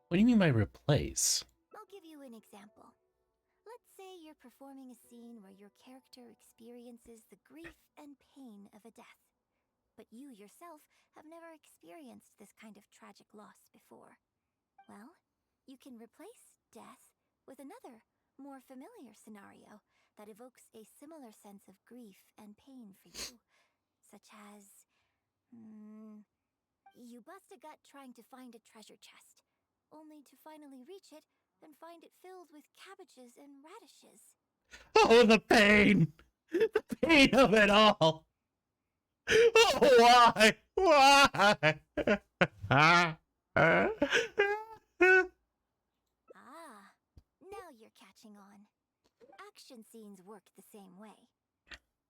What do you mean by replace? I'll give you an example. Let's say you're performing a scene where your character experiences the grief and pain of a death, but you yourself have never experienced this kind of tragic loss before. Well, you can replace death with another, more familiar scenario that evokes a similar sense of grief and pain for you, such as... you bust a gut trying to find a treasure chest, only to finally reach it and find it filled with cabbages and radishes. Oh, the pain! The pain of it all! Oh, why? Why? Ah, now you're catching on. Action scenes work the same way.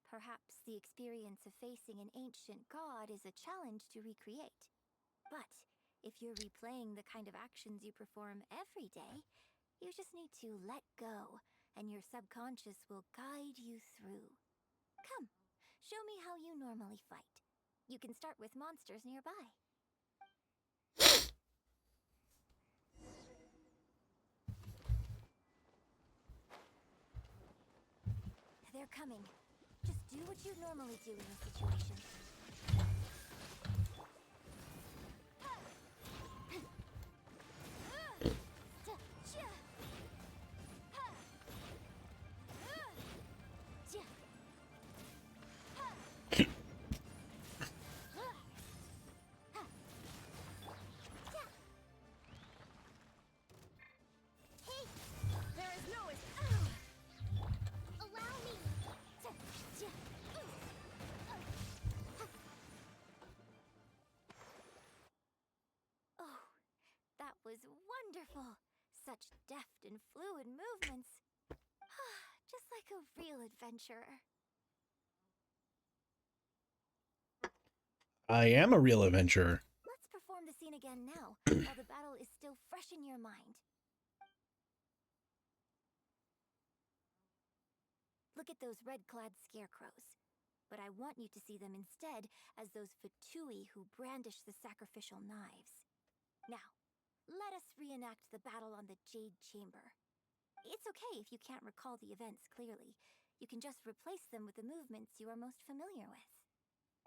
Perhaps the experience of facing an ancient god is a challenge to recreate. But if you're replaying the kind of actions you perform every day, you just need to let go, and your subconscious will guide you through. Come, show me how you normally fight. You can start with monsters nearby. They're coming. Just do what you normally do in this situation. Was wonderful. Such deft and fluid movements. Just like a real adventurer. I am a real adventurer. Let's perform the scene again now, while the battle is still fresh in your mind. Look at those red-clad scarecrows. But I want you to see them instead as those Fatui who brandish the sacrificial knives. Now, let us reenact the battle on the Jade Chamber. It's okay if you can't recall the events clearly. You can just replace them with the movements you are most familiar with.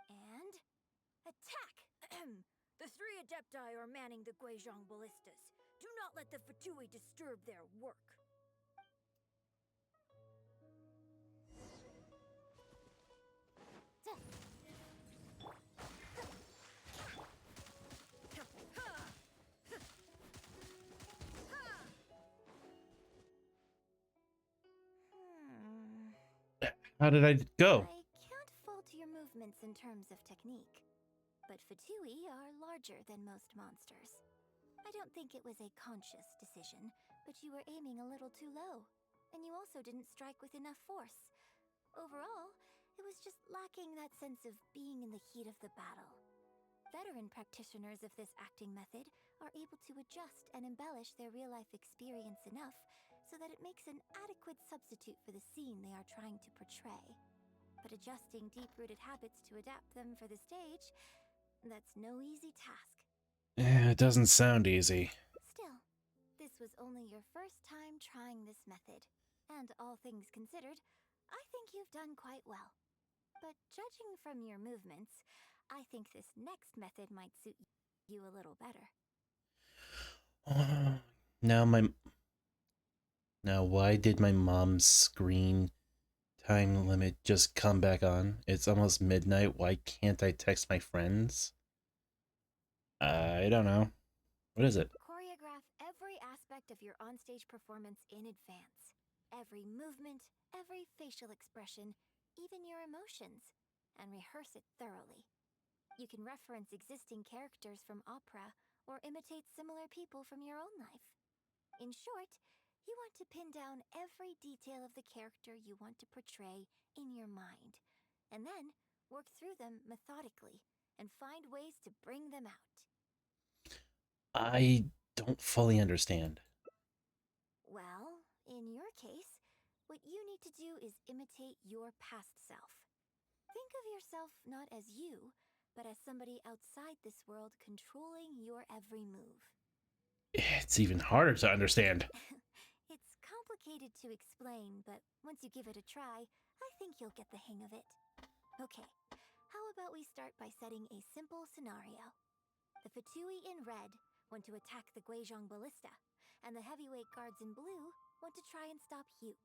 And... attack! The three Adepti are manning the Guizhong ballistas. Do not let the Fatui disturb their work. How did I go? I can't fault your movements in terms of technique. But Fatui are larger than most monsters. I don't think it was a conscious decision, but you were aiming a little too low. And you also didn't strike with enough force. Overall, it was just lacking that sense of being in the heat of the battle. Veteran practitioners of this acting method are able to adjust and embellish their real-life experience enough so that it makes an adequate substitute for the scene they are trying to portray. But adjusting deep-rooted habits to adapt them for the stage, that's no easy task. It doesn't sound easy. Still, this was only your first time trying this method, and all things considered, I think you've done quite well. But judging from your movements, I think this next method might suit you a little better. Now why did my mom's screen time limit just come back on? It's almost midnight. Why can't I text my friends? I don't know. What is it? Choreograph every aspect of your onstage performance in advance. Every movement, every facial expression, even your emotions, and rehearse it thoroughly. You can reference existing characters from opera or imitate similar people from your own life. In short, you want to pin down every detail of the character you want to portray in your mind, and then work through them methodically and find ways to bring them out. I don't fully understand. Well, in your case, what you need to do is imitate your past self. Think of yourself not as you, but as somebody outside this world controlling your every move. It's even harder to understand. It's complicated to explain, but once you give it a try, I think you'll get the hang of it. Okay, how about we start by setting a simple scenario? The Fatui in red want to attack the Guizhong Ballista, and the heavyweight guards in blue want to try and stop you.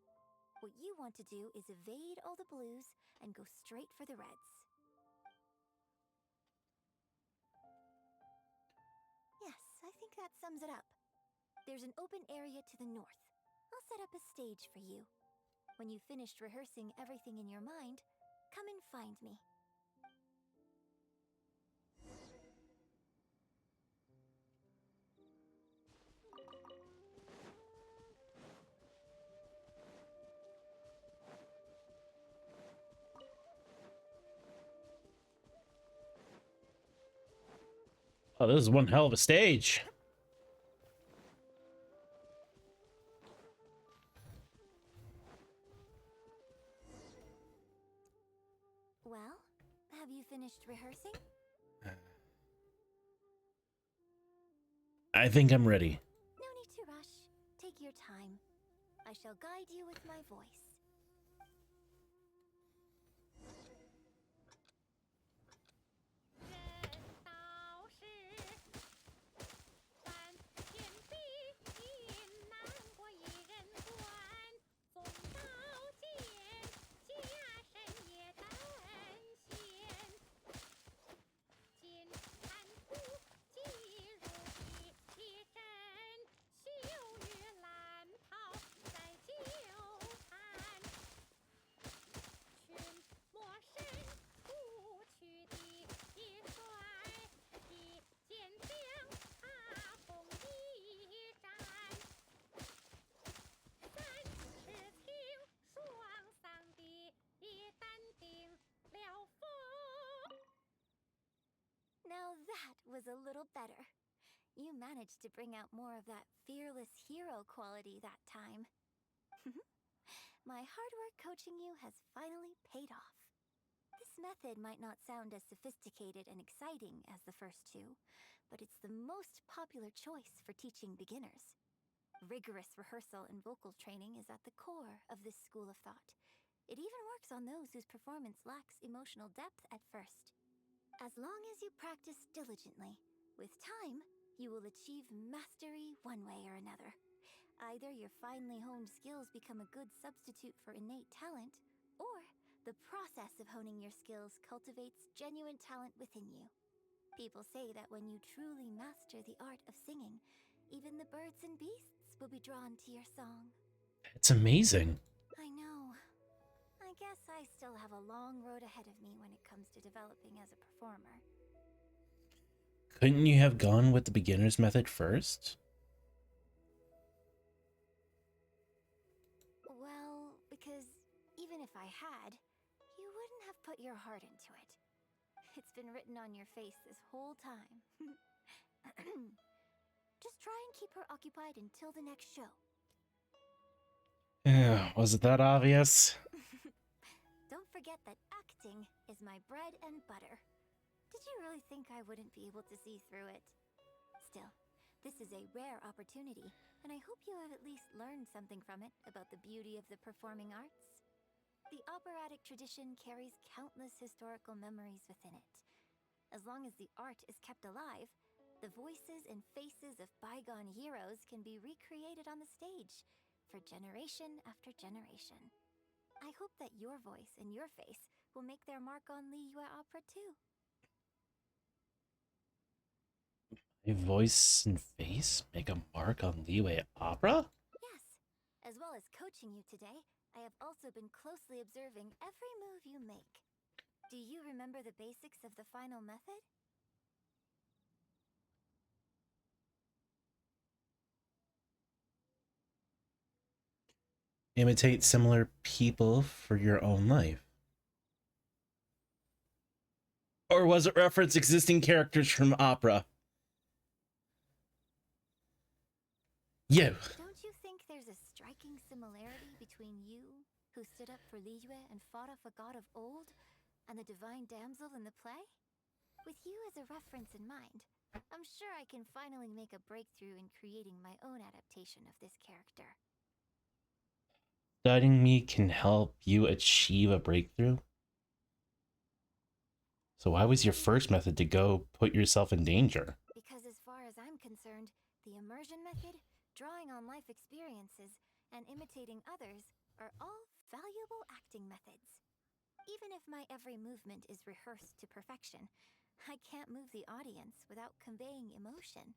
What you want to do is evade all the blues and go straight for the reds. Yes, I think that sums it up. There's an open area to the north. I'll set up a stage for you. When you've finished rehearsing everything in your mind, come and find me. Oh, this is one hell of a stage. Well, have you finished rehearsing? I think I'm ready. No need to rush. Take your time. I shall guide you with my voice. Now that was a little better. You managed to bring out more of that fearless hero quality that time. My hard work coaching you has finally paid off. This method might not sound as sophisticated and exciting as the first two, but it's the most popular choice for teaching beginners. Rigorous rehearsal and vocal training is at the core of this school of thought. It even works on those whose performance lacks emotional depth at first. As long as you practice diligently, with time, you will achieve mastery one way or another. Either your finely honed skills become a good substitute for innate talent, or the process of honing your skills cultivates genuine talent within you. People say that when you truly master the art of singing, even the birds and beasts will be drawn to your song. It's amazing. I know. I guess I still have a long road ahead of me when it comes to developing as a performer. Couldn't you have gone with the beginner's method first? Well, because even if I had, you wouldn't have put your heart into it. It's been written on your face this whole time. Just try and keep her occupied until the next show. Was it that obvious? Don't forget that acting is my bread and butter. Did you really think I wouldn't be able to see through it? Still, this is a rare opportunity, and I hope you have at least learned something from it about the beauty of the performing arts. The operatic tradition carries countless historical memories within it. As long as the art is kept alive, the voices and faces of bygone heroes can be recreated on the stage for generation after generation. I hope that your voice and your face will make their mark on Liyue Opera too. My voice and face make a mark on Liyue Opera? Yes. As well as coaching you today, I have also been closely observing every move you make. Do you remember the basics of the final method? Imitate similar people for your own life. Or was it reference existing characters from opera? You. Don't you think there's a striking similarity between you, who stood up for Liyue and fought off a god of old, and the divine damsel in the play? With you as a reference in mind, I'm sure I can finally make a breakthrough in creating my own adaptation of this character. Studying me can help you achieve a breakthrough? So why was your first method to go put yourself in danger? Because as far as I'm concerned, the immersion method, drawing on life experiences, and imitating others are all valuable acting methods. Even if my every movement is rehearsed to perfection, I can't move the audience without conveying emotion.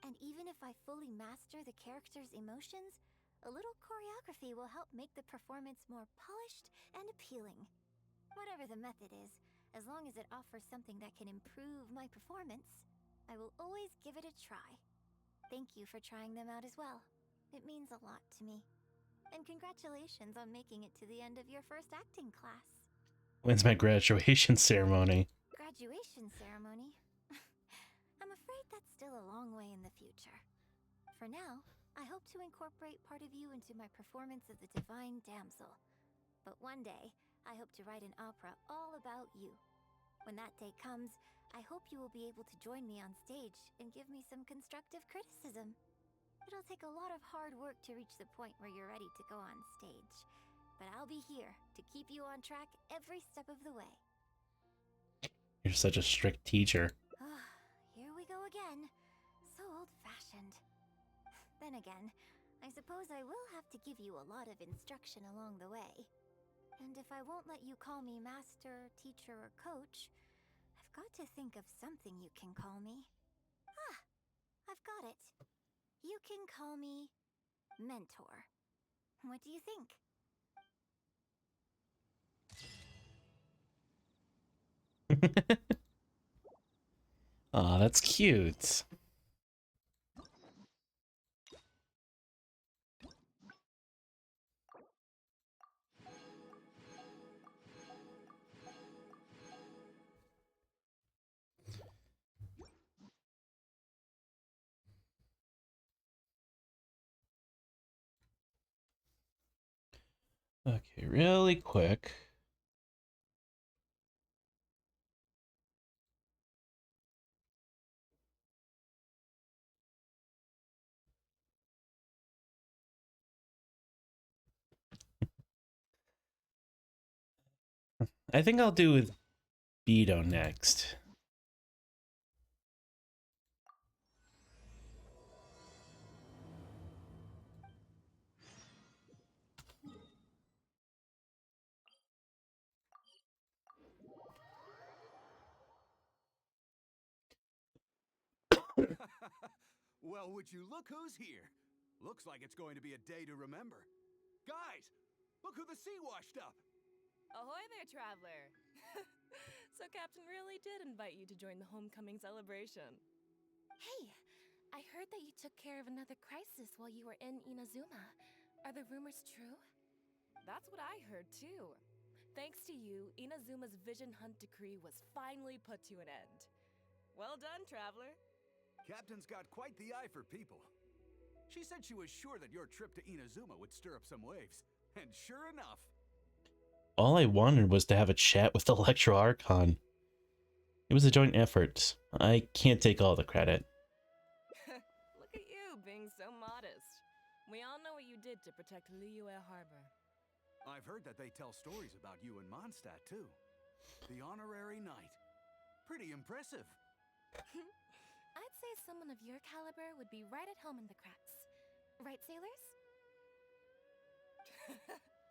And even if I fully master the character's emotions, a little choreography will help make the performance more polished and appealing. Whatever the method is, as long as it offers something that can improve my performance, I will always give it a try. Thank you for trying them out as well. It means a lot to me. And congratulations on making it to the end of your first acting class. When's my graduation ceremony? Graduation ceremony? I'm afraid that's still a long way in the future. For now, I hope to incorporate part of you into my performance of the Divine Damsel. But one day, I hope to write an opera all about you. When that day comes, I hope you will be able to join me on stage and give me some constructive criticism. It'll take a lot of hard work to reach the point where you're ready to go on stage. But I'll be here to keep you on track every step of the way. You're such a strict teacher. Here we go again. So old-fashioned. Then again, I suppose I will have to give you a lot of instruction along the way. And if I won't let you call me master, teacher, or coach, I've got to think of something you can call me. I've got it. You can call me mentor. What do you think? Aw, that's cute. Okay, really quick. I think I'll do with Beto next. Well, would you look who's here? Looks like it's going to be a day to remember. Guys, look who the sea washed up! Ahoy there, traveler! So Captain really did invite you to join the homecoming celebration. Hey, I heard that you took care of another crisis while you were in Inazuma. Are the rumors true? That's what I heard too. Thanks to you, Inazuma's Vision Hunt decree was finally put to an end. Well done, Traveler. Captain's got quite the eye for people. She said she was sure that your trip to Inazuma would stir up some waves. And sure enough... All I wanted was to have a chat with Electro Archon. It was a joint effort. I can't take all the credit. Look at you, being so modest. We all know what you did to protect Liyue Harbor. I've heard that they tell stories about you in Mondstadt, too. The honorary knight. Pretty impressive. I'd say someone of your caliber would be right at home in the cracks. Right, sailors?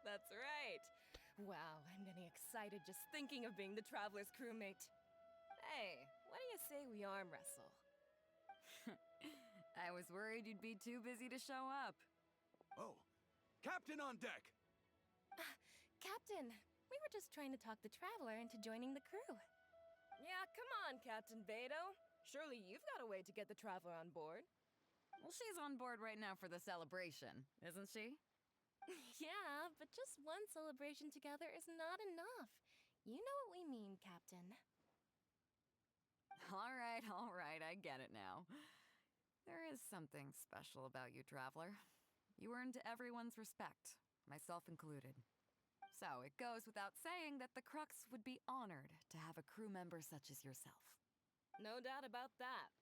That's right. Wow, I'm getting excited just thinking of being the Traveler's crewmate. Hey, what do you say we arm wrestle? I was worried you'd be too busy to show up. Oh, Captain on deck! Captain, we were just trying to talk the Traveler into joining the crew. Yeah, come on, Captain Beidou. Surely you've got a way to get the Traveler on board. Well, she's on board right now for the celebration, isn't she? Yeah, but just one celebration together is not enough. You know what we mean, Captain. All right, I get it now. There is something special about you, Traveler. You earned everyone's respect, myself included. So it goes without saying that the Crux would be honored to have a crew member such as yourself. No doubt about that.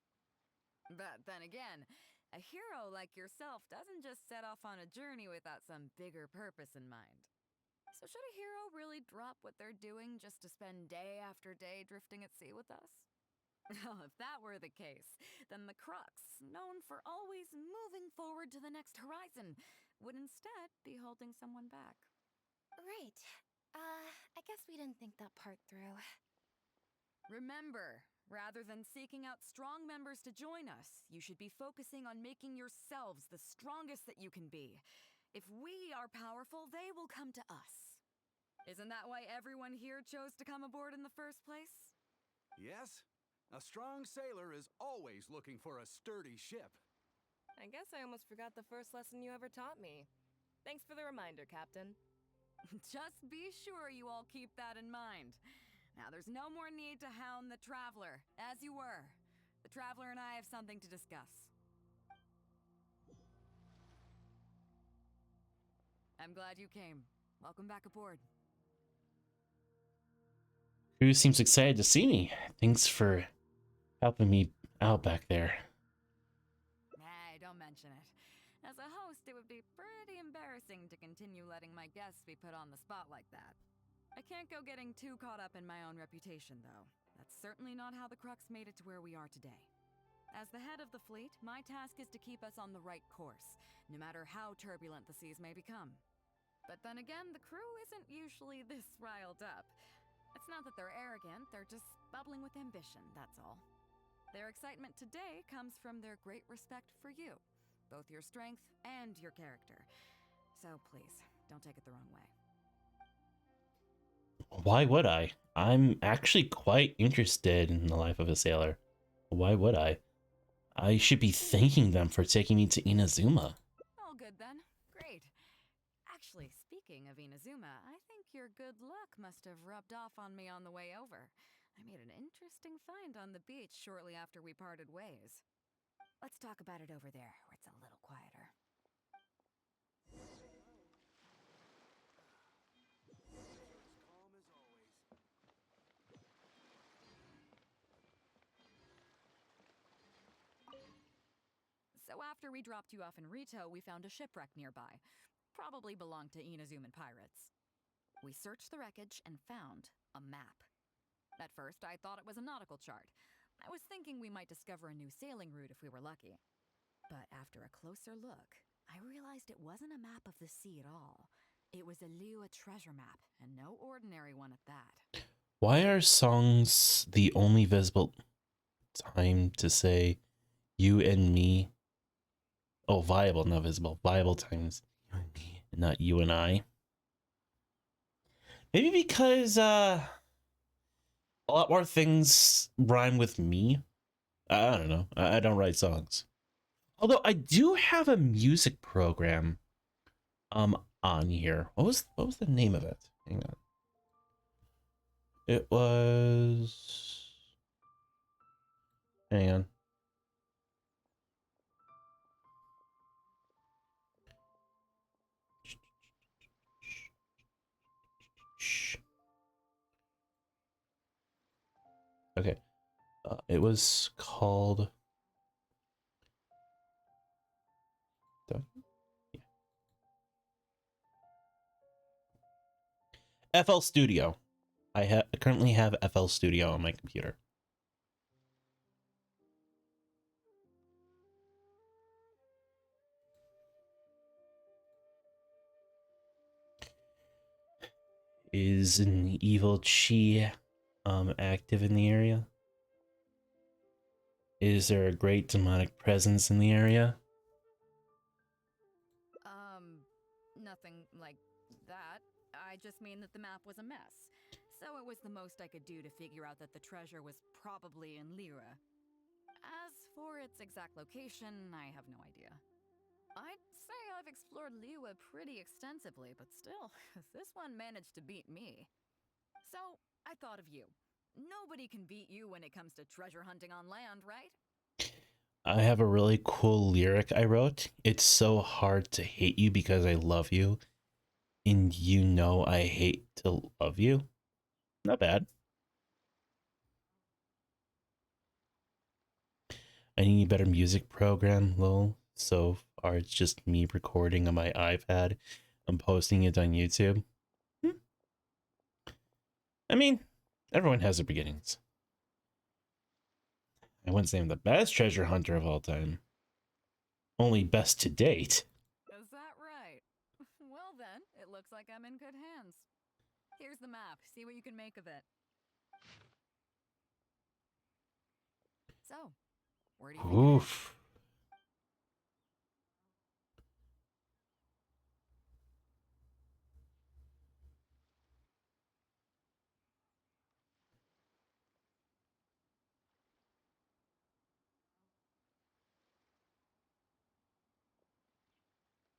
But then again, a hero like yourself doesn't just set off on a journey without some bigger purpose in mind. So should a hero really drop what they're doing just to spend day after day drifting at sea with us? Well, if that were the case, then the Crux, known for always moving forward to the next horizon, would instead be holding someone back. Right. I guess we didn't think that part through. Remember, rather than seeking out strong members to join us, you should be focusing on making yourselves the strongest that you can be. If we are powerful, they will come to us. Isn't that why everyone here chose to come aboard in the first place? Yes. A strong sailor is always looking for a sturdy ship. I guess I almost forgot the first lesson you ever taught me. Thanks for the reminder, Captain. Just be sure you all keep that in mind. Now, there's no more need to hound the Traveler, as you were. The Traveler and I have something to discuss. I'm glad you came. Welcome back aboard. Who seems excited to see me? Thanks for helping me out back there. Hey, don't mention it. As a host, it would be pretty embarrassing to continue letting my guests be put on the spot like that. I can't go getting too caught up in my own reputation, though. That's certainly not how the Crux made it to where we are today. As the head of the fleet, my task is to keep us on the right course, no matter how turbulent the seas may become. But then again, the crew isn't usually this riled up. It's not that they're arrogant, they're just bubbling with ambition, that's all. Their excitement today comes from their great respect for you, both your strength and your character. So please, don't take it the wrong way. Why would I? I'm actually quite interested in the life of a sailor. Why would I? I should be thanking them for taking me to Inazuma. All good then. Great. Actually, speaking of Inazuma, I think your good luck must have rubbed off on me on the way over. I made an interesting find on the beach shortly after we parted ways. Let's talk about it over there, where it's a little quieter. So after we dropped you off in Rito, we found a shipwreck nearby. Probably belonged to Inazuman pirates. We searched the wreckage and found a map. At first, I thought it was a nautical chart. I was thinking we might discover a new sailing route if we were lucky. But after a closer look, I realized it wasn't a map of the sea at all. It was a Liyue treasure map, and no ordinary one at that. Why are songs the only visible time to say you and me? Oh, viable, not visible. Viable times you and me, not you and I. Maybe because a lot more things rhyme with me. I don't know. I don't write songs. Although I do have a music program on here. What was the name of it? Hang on. It was, hang on. Okay. It was called FL Studio. I currently have FL Studio on my computer. Is an evil chi active in the area? Is there a great demonic presence in the area? Nothing like that. I just mean that the map was a mess. So it was the most I could do to figure out that the treasure was probably in Lyra. As for its exact location, I have no idea. I'd say I've explored Liyue pretty extensively, but still, this one managed to beat me. So, I thought of you. Nobody can beat you when it comes to treasure hunting on land, right? I have a really cool lyric I wrote. It's so hard to hate you because I love you. And you know I hate to love you. Not bad. I need a better music program, lol. So far it's just me recording on my iPad. I'm posting it on YouTube. I mean, everyone has their beginnings. I wouldn't say I'm the best treasure hunter of all time. Only best to date. Is that right? Well then, it looks like I'm in good hands. Here's the map. See what you can make of it. So, where do you think it is? Oof.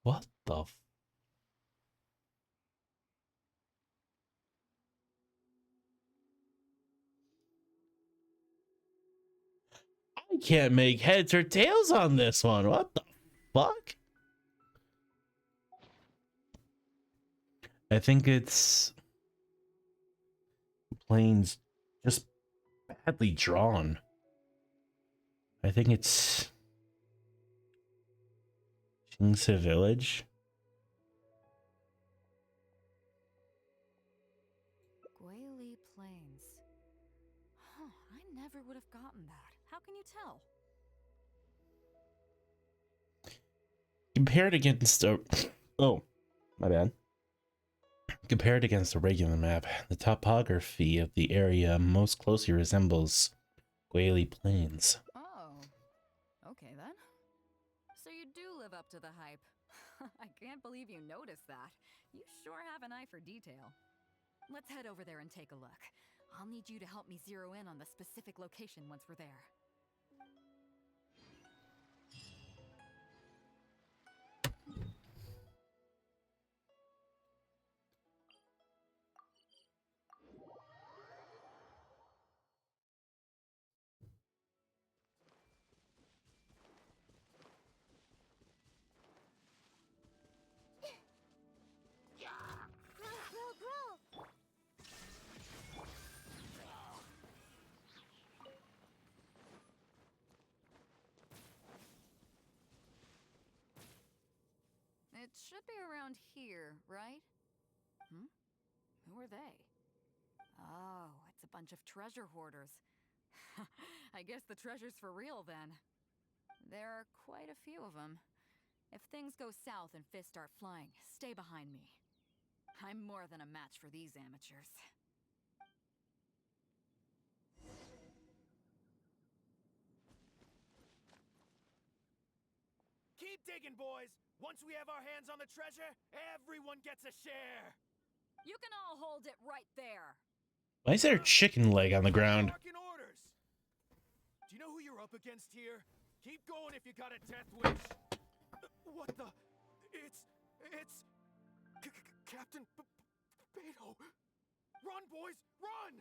What the f- I can't make heads or tails on this one. What the fuck? I think it's planes just badly drawn. I think it's Qingce Village. Guili Plains. Huh, I never would have gotten that. How can you tell? Compared against a... Oh, my bad. Compared against a regular map, the topography of the area most closely resembles Guili Plains. Oh, okay then. So you do live up to the hype. I can't believe you noticed that. You sure have an eye for detail. Let's head over there and take a look. I'll need you to help me zero in on the specific location once we're there. Grow! It should be around here, right? Hmm? Who are they? Oh, it's a bunch of treasure hoarders. I guess the treasure's for real then. There are quite a few of them. If things go south and fists start flying, stay behind me. I'm more than a match for these amateurs. Keep digging, boys! Once we have our hands on the treasure, everyone gets a share! You can all hold it right there! Why is there a chicken leg on the ground? Barking orders. Do you know who you're up against here? Keep going if you got a death wish. What the? It's Captain Beto. Run, boys, run!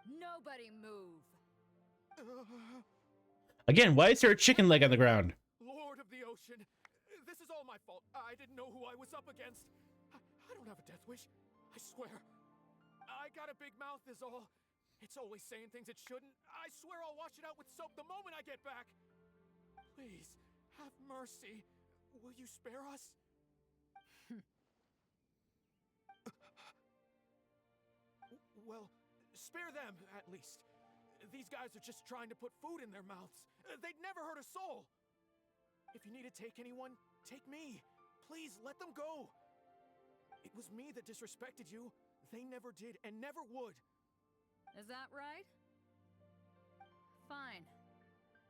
Nobody move. Again, why is there a chicken leg on the ground? Lord of the Ocean, this is all my fault. I didn't know who I was up against. I don't have a death wish. I swear. I got a big mouth is all. It's always saying things it shouldn't. I swear I'll wash it out with soap the moment I get back. Please, have mercy. Will you spare us? Well, spare them, at least. These guys are just trying to put food in their mouths. They'd never hurt a soul. If you need to take anyone, take me. Please, let them go. It was me that disrespected you. They never did and never would. Is that right? Fine.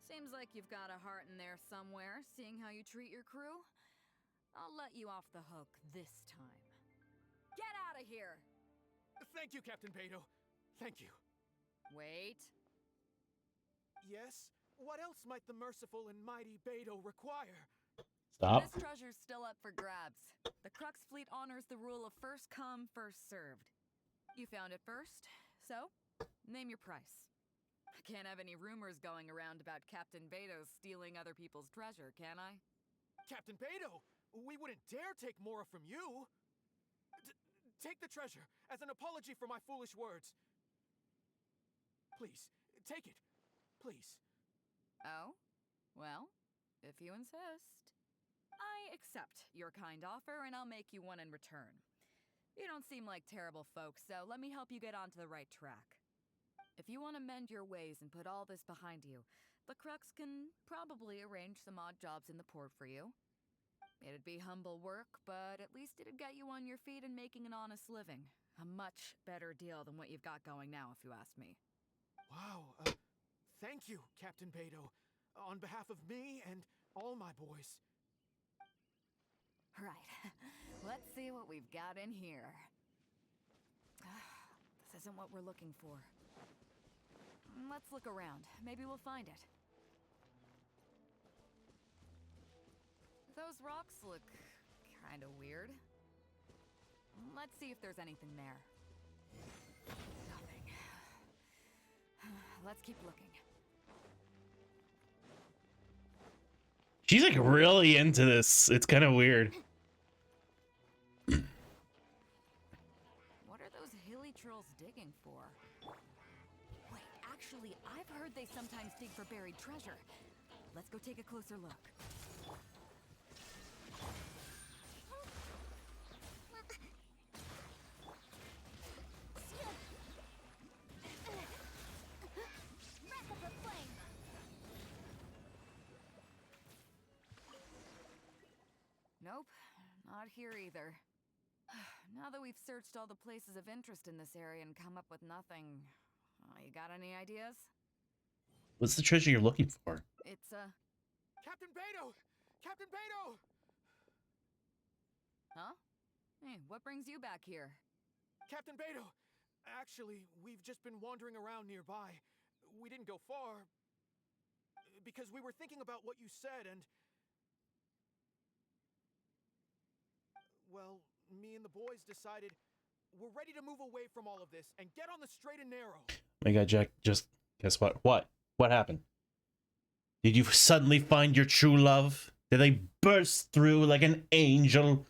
Seems like you've got a heart in there somewhere, seeing how you treat your crew. I'll let you off the hook this time. Get out of here! Thank you, Captain Beto. Thank you. Wait. Yes? What else might the merciful and mighty Beto require? Stop. This treasure's still up for grabs. The Crux fleet honors the rule of first come, first served. You found it first, so name your price. I can't have any rumors going around about Captain Beto stealing other people's treasure, can I? Captain Beto, we wouldn't dare take more from you. Take the treasure as an apology for my foolish words. Please, take it. Please. Oh? Well, if you insist. I accept your kind offer, and I'll make you one in return. You don't seem like terrible folks, so let me help you get onto the right track. If you want to mend your ways and put all this behind you, the Crux can probably arrange some odd jobs in the port for you. It'd be humble work, but at least it'd get you on your feet and making an honest living. A much better deal than what you've got going now, if you ask me. Wow, thank you, Captain Beto, on behalf of me and all my boys. Right, let's see what we've got in here. This isn't what we're looking for. Let's look around. Maybe we'll find it. Those rocks look kind of weird. Let's see if there's anything there. Nothing. Let's keep looking. She's like really into this. It's kind of weird. What are those hilly trolls digging for? Wait, actually, I've heard they sometimes dig for buried treasure. Let's go take a closer look. Nope, not here either. Now that we've searched all the places of interest in this area and come up with nothing, you got any ideas? What's the treasure you're looking for? It's Captain Beto! Captain Beto! Huh? Hey, what brings you back here? Captain Beto! Actually, we've just been wandering around nearby. We didn't go far because we were thinking about what you said and... Well, me and the boys decided we're ready to move away from all of this and get on the straight and narrow. My God, Jack, just guess what? What happened? Did you suddenly find your true love? Did they burst through like an angel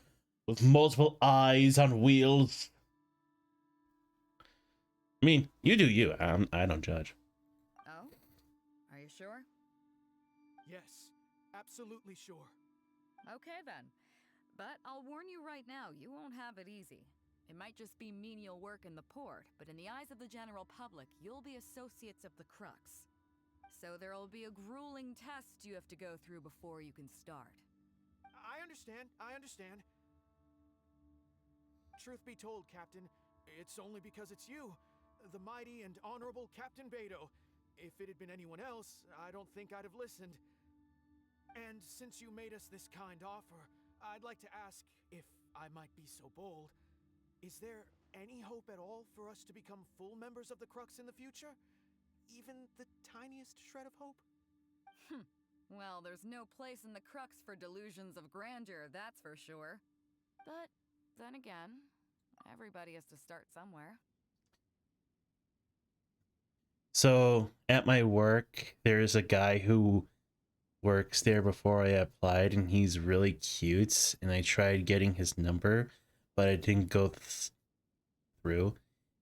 with multiple eyes on wheels? I mean, you do you. I don't judge. Oh? Are you sure? Yes, absolutely sure. Okay then. But I'll warn you right now, you won't have it easy. It might just be menial work in the port, but in the eyes of the general public, you'll be associates of the Crux. So there'll be a grueling test you have to go through before you can start. I understand. Truth be told, Captain, it's only because it's you, the mighty and honorable Captain Beto. If it had been anyone else, I don't think I'd have listened. And since you made us this kind offer, I'd like to ask, if I might be so bold, is there any hope at all for us to become full members of the Crux in the future? Even the tiniest shred of hope? Well, there's no place in the Crux for delusions of grandeur, that's for sure. But then again, everybody has to start somewhere. So at my work, there's a guy who works there before I applied, and he's really cute. And I tried getting his number, but it didn't go through.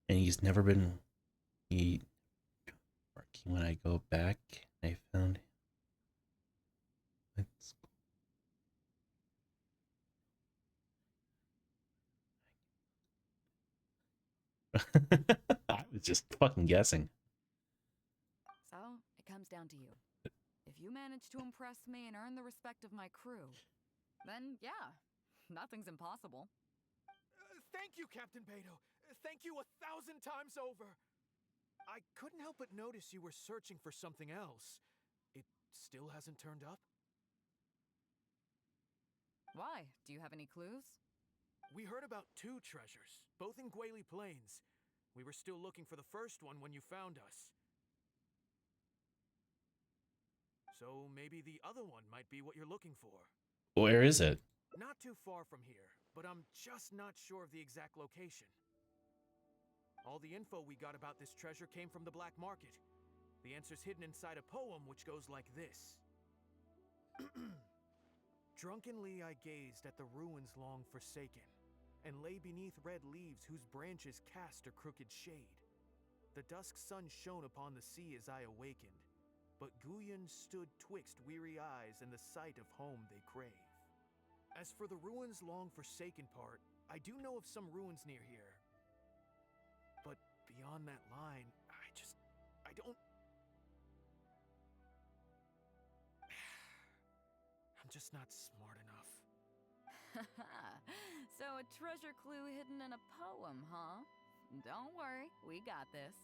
And he's never been working. When I go back, I found him. I was just fucking guessing. So, it comes down to you. If you manage to impress me and earn the respect of my crew, then yeah, nothing's impossible. Thank you, Captain Beidou. Thank you 1,000 times over. I couldn't help but notice you were searching for something else. It still hasn't turned up? Why? Do you have any clues? We heard about 2 treasures, both in Guili Plains. We were still looking for the first one when you found us. So maybe the other one might be what you're looking for. Where is it? Not too far from here, but I'm just not sure of the exact location. All the info we got about this treasure came from the black market. The answer's hidden inside a poem which goes like this. Drunkenly I gazed at the ruins long forsaken, and lay beneath red leaves whose branches cast a crooked shade. The dusk sun shone upon the sea as I awakened, but Guyon stood twixt weary eyes and the sight of home they crave. As for the ruins long forsaken part, I do know of some ruins near here. But beyond that line, I don't... I'm just not smart enough. So a treasure clue hidden in a poem, huh? Don't worry, we got this.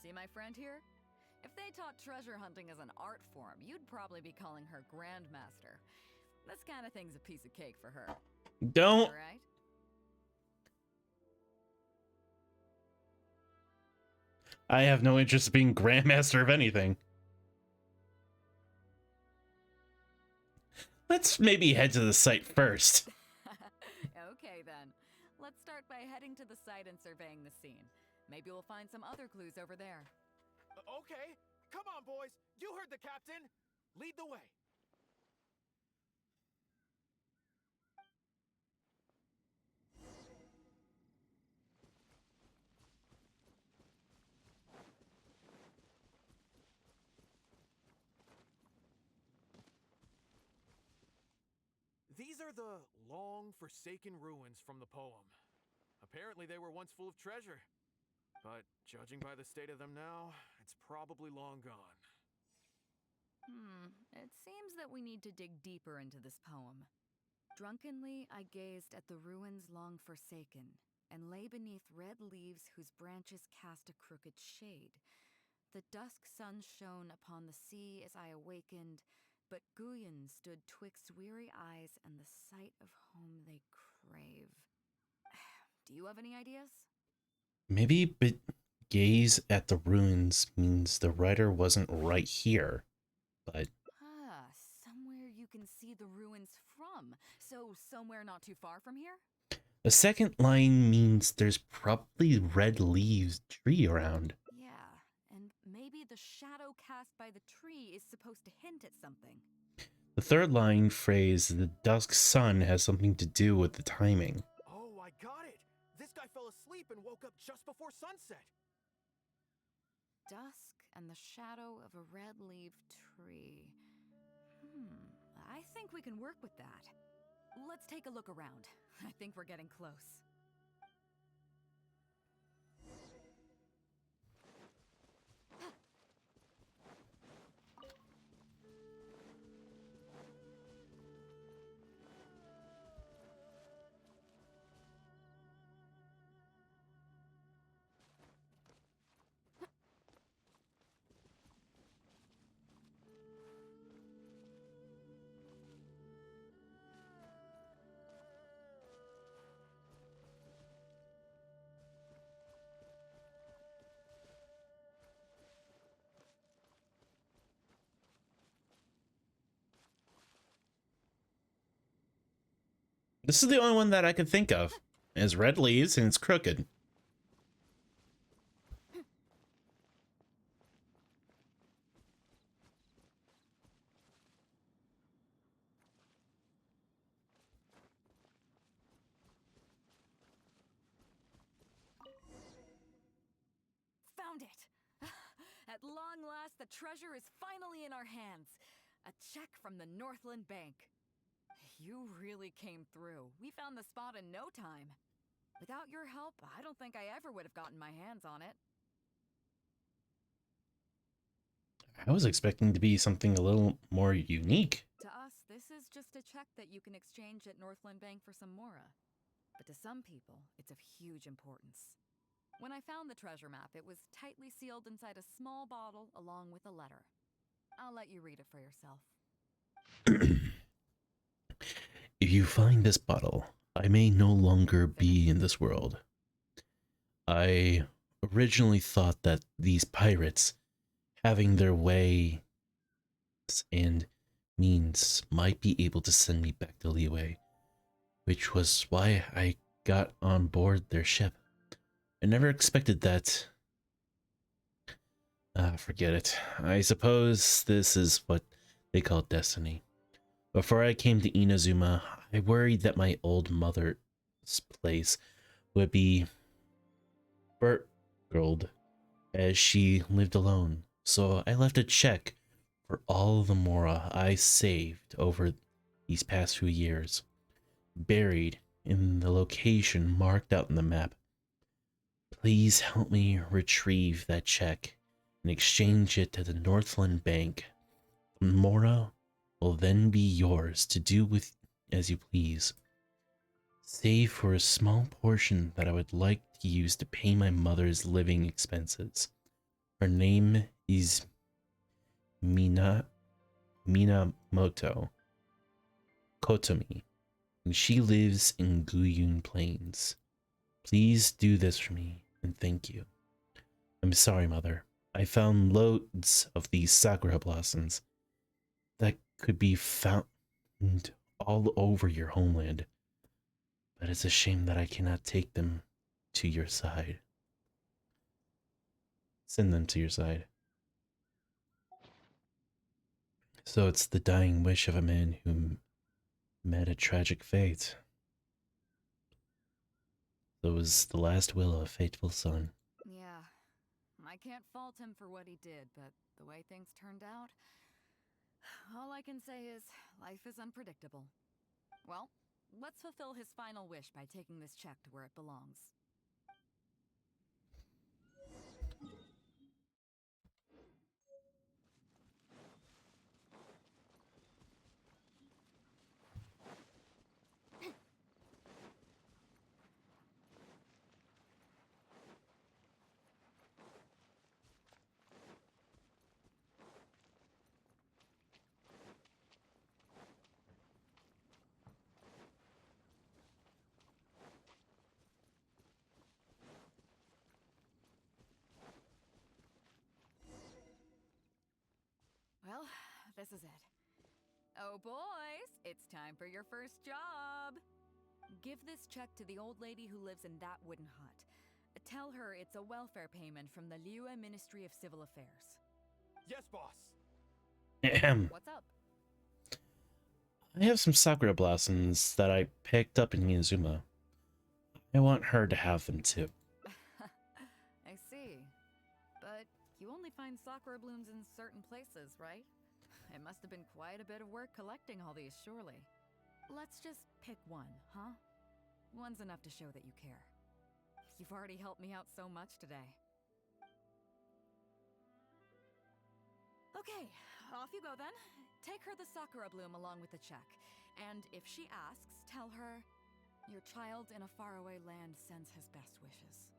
See my friend here? If they taught treasure hunting as an art form, you'd probably be calling her Grandmaster. This kind of thing's a piece of cake for her. Don't. Right? I have no interest in being Grandmaster of anything. Let's maybe head to the site first. Okay then. Let's start by heading to the site and surveying the scene. Maybe we'll find some other clues over there. Okay, come on boys, you heard the captain. Lead the way. These are the long forsaken ruins from the poem. Apparently they were once full of treasure. But judging by the state of them now, it's probably long gone. It seems that we need to dig deeper into this poem. Drunkenly I gazed at the ruins long forsaken, and lay beneath red leaves whose branches cast a crooked shade. The dusk sun shone upon the sea as I awakened, but Guyon stood twixt weary eyes and the sight of home they crave. Do you have any ideas? Maybe but gaze at the ruins means the writer wasn't right here, but... Somewhere you can see the ruins from. So somewhere not too far from here? The second line means there's probably red leaves tree around. Yeah, and maybe the shadow cast by the tree is supposed to hint at something. The third line phrase, the dusk sun, has something to do with the timing. Oh, I got it! This guy fell asleep and woke up just before sunset. Dusk and the shadow of a red-leaved tree. I think we can work with that. Let's take a look around. I think we're getting close. This is the only one that I could think of. It has red leaves and it's crooked. Found it! At long last, the treasure is finally in our hands. A check from the Northland Bank. You really came through. We found the spot in no time. Without your help, I don't think I ever would have gotten my hands on it. I was expecting to be something a little more unique. To us, this is just a check that you can exchange at Northland Bank for some Mora. But to some people, it's of huge importance. When I found the treasure map, it was tightly sealed inside a small bottle along with a letter. I'll let you read it for yourself. If you find this bottle, I may no longer be in this world. I originally thought that these pirates, having their way and means, might be able to send me back to Liyue, which was why I got on board their ship. I never expected that. Forget it. I suppose this is what they call destiny. Before I came to Inazuma, I worried that my old mother's place would be burgled as she lived alone. So I left a check for all the Mora I saved over these past few years, buried in the location marked out in the map. Please help me retrieve that check and exchange it to the Northland Bank. The Mora will then be yours to do with as you please, save for a small portion that I would like to use to pay my mother's living expenses. Her name is Minamoto Kotomi, and she lives in Guyun Plains. Please do this for me, and thank you. I'm sorry, Mother. I found loads of these sakura blossoms that could be found all over your homeland, but it's a shame that I cannot take them to your side. Send them to your side. So it's the dying wish of a man who met a tragic fate. It was the last will of a faithful son. Yeah, I can't fault him for what he did, but the way things turned out, all I can say is life is unpredictable. Well, let's fulfill his final wish by taking this check to where it belongs. Well, this is it. Oh boys, it's time for your first job. Give this check to the old lady who lives in that wooden hut. Tell her it's a welfare payment from the Liyue Ministry of Civil Affairs. Yes, boss. What's up? I have some sakura blossoms that I picked up in Inazuma. I want her to have them too. I see. But you only find sakura blooms in certain places, right? It must have been quite a bit of work collecting all these, surely. Let's just pick one, huh? One's enough to show that you care. You've already helped me out so much today. Okay, off you go then. Take her the sakura bloom along with the check. And if she asks, tell her, your child in a faraway land sends his best wishes.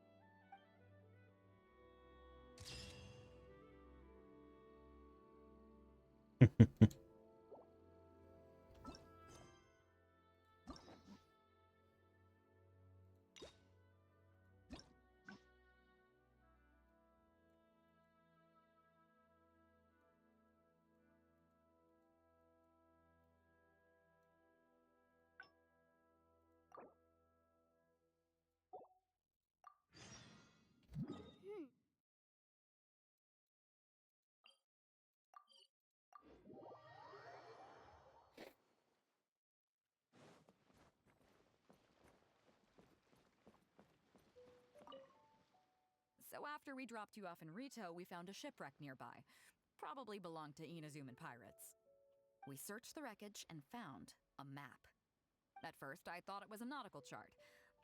So after we dropped you off in Rito, we found a shipwreck nearby. Probably belonged to Inazuman pirates. We searched the wreckage and found a map. At first, I thought it was a nautical chart.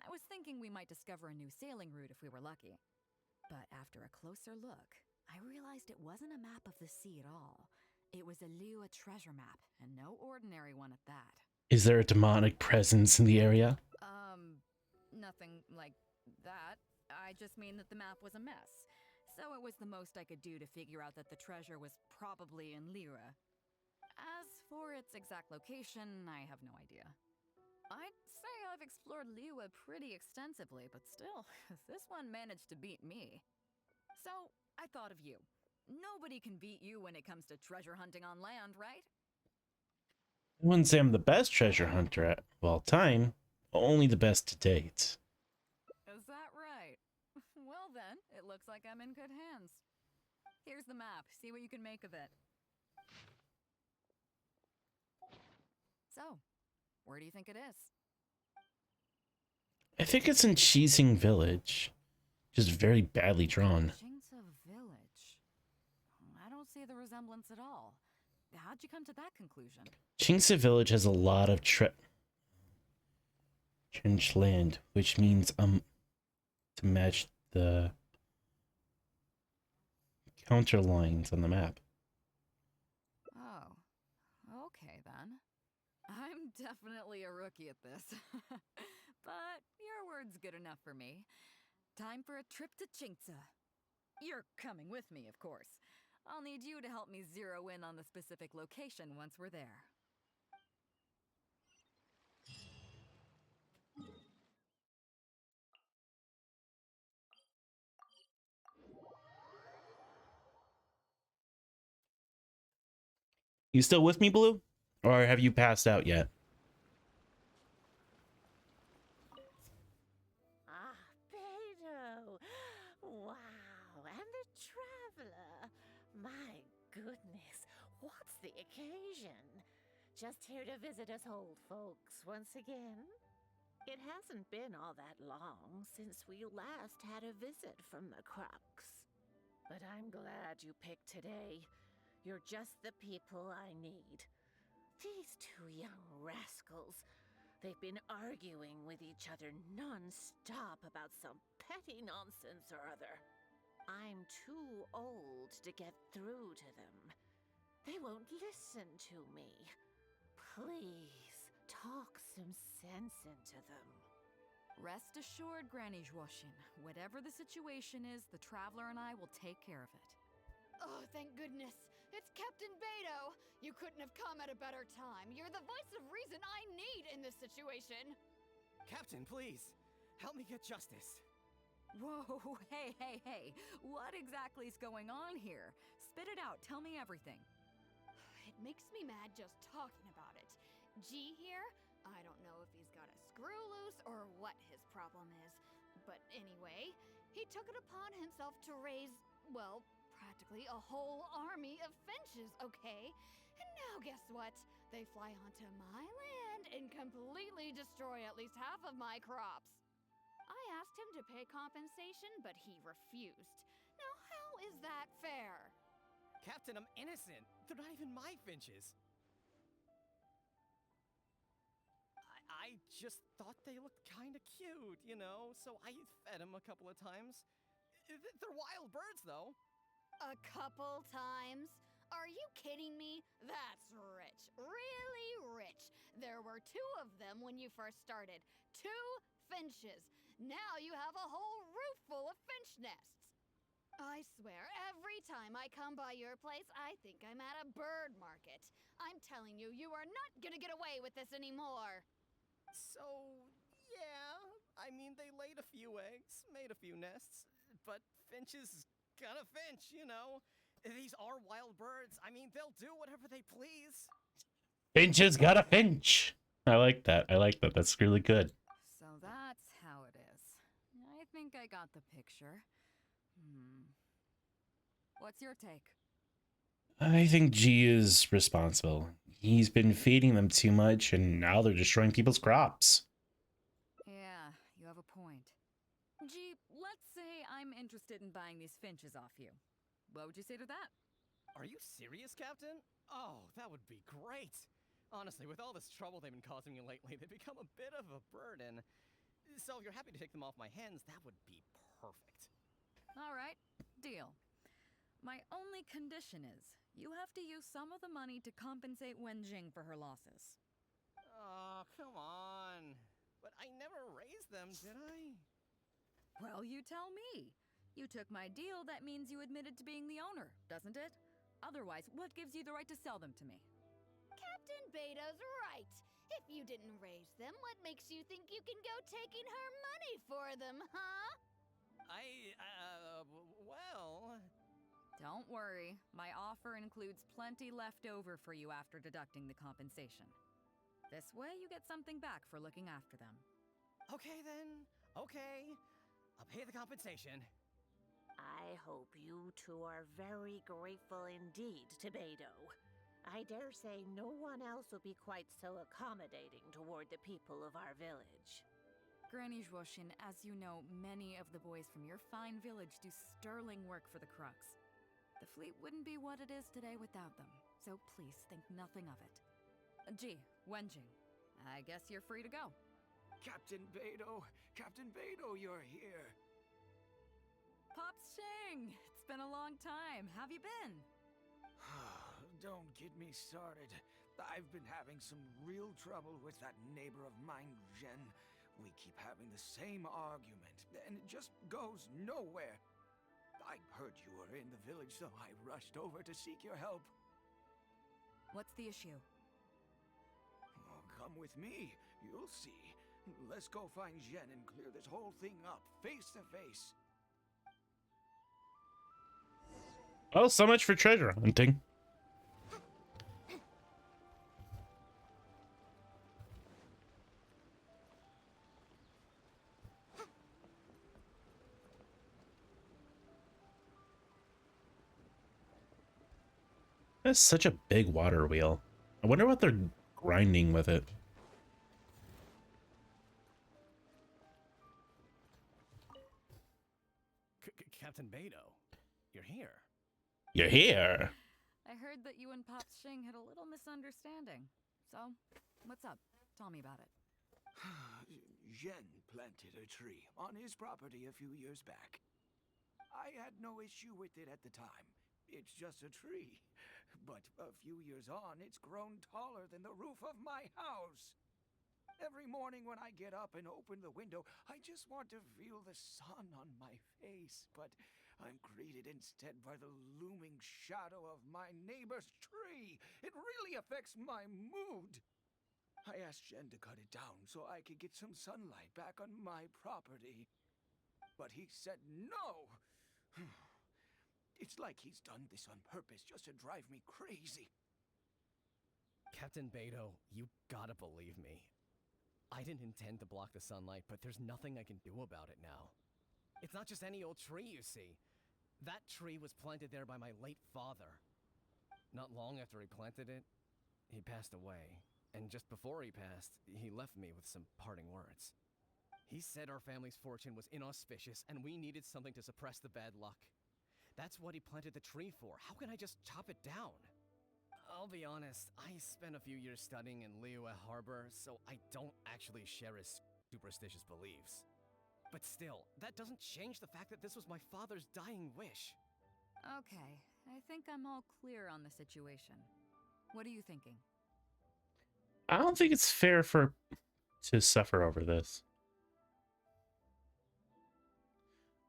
I was thinking we might discover a new sailing route if we were lucky. But after a closer look, I realized it wasn't a map of the sea at all. It was a Liyue treasure map, and no ordinary one at that. Is there a demonic presence in the area? Nothing like that. I just mean that the map was a mess. So it was the most I could do to figure out that the treasure was probably in Liyue. As for its exact location, I have no idea. I'd say I've explored Liyue pretty extensively, but still, this one managed to beat me. So, I thought of you. Nobody can beat you when it comes to treasure hunting on land, right? I wouldn't say I'm the best treasure hunter at all time, only the best to date. Is that right? Well then, it looks like I'm in good hands. Here's the map. See what you can make of it. So, where do you think it is? I think it's in Qixing Village. Just very badly drawn. Qingce Village. I don't see the resemblance at all. How'd you come to that conclusion? Qingce Village has a lot of trench land, which means to match the counter lines on the map. Oh, okay then. I'm definitely a rookie at this. But your word's good enough for me. Time for a trip to Qingce. You're coming with me, of course. I'll need you to help me zero in on the specific location once we're there. You still with me, Blue? Or have you passed out yet? Ah, Beidou! Wow, and the traveler! My goodness, what's the occasion? Just here to visit us old folks once again? It hasn't been all that long since we last had a visit from the Crux. But I'm glad you picked today. You're just the people I need. These two young rascals, they've been arguing with each other non-stop about some petty nonsense or other. I'm too old to get through to them. They won't listen to me. Please, talk some sense into them. Rest assured, Granny Zhuoxin. Whatever the situation is, the Traveler and I will take care of it. Oh, thank goodness. It's Captain Beidou. You couldn't have come at a better time. You're the voice of reason I need in this situation. Captain, please. Help me get justice. Whoa, hey. What exactly is going on here? Spit it out. Tell me everything. It makes me mad just talking about it. G here, I don't know if he's got a screw loose or what his problem is. But anyway, he took it upon himself to raise, well, practically a whole army of finches, okay? And now guess what? They fly onto my land and completely destroy at least half of my crops. I asked him to pay compensation, but he refused. Now how is that fair? Captain, I'm innocent. They're not even my finches. I just thought they looked kinda cute, you know, so I fed them a couple of times. They're wild birds, though. A couple times? Are you kidding me? That's rich. Really rich. There were 2 of them when you first started. 2 finches. Now you have a whole roof full of finch nests. I swear, every time I come by your place, I think I'm at a bird market. I'm telling you, you are not gonna get away with this anymore. So, yeah. I mean, they laid a few eggs, made a few nests, but finches gonna finch, you know. These are wild birds. I mean, they'll do whatever they please. Finch's got a finch. I like that. That's really good. So that's how it is. I think I got the picture. What's your take? I think G is responsible. He's been feeding them too much, and now they're destroying people's crops. Yeah, you have a point. Gee, let's say I'm interested in buying these finches off you. What would you say to that? Are you serious, Captain? Oh, that would be great. Honestly, with all this trouble they've been causing me lately, they've become a bit of a burden. So if you're happy to take them off my hands, that would be perfect. All right, deal. My only condition is you have to use some of the money to compensate Wenjing for her losses. Oh, come on. But I never raised them, did I? Well, you tell me. You took my deal, that means you admitted to being the owner, doesn't it? Otherwise, what gives you the right to sell them to me? Captain Beto's right. If you didn't raise them, what makes you think you can go taking her money for them, huh? Well... Don't worry. My offer includes plenty left over for you after deducting the compensation. This way, you get something back for looking after them. Okay, then. Okay. I'll pay the compensation. I hope you two are very grateful indeed to Beidou. I dare say no one else will be quite so accommodating toward the people of our village. Granny Zhuoshin, as you know, many of the boys from your fine village do sterling work for the Crux. The fleet wouldn't be what it is today without them, so please think nothing of it. Gee, Wenjing, I guess you're free to go. Captain Beidou, you're here. Pops Shing, it's been a long time. How've you been? Don't get me started. I've been having some real trouble with that neighbor of mine, Zhen. We keep having the same argument, and it just goes nowhere. I heard you were in the village, so I rushed over to seek your help. What's the issue? Oh, come with me. You'll see. Let's go find Zhen and clear this whole thing up, face to face. Well, so much for treasure hunting. That's such a big water wheel. I wonder what they're grinding with it. Captain Beidou, you're here. You're here. I heard that you and Pops Shing had a little misunderstanding. So, what's up? Tell me about it. Zhen planted a tree on his property a few years back. I had no issue with it at the time. It's just a tree. But a few years on, it's grown taller than the roof of my house. Every morning when I get up and open the window, I just want to feel the sun on my face. But I'm greeted instead by the looming shadow of my neighbor's tree. It really affects my mood. I asked Zhen to cut it down so I could get some sunlight back on my property. But he said no. It's like he's done this on purpose just to drive me crazy. Captain Beidou, you gotta believe me. I didn't intend to block the sunlight, but there's nothing I can do about it now. It's not just any old tree, you see. That tree was planted there by my late father. Not long after he planted it, he passed away. And just before he passed, he left me with some parting words. He said our family's fortune was inauspicious and we needed something to suppress the bad luck. That's what he planted the tree for. How can I just chop it down? I'll be honest, I spent a few years studying in Liyue Harbor, so I don't actually share his superstitious beliefs. But still, that doesn't change the fact that this was my father's dying wish. Okay, I think I'm all clear on the situation. What are you thinking? I don't think it's fair to suffer over this.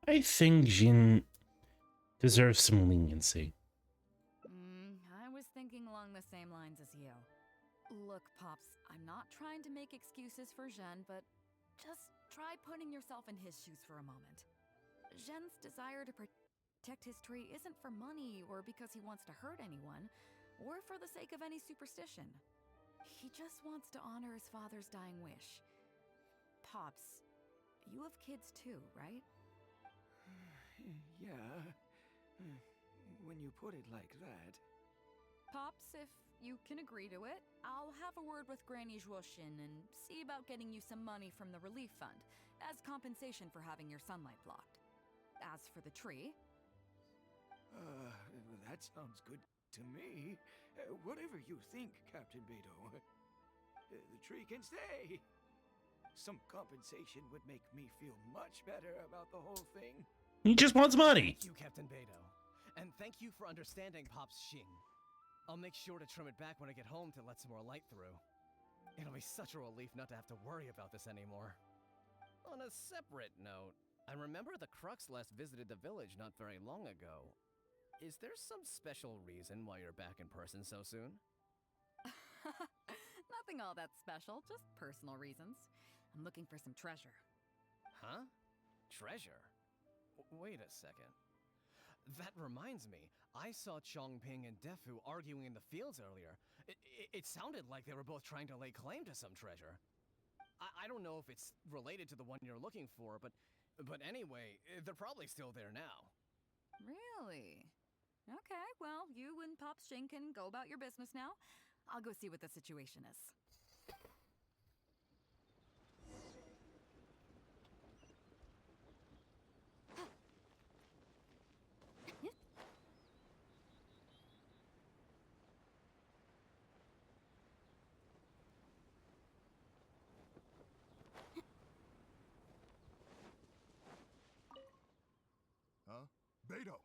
I think Jin deserves some leniency. I was thinking along the same lines as you. Look, Pops, I'm not trying to make excuses for Zhen, but just try putting yourself in his shoes for a moment. Zhen's desire to protect his tree isn't for money or because he wants to hurt anyone, or for the sake of any superstition. He just wants to honor his father's dying wish. Pops, you have kids too, right? Yeah. When you put it like that. Pops, if you can agree to it, I'll have a word with Granny Zhuoshin and see about getting you some money from the relief fund, as compensation for having your sunlight blocked. As for the tree... That sounds good to me. Whatever you think, Captain Beto. The tree can stay. Some compensation would make me feel much better about the whole thing. He just wants money. Thank you, Captain Beto. And thank you for understanding Pop's Xing. I'll make sure to trim it back when I get home to let some more light through. It'll be such a relief not to have to worry about this anymore. On a separate note, I remember the Crux last visited the village not very long ago. Is there some special reason why you're back in person so soon? Nothing all that special, just personal reasons. I'm looking for some treasure. Huh? Treasure? Wait a second. That reminds me, I saw Chongping and Defu arguing in the fields earlier. It sounded like they were both trying to lay claim to some treasure. I don't know if it's related to the one you're looking for, but anyway, they're probably still there now. Really? Okay, well, you and Pop Xing can go about your business now. I'll go see what the situation is. Huh? Beto,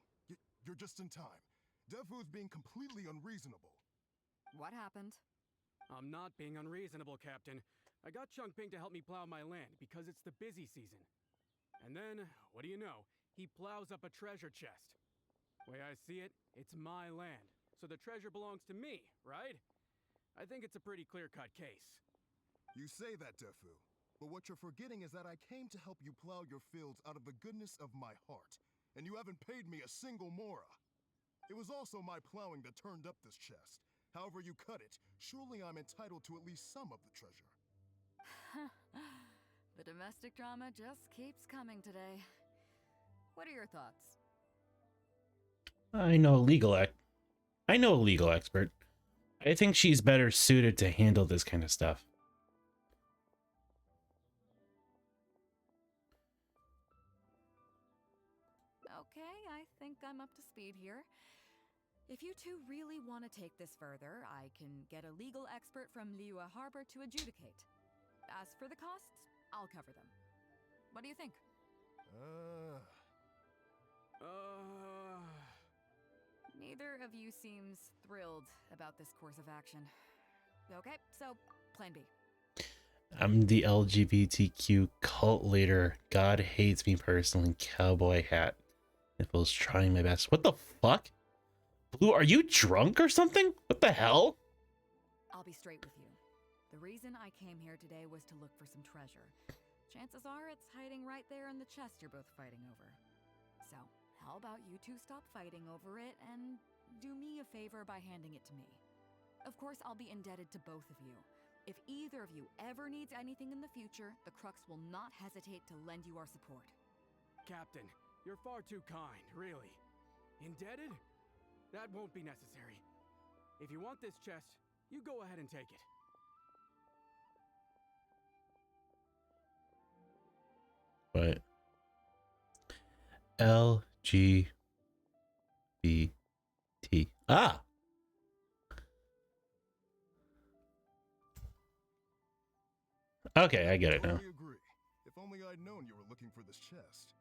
you're just in time. Defu's being completely unreasonable. What happened? I'm not being unreasonable, Captain. I got Chongping to help me plow my land because it's the busy season. And then, what do you know? He plows up a treasure chest. Way I see it, it's my land, so the treasure belongs to me, right? I think it's a pretty clear-cut case. You say that, Defu, but what you're forgetting is that I came to help you plow your fields out of the goodness of my heart, and you haven't paid me a single mora. It was also my plowing that turned up this chest. However you cut it, surely I'm entitled to at least some of the treasure. The domestic drama just keeps coming today. What are your thoughts? I know a legal expert. I think she's better suited to handle this kind of stuff. Okay, I think I'm up to speed here. If you two really want to take this further, I can get a legal expert from Liyue Harbor to adjudicate. As for the costs, I'll cover them. What do you think? Neither of you seems thrilled about this course of action. Okay, so plan B. I'm the LGBTQ cult leader. God hates me personally. Cowboy hat. Nipples trying my best. What the fuck? Blue, are you drunk or something? What the hell? I'll be straight with you. The reason I came here today was to look for some treasure. Chances are it's hiding right there in the chest you're both fighting over. So, how about you two stop fighting over it and do me a favor by handing it to me? Of course, I'll be indebted to both of you. If either of you ever needs anything in the future, the Crux will not hesitate to lend you our support. Captain, you're far too kind, really. Indebted? That won't be necessary. If you want this chest, you go ahead and take it. What? LGBT. Ah! Okay, I get it now. I agree. If only I'd known you were looking for this chest.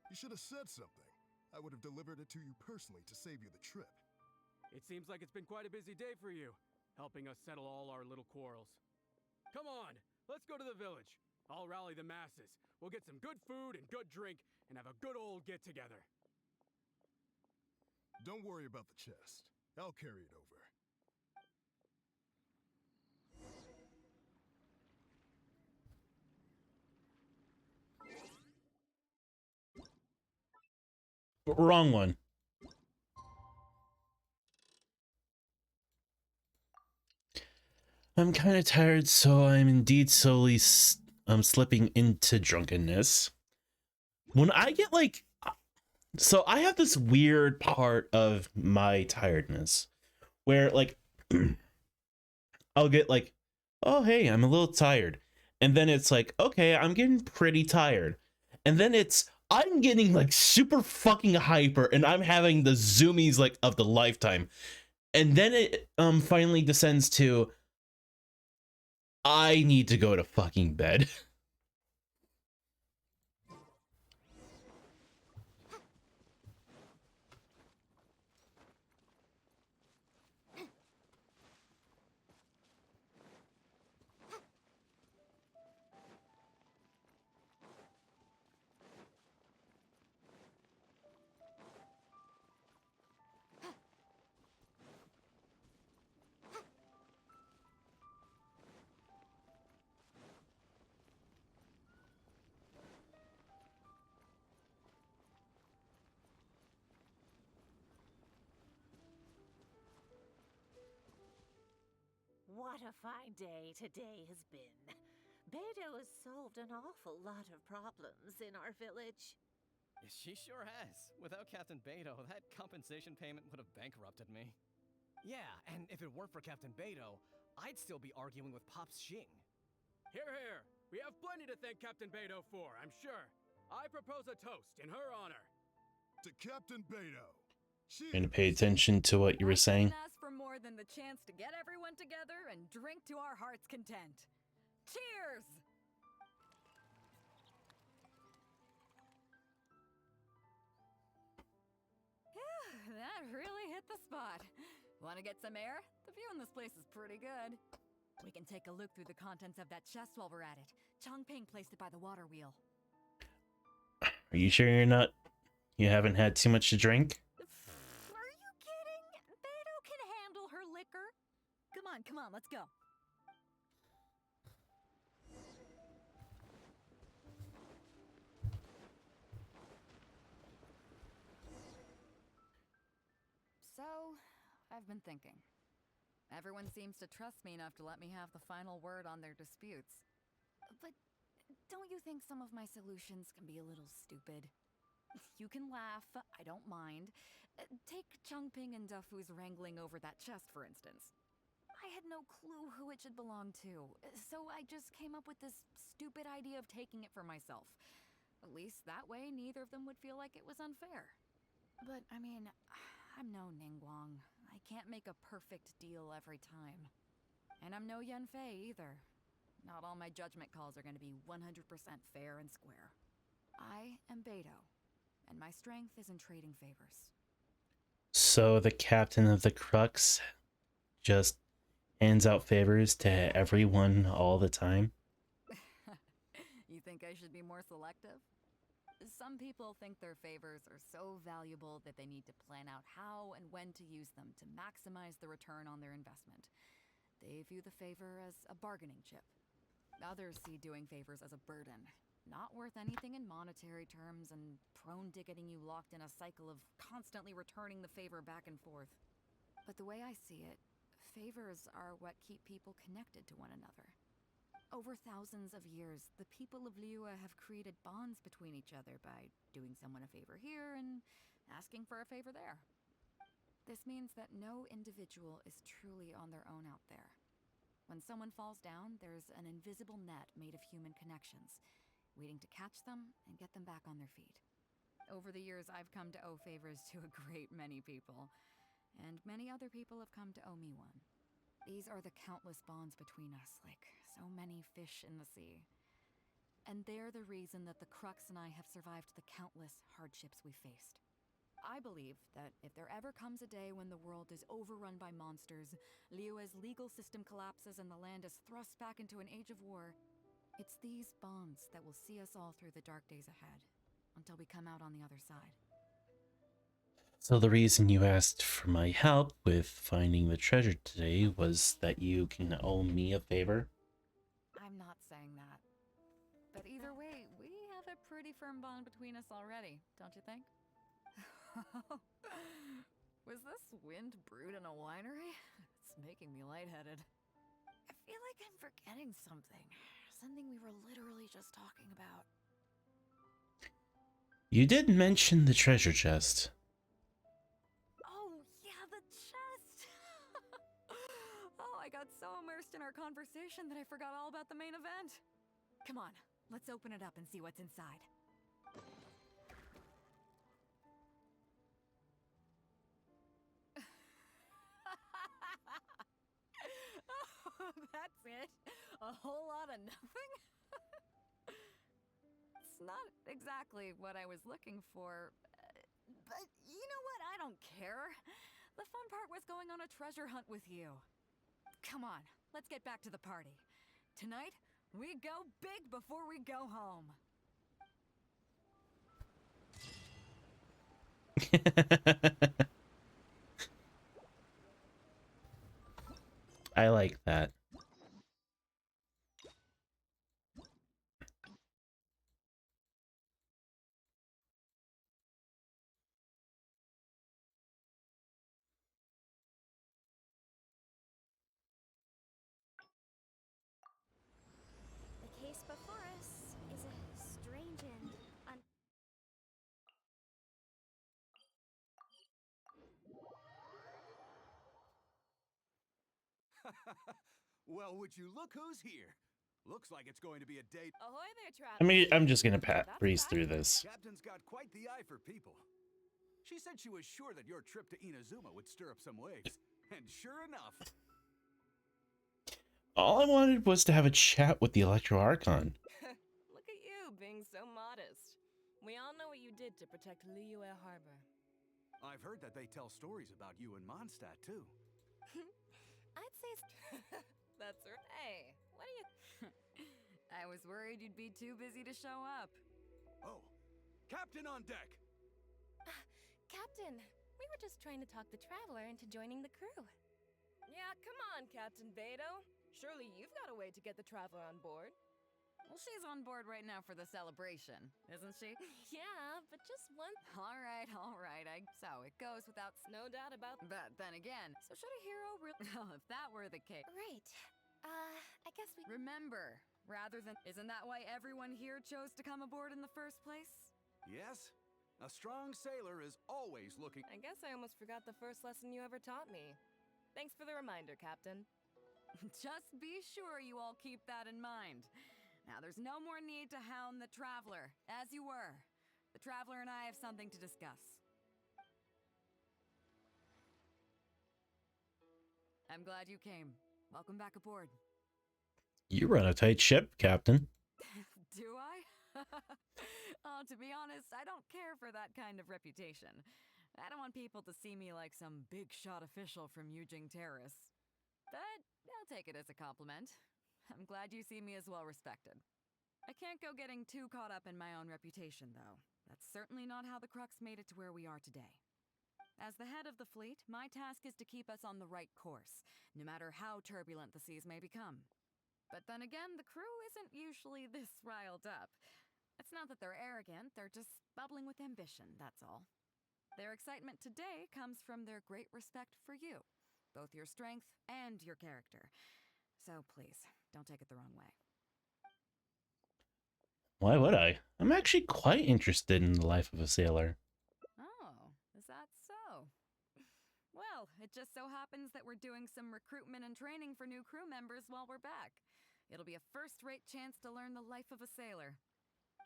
You should have said something. I would have delivered it to you personally to save you the trip. It seems like it's been quite a busy day for you, helping us settle all our little quarrels. Come on, let's go to the village. I'll rally the masses. We'll get some good food and good drink and have a good old get-together. Don't worry about the chest. I'll carry it over. Wrong one. I'm kind of tired, so I'm indeed slowly slipping into drunkenness. When I get like... So I have this weird part of my tiredness where like I'll get like, oh hey, I'm a little tired. And then it's like, okay, I'm getting pretty tired. And then it's, I'm getting like super fucking hyper and I'm having the zoomies like of the lifetime. And then it finally descends to, I need to go to fucking bed. What a fine day today has been. Beto has solved an awful lot of problems in our village. She sure has. Without Captain Beto, that compensation payment would have bankrupted me. Yeah, and if it weren't for Captain Beto, I'd still be arguing with Pops Xing. Here, here. We have plenty to thank Captain Beto for, I'm sure. I propose a toast in her honor. To Captain Beto. Trying to pay attention to what you were saying. Ask for more than the chance to get everyone together and drink to our heart's content. Cheers! Phew, that really hit the spot. Want to get some air? The view in this place is pretty good. We can take a look through the contents of that chest while we're at it. Chongping placed it by the water wheel. Are you sure you haven't had too much to drink? Are you kidding? Beto can handle her liquor. Come on, let's go. So, I've been thinking. Everyone seems to trust me enough to let me have the final word on their disputes. But don't you think some of my solutions can be a little stupid? You can laugh, I don't mind. Take Chongping and Dufu's wrangling over that chest, for instance. I had no clue who it should belong to, so I just came up with this stupid idea of taking it for myself. At least that way, neither of them would feel like it was unfair. But, I mean, I'm no Ningguang. I can't make a perfect deal every time. And I'm no Yanfei either. Not all my judgment calls are going to be 100% fair and square. I am Beto, and my strength is in trading favors. So the captain of the Crux just hands out favors to everyone all the time? You think I should be more selective? Some people think their favors are so valuable that they need to plan out how and when to use them to maximize the return on their investment. They view the favor as a bargaining chip. Others see doing favors as a burden, not worth anything in monetary terms and prone to getting you locked in a cycle of constantly returning the favor back and forth. But the way I see it, favors are what keep people connected to one another. Over thousands of years, the people of Liyue have created bonds between each other by doing someone a favor here and asking for a favor there. This means that no individual is truly on their own out there. When someone falls down, there's an invisible net made of human connections, waiting to catch them and get them back on their feet. Over the years, I've come to owe favors to a great many people, and many other people have come to owe me one. These are the countless bonds between us, like so many fish in the sea. And they're the reason that the Crux and I have survived the countless hardships we faced. I believe that if there ever comes a day when the world is overrun by monsters, Liyue's legal system collapses and the land is thrust back into an age of war, it's these bonds that will see us all through the dark days ahead, until we come out on the other side. So the reason you asked for my help with finding the treasure today was that you can owe me a favor? I'm not saying that. But either way, we have a pretty firm bond between us already, don't you think? Was this wind brewed in a winery? It's making me lightheaded. I feel like I'm forgetting something. Something we were literally just talking about. You did mention the treasure chest. Oh, yeah, the chest! Oh, I got so immersed in our conversation that I forgot all about the main event. Come on, let's open it up and see what's inside. That's it? A whole lot of nothing? It's not exactly what I was looking for. But you know what? I don't care. The fun part was going on a treasure hunt with you. Come on, let's get back to the party. Tonight, we go big before we go home. I like that. The case before us is a strange and Well, would you look who's here? Looks like it's going to be a date. Ahoy there, Travis. I mean, I'm just gonna breeze through this. Captain's got quite the eye for people. She said she was sure that your trip to Inazuma would stir up some waves. And sure enough. All I wanted was to have a chat with the Electro Archon. Look at you, being so modest. We all know what you did to protect Liyue Harbor. I've heard that they tell stories about you and Mondstadt, too. I'd say that's right. Hey, what are you... I was worried you'd be too busy to show up. Oh, Captain on deck! Captain, we were just trying to talk the Traveler into joining the crew. Yeah, come on, Captain Beidou. Surely you've got a way to get the Traveler on board. Well, she's on board right now for the celebration, isn't she? Yeah, but just one... All right. So it goes without... No doubt about that. But then again, so should a hero really... Oh, if that were the case... Right. I guess we... Remember, rather than... Isn't that why everyone here chose to come aboard in the first place? Yes? A strong sailor is always looking... I guess I almost forgot the first lesson you ever taught me. Thanks for the reminder, Captain. Just be sure you all keep that in mind. Now, there's no more need to hound the Traveler, as you were. The Traveler and I have something to discuss. I'm glad you came. Welcome back aboard. You run a tight ship, Captain. Do I? Oh, to be honest, I don't care for that kind of reputation. I don't want people to see me like some big shot official from Yujing Terrace. But I'll take it as a compliment. I'm glad you see me as well respected. I can't go getting too caught up in my own reputation, though. That's certainly not how the Crux made it to where we are today. As the head of the fleet, my task is to keep us on the right course, no matter how turbulent the seas may become. But then again, the crew isn't usually this riled up. It's not that they're arrogant, they're just bubbling with ambition, that's all. Their excitement today comes from their great respect for you, both your strength and your character. So please, don't take it the wrong way. Why would I? I'm actually quite interested in the life of a sailor. Oh, is that so? Well, it just so happens that we're doing some recruitment and training for new crew members while we're back. It'll be a first-rate chance to learn the life of a sailor.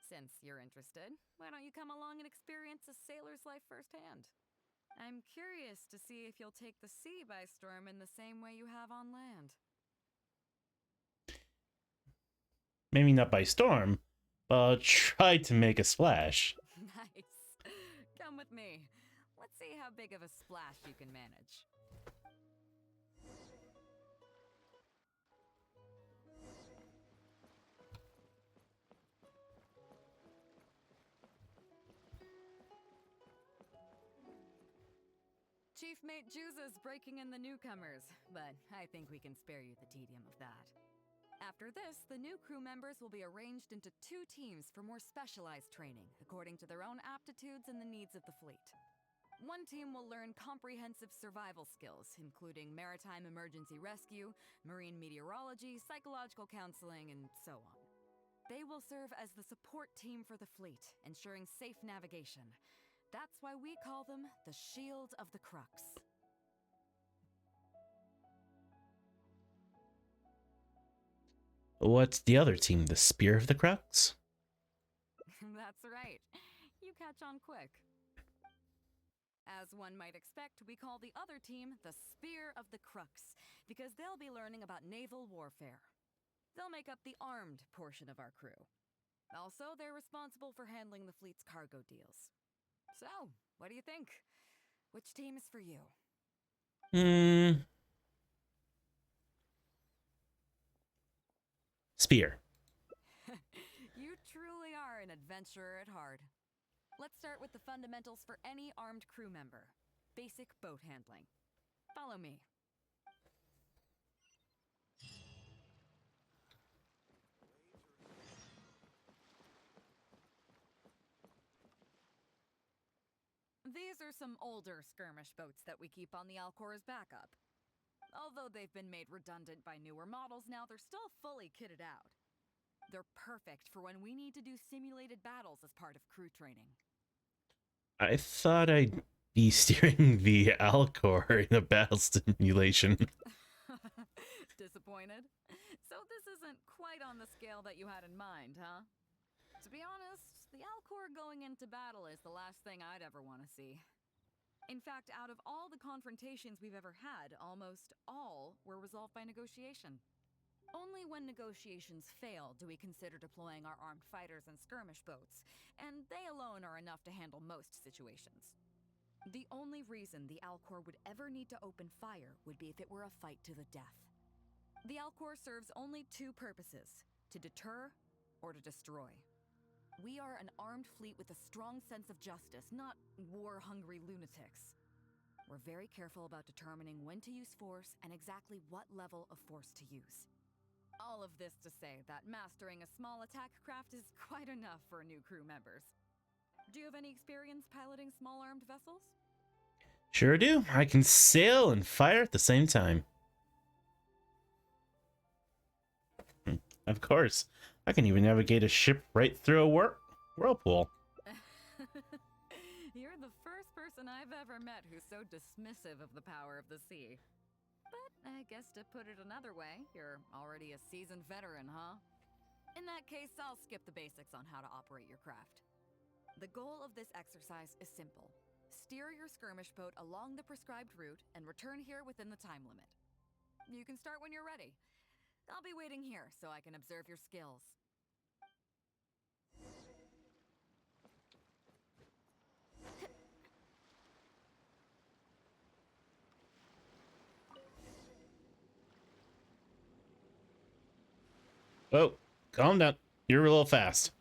Since you're interested, why don't you come along and experience a sailor's life firsthand? I'm curious to see if you'll take the sea by storm in the same way you have on land. Maybe not by storm, but I'll try to make a splash. Nice. Come with me. Let's see how big of a splash you can manage. Chief Mate Juza's breaking in the newcomers, but I think we can spare you the tedium of that. After this, the new crew members will be arranged into 2 teams for more specialized training, according to their own aptitudes and the needs of the fleet. One team will learn comprehensive survival skills, including maritime emergency rescue, marine meteorology, psychological counseling, and so on. They will serve as the support team for the fleet, ensuring safe navigation. That's why we call them the Shield of the Crux. What's the other team? The Spear of the Crux? That's right. You catch on quick. As one might expect, we call the other team the Spear of the Crux, because they'll be learning about naval warfare. They'll make up the armed portion of our crew. Also, they're responsible for handling the fleet's cargo deals. So, what do you think? Which team is for you? Spear. You truly are an adventurer at heart. Let's start with the fundamentals for any armed crew member. Basic boat handling. Follow me. These are some older skirmish boats that we keep on the Alcor as backup. Although they've been made redundant by newer models now, they're still fully kitted out. They're perfect for when we need to do simulated battles as part of crew training. I thought I'd be steering the Alcor in a battle simulation. Disappointed? So this isn't quite on the scale that you had in mind, huh? To be honest, the Alcor going into battle is the last thing I'd ever want to see. In fact, out of all the confrontations we've ever had, almost all were resolved by negotiation. Only when negotiations fail do we consider deploying our armed fighters and skirmish boats, and they alone are enough to handle most situations. The only reason the Alcor would ever need to open fire would be if it were a fight to the death. The Alcor serves only two purposes: to deter or to destroy. We are an armed fleet with a strong sense of justice, not war-hungry lunatics. We're very careful about determining when to use force and exactly what level of force to use. All of this to say that mastering a small attack craft is quite enough for new crew members. Do you have any experience piloting small armed vessels? Sure do. I can sail and fire at the same time. Of course. I can even navigate a ship right through a whirlpool. You're the first person I've ever met who's so dismissive of the power of the sea. But I guess to put it another way, you're already a seasoned veteran, huh? In that case, I'll skip the basics on how to operate your craft. The goal of this exercise is simple. Steer your skirmish boat along the prescribed route and return here within the time limit. You can start when you're ready. I'll be waiting here so I can observe your skills. Oh, calm down. You're a little fast.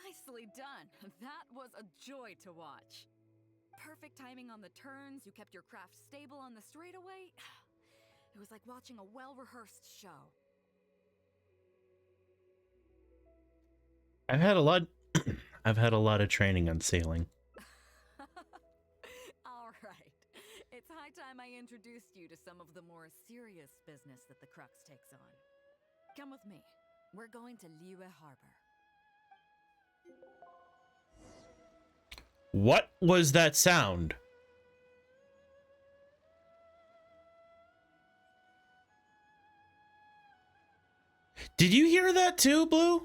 Nicely done. That was a joy to watch. Perfect timing on the turns, you kept your craft stable on the straightaway. It was like watching a well-rehearsed show. I've had a lot of training on sailing. All right. It's high time I introduce introduced you to some of the more serious business that the Crux takes on. Come with me. We're going to Liyue Harbor. What was that sound? Did you hear that too, Blue?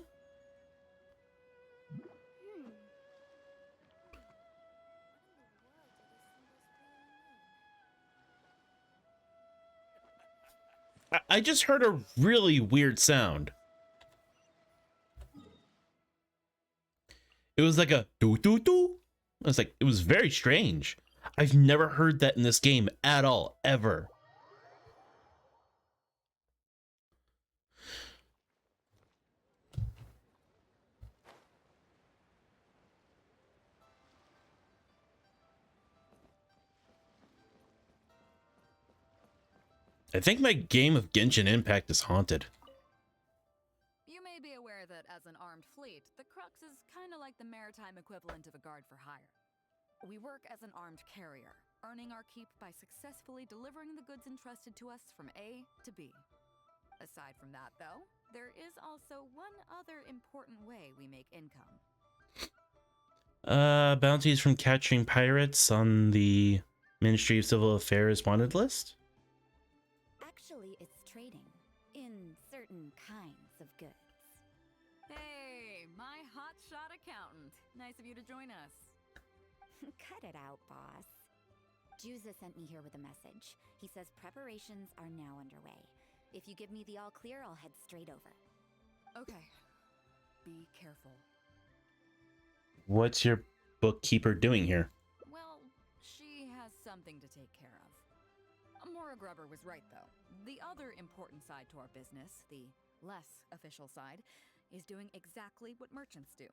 I just heard a really weird sound. It was like a doo doo doo. It was very strange. I've never heard that in this game at all, ever. I think my game of Genshin Impact is haunted. You may be aware that as an armed fleet, the Crux is kind of like the maritime equivalent of a guard for hire. We work as an armed carrier, earning our keep by successfully delivering the goods entrusted to us from A to B. Aside from that, though, there is also one other important way we make income. Bounties from catching pirates on the Ministry of Civil Affairs wanted list? Actually, it's trading in certain kinds of goods. Hey, my hotshot accountant. Nice of you to join us. Cut it out, boss. Juza sent me here with a message. He says preparations are now underway. If you give me the all clear, I'll head straight over. Okay. Be careful. What's your bookkeeper doing here? Well, she has something to take care of. Mora Grubber was right, though. The other important side to our business, the less official side, is doing exactly what merchants do.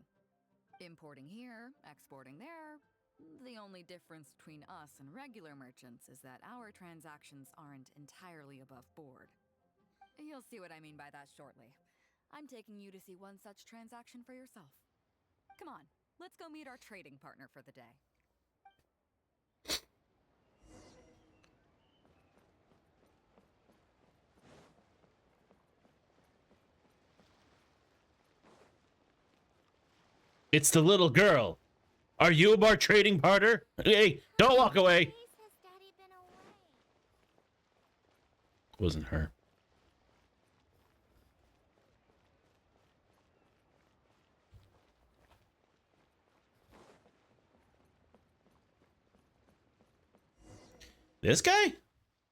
Importing here, exporting there. The only difference between us and regular merchants is that our transactions aren't entirely above board. You'll see what I mean by that shortly. I'm taking you to see one such transaction for yourself. Come on, let's go meet our trading partner for the day. It's the little girl. Are you our trading partner? Hey, don't walk away. Wasn't her. This guy?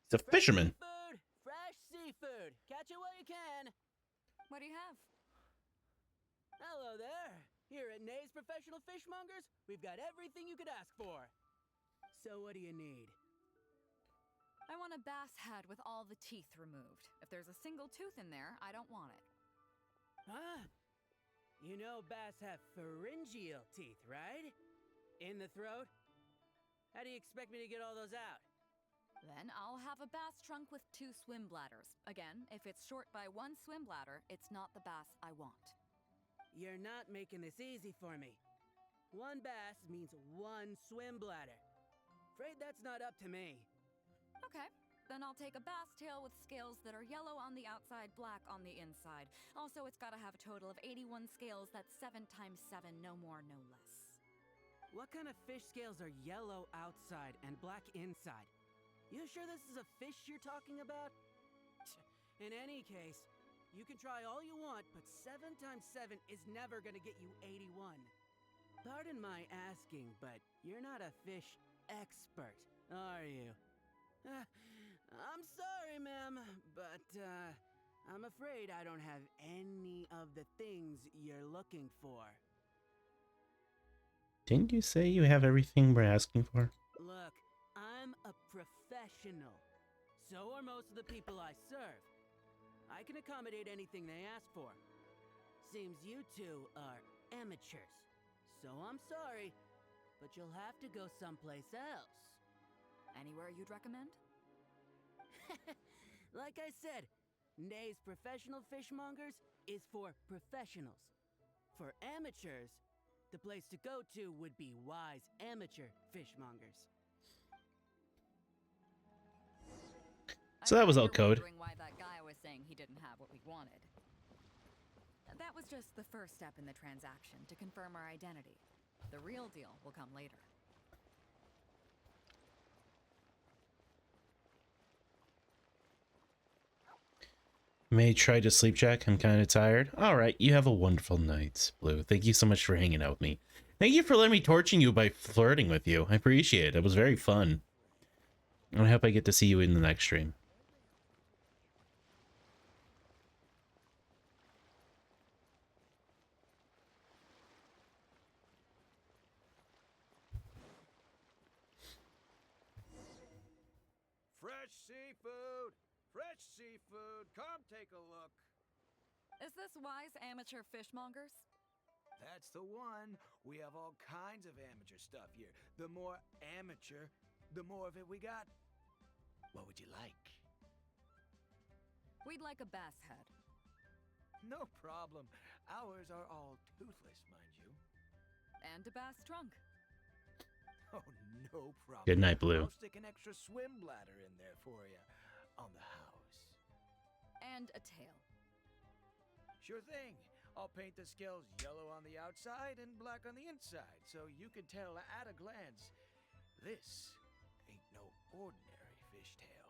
He's a fisherman. Seafood! Fresh seafood! Catch it while you can! What do you have? Hello there! Here at Nay's Professional Fishmongers, we've got everything you could ask for. So what do you need? I want a bass head with all the teeth removed. If there's a single tooth in there, I don't want it. Huh? You know bass have pharyngeal teeth, right? In the throat? How do you expect me to get all those out? Then I'll have a bass trunk with 2 swim bladders. Again, if it's short by 1 swim bladder, it's not the bass I want. You're not making this easy for me. 1 bass means 1 swim bladder. Afraid that's not up to me. Okay, then I'll take a bass tail with scales that are yellow on the outside, black on the inside. Also, it's gotta have a total of 81 scales. That's 7 times 7, no more, no less. What kind of fish scales are yellow outside and black inside? You sure this is a fish you're talking about? In any case, you can try all you want, but 7 times 7 is never gonna get you 81. Pardon my asking, but you're not a fish expert, are you? I'm sorry, ma'am, but I'm afraid I don't have any of the things you're looking for. Didn't you say you have everything we're asking for? Look, I'm a professional. So are most of the people I serve. I can accommodate anything they ask for. Seems you two are amateurs. So I'm sorry, but you'll have to go someplace else. Anywhere you'd recommend? Like I said, Nay's Professional Fishmongers is for professionals. For amateurs, the place to go to would be Wise Amateur Fishmongers. So that was all code. Wondering why that guy was saying he didn't have what we wanted. That was just the first step in the transaction to confirm our identity. The real deal will come later. May try to sleep, Jack. I'm kind of tired. All right, you have a wonderful night, Blue. Thank you so much for hanging out with me. Thank you for letting me torching you by flirting with you. I appreciate it. It was very fun. I hope I get to see you in the next stream. Fresh seafood! Fresh seafood! Come take a look! Is this Wise Amateur Fishmongers? That's the one. We have all kinds of amateur stuff here. The more amateur, the more of it we got. What would you like? We'd like a bass head. No problem. Ours are all toothless, mind you. And a bass trunk. Oh, no problem. Good night, Blue. I'll stick an extra swim bladder in there for you. On the house. And a tail. Sure thing. I'll paint the scales yellow on the outside and black on the inside, so you can tell at a glance, this ain't no ordinary fishtail.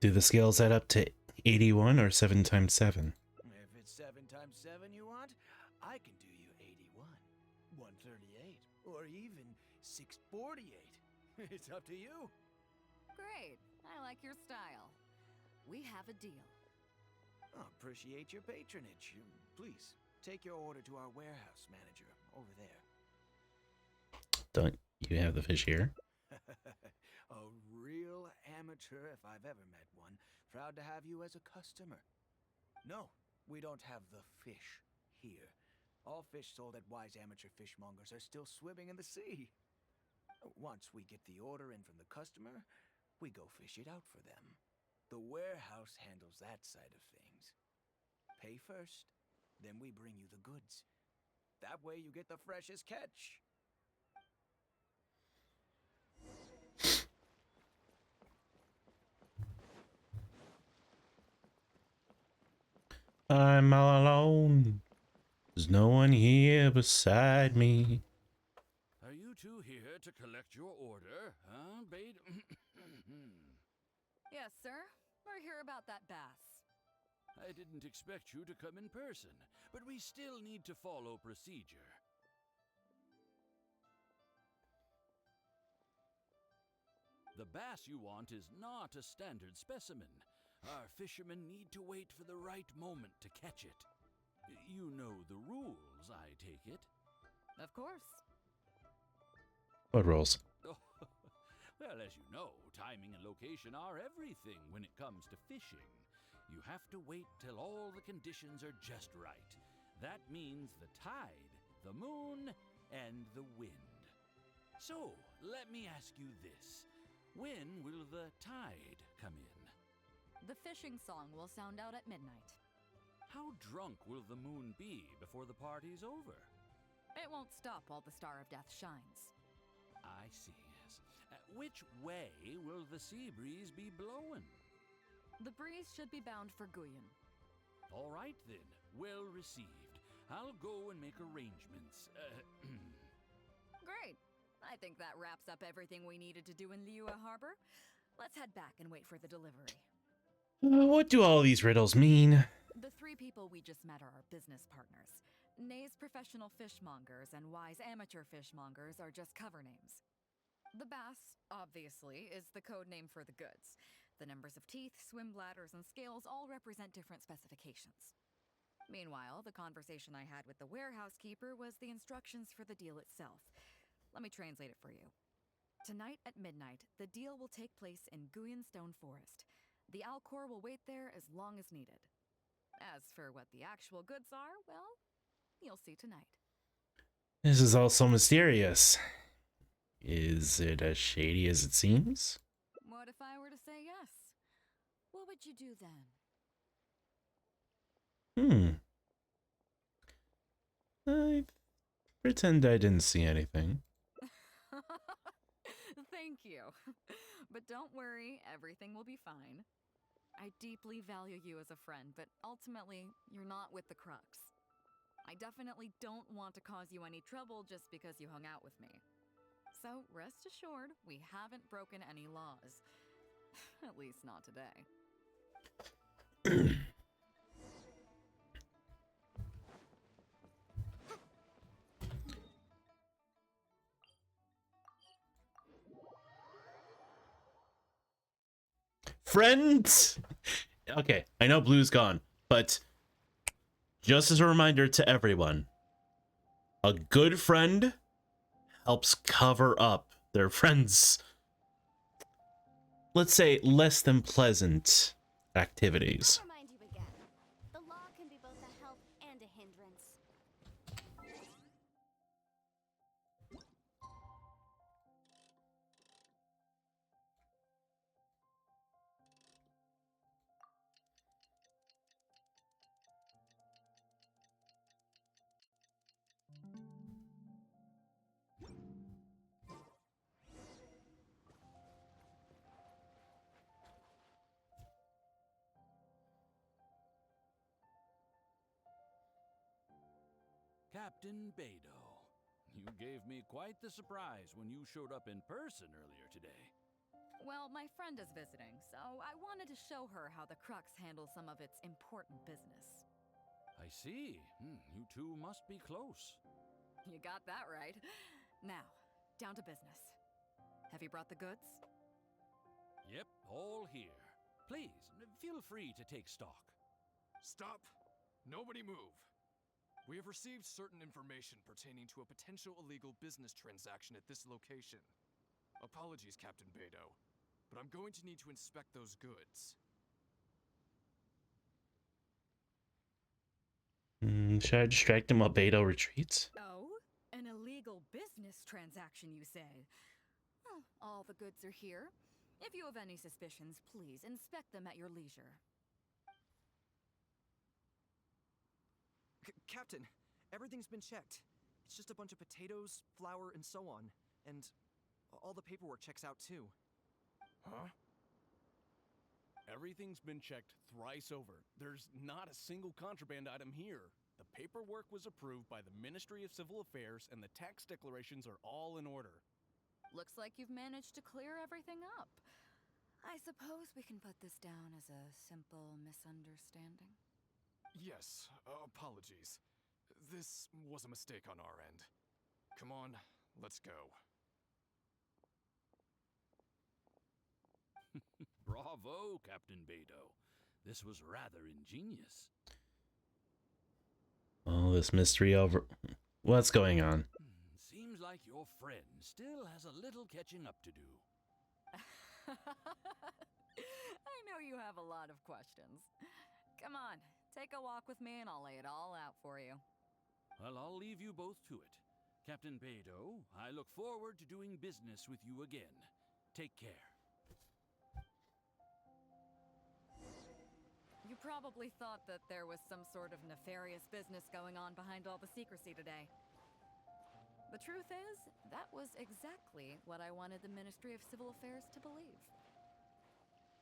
Do the scales add up to 81 or 7 times 7? If it's 7 times 7 you want, I can do you 81, 138, or even 648. It's up to you. Great. I like your style. We have a deal. Appreciate your patronage. Please, take your order to our warehouse manager over there. Don't you have the fish here? A real amateur if I've ever met one. Proud to have you as a customer. No, we don't have the fish here. All fish sold at Wise Amateur Fishmongers are still swimming in the sea. Once we get the order in from the customer, we go fish it out for them. The warehouse handles that side of things. Pay first, then we bring you the goods. That way you get the freshest catch. I'm all alone. There's no one here beside me. Are you two here to collect your order, huh, Bade? Yes, sir. We're here about that bass. I didn't expect you to come in person, but we still need to follow procedure. The bass you want is not a standard specimen. Our fishermen need to wait for the right moment to catch it. You know the rules, I take it? Of course. What rules? Well, as you know, timing and location are everything when it comes to fishing. You have to wait till all the conditions are just right. That means the tide, the moon, and the wind. So, let me ask you this. When will the tide come in? The fishing song will sound out at midnight. How drunk will the moon be before the party's over? It won't stop while the Star of Death shines. I see, yes. Which way will the sea breeze be blowing? The breeze should be bound for Guyan. All right then, well received. I'll go and make arrangements. Great. I think that wraps up everything we needed to do in Liyue Harbor. Let's head back and wait for the delivery. What do all these riddles mean? The three people we just met are our business partners. Nay's Professional Fishmongers and Wise Amateur Fishmongers are just cover names. The bass, obviously, is the code name for the goods. The numbers of teeth, swim bladders, and scales all represent different specifications. Meanwhile, the conversation I had with the warehouse keeper was the instructions for the deal itself. Let me translate it for you. Tonight at midnight, the deal will take place in Guyan Stone Forest. The Alcor will wait there as long as needed. As for what the actual goods are, well, you'll see tonight. This is all so mysterious. Is it as shady as it seems? What if I were to say yes? What would you do then? I pretend I didn't see anything. Thank you. But don't worry, everything will be fine. I deeply value you as a friend, but ultimately, you're not with the Crux. I definitely don't want to cause you any trouble just because you hung out with me. So rest assured, we haven't broken any laws. At least not today. Friends! Okay, I know Blue's gone, but just as a reminder to everyone, a good friend helps cover up their friends', let's say, less than pleasant activities. Remind you again. The law can be both a help and a hindrance. Captain Beidou, you gave me quite the surprise when you showed up in person earlier today. Well, my friend is visiting, so I wanted to show her how the Crux handles some of its important business. I see. You two must be close. You got that right. Now, down to business. Have you brought the goods? Yep, all here. Please, feel free to take stock. Stop! Nobody move! We have received certain information pertaining to a potential illegal business transaction at this location. Apologies, Captain Beidou, but I'm going to need to inspect those goods. Should I distract him while Beidou retreats? Oh? An illegal business transaction, you say? Well, all the goods are here. If you have any suspicions, please inspect them at your leisure. Captain, everything's been checked. It's just a bunch of potatoes, flour, and so on. And all the paperwork checks out too. Huh? Everything's been checked thrice over. There's not a single contraband item here. The paperwork was approved by the Ministry of Civil Affairs and the tax declarations are all in order. Looks like you've managed to clear everything up. I suppose we can put this down as a simple misunderstanding. Yes, apologies. This was a mistake on our end. Come on, let's go. Bravo, Captain Beidou. This was rather ingenious. Oh, this mystery over... What's going on? Seems like your friend still has a little catching up to do. I know you have a lot of questions. Come on, take a walk with me and I'll lay it all out for you. Well, I'll leave you both to it. Captain Beidou, I look forward to doing business with you again. Take care. You probably thought that there was some sort of nefarious business going on behind all the secrecy today. The truth is, that was exactly what I wanted the Ministry of Civil Affairs to believe.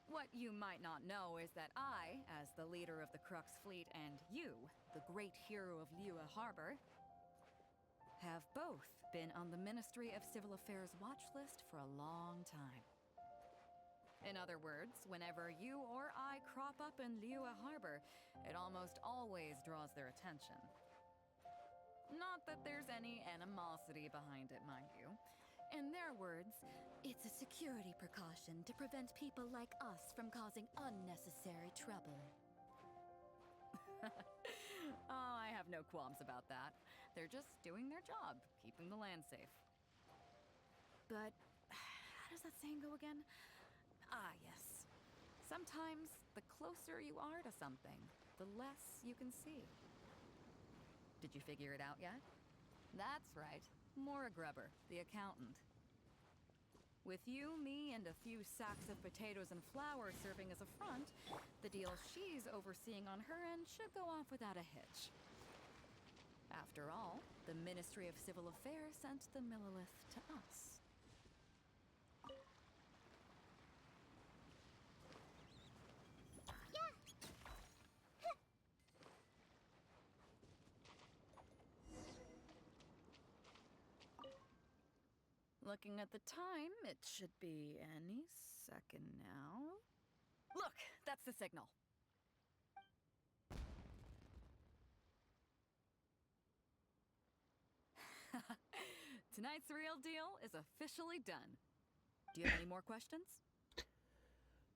What you might not know is that I, as the leader of the Crux fleet, and you, the great hero of Liyue Harbor, have both been on the Ministry of Civil Affairs watch list for a long time. In other words, whenever you or I crop up in Liyue Harbor, it almost always draws their attention. Not that there's any animosity behind it, mind you. In their words, it's a security precaution to prevent people like us from causing unnecessary trouble. Oh, I have no qualms about that. They're just doing their job, keeping the land safe. But how does that saying go again? Ah, yes. Sometimes the closer you are to something, the less you can see. Did you figure it out yet? That's right. Maura Grubber, the accountant. With you, me, and a few sacks of potatoes and flour serving as a front, the deal she's overseeing on her end should go off without a hitch. After all, the Ministry of Civil Affairs sent the Millelith to us. looking at the time, it should be any second now. Look, that's the signal. Tonight's real deal is officially done. Do you have any more questions?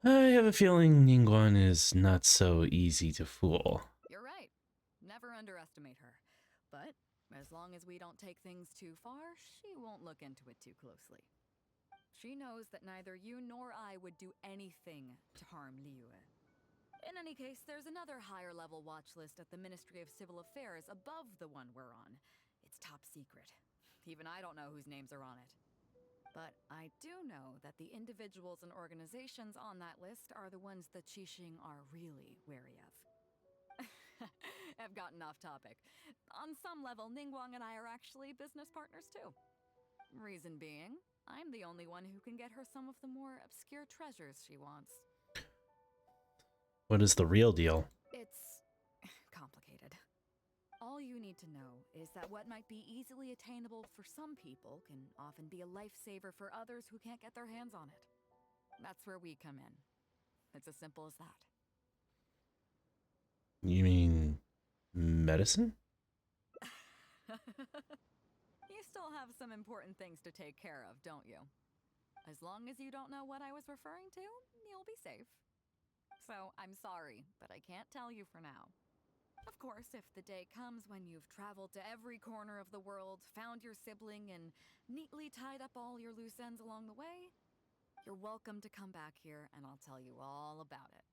I have a feeling Ningguang is not so easy to fool. You're right. Never underestimate her. But as long as we don't take things too far, she won't look into it too closely. She knows that neither you nor I would do anything to harm Liyue. In any case, there's another higher level watch list at the Ministry of Civil Affairs above the one we're on. It's top secret. Even I don't know whose names are on it. But I do know that the individuals and organizations on that list are the ones that Qixing are really wary of. I've gotten off topic. On some level, Ningguang and I are actually business partners too. Reason being, I'm the only one who can get her some of the more obscure treasures she wants. What is the real deal? It's complicated. All you need to know is that what might be easily attainable for some people can often be a lifesaver for others who can't get their hands on it. That's where we come in. It's as simple as that. You mean medicine? You still have some important things to take care of, don't you? As long as you don't know what I was referring to, you'll be safe. So, I'm sorry, but I can't tell you for now. Of course, if the day comes when you've traveled to every corner of the world, found your sibling, and neatly tied up all your loose ends along the way, you're welcome to come back here and I'll tell you all about it.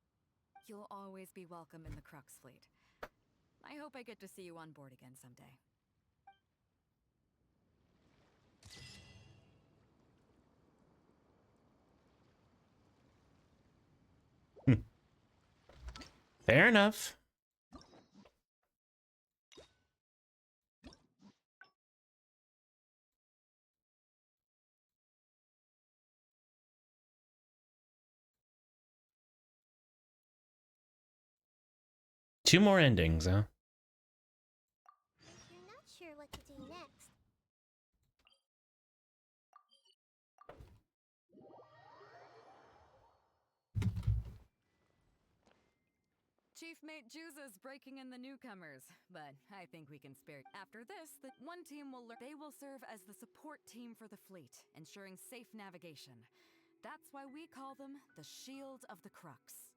You'll always be welcome in the Crux fleet. I hope I get to see you on board again someday. Fair enough. Two more endings, huh? You're not sure what to do next. Chief Mate Juza's breaking in the newcomers, but I think we can spare. After this, the one team will learn. They will serve as the support team for the fleet, ensuring safe navigation. That's why we call them the Shield of the Crux.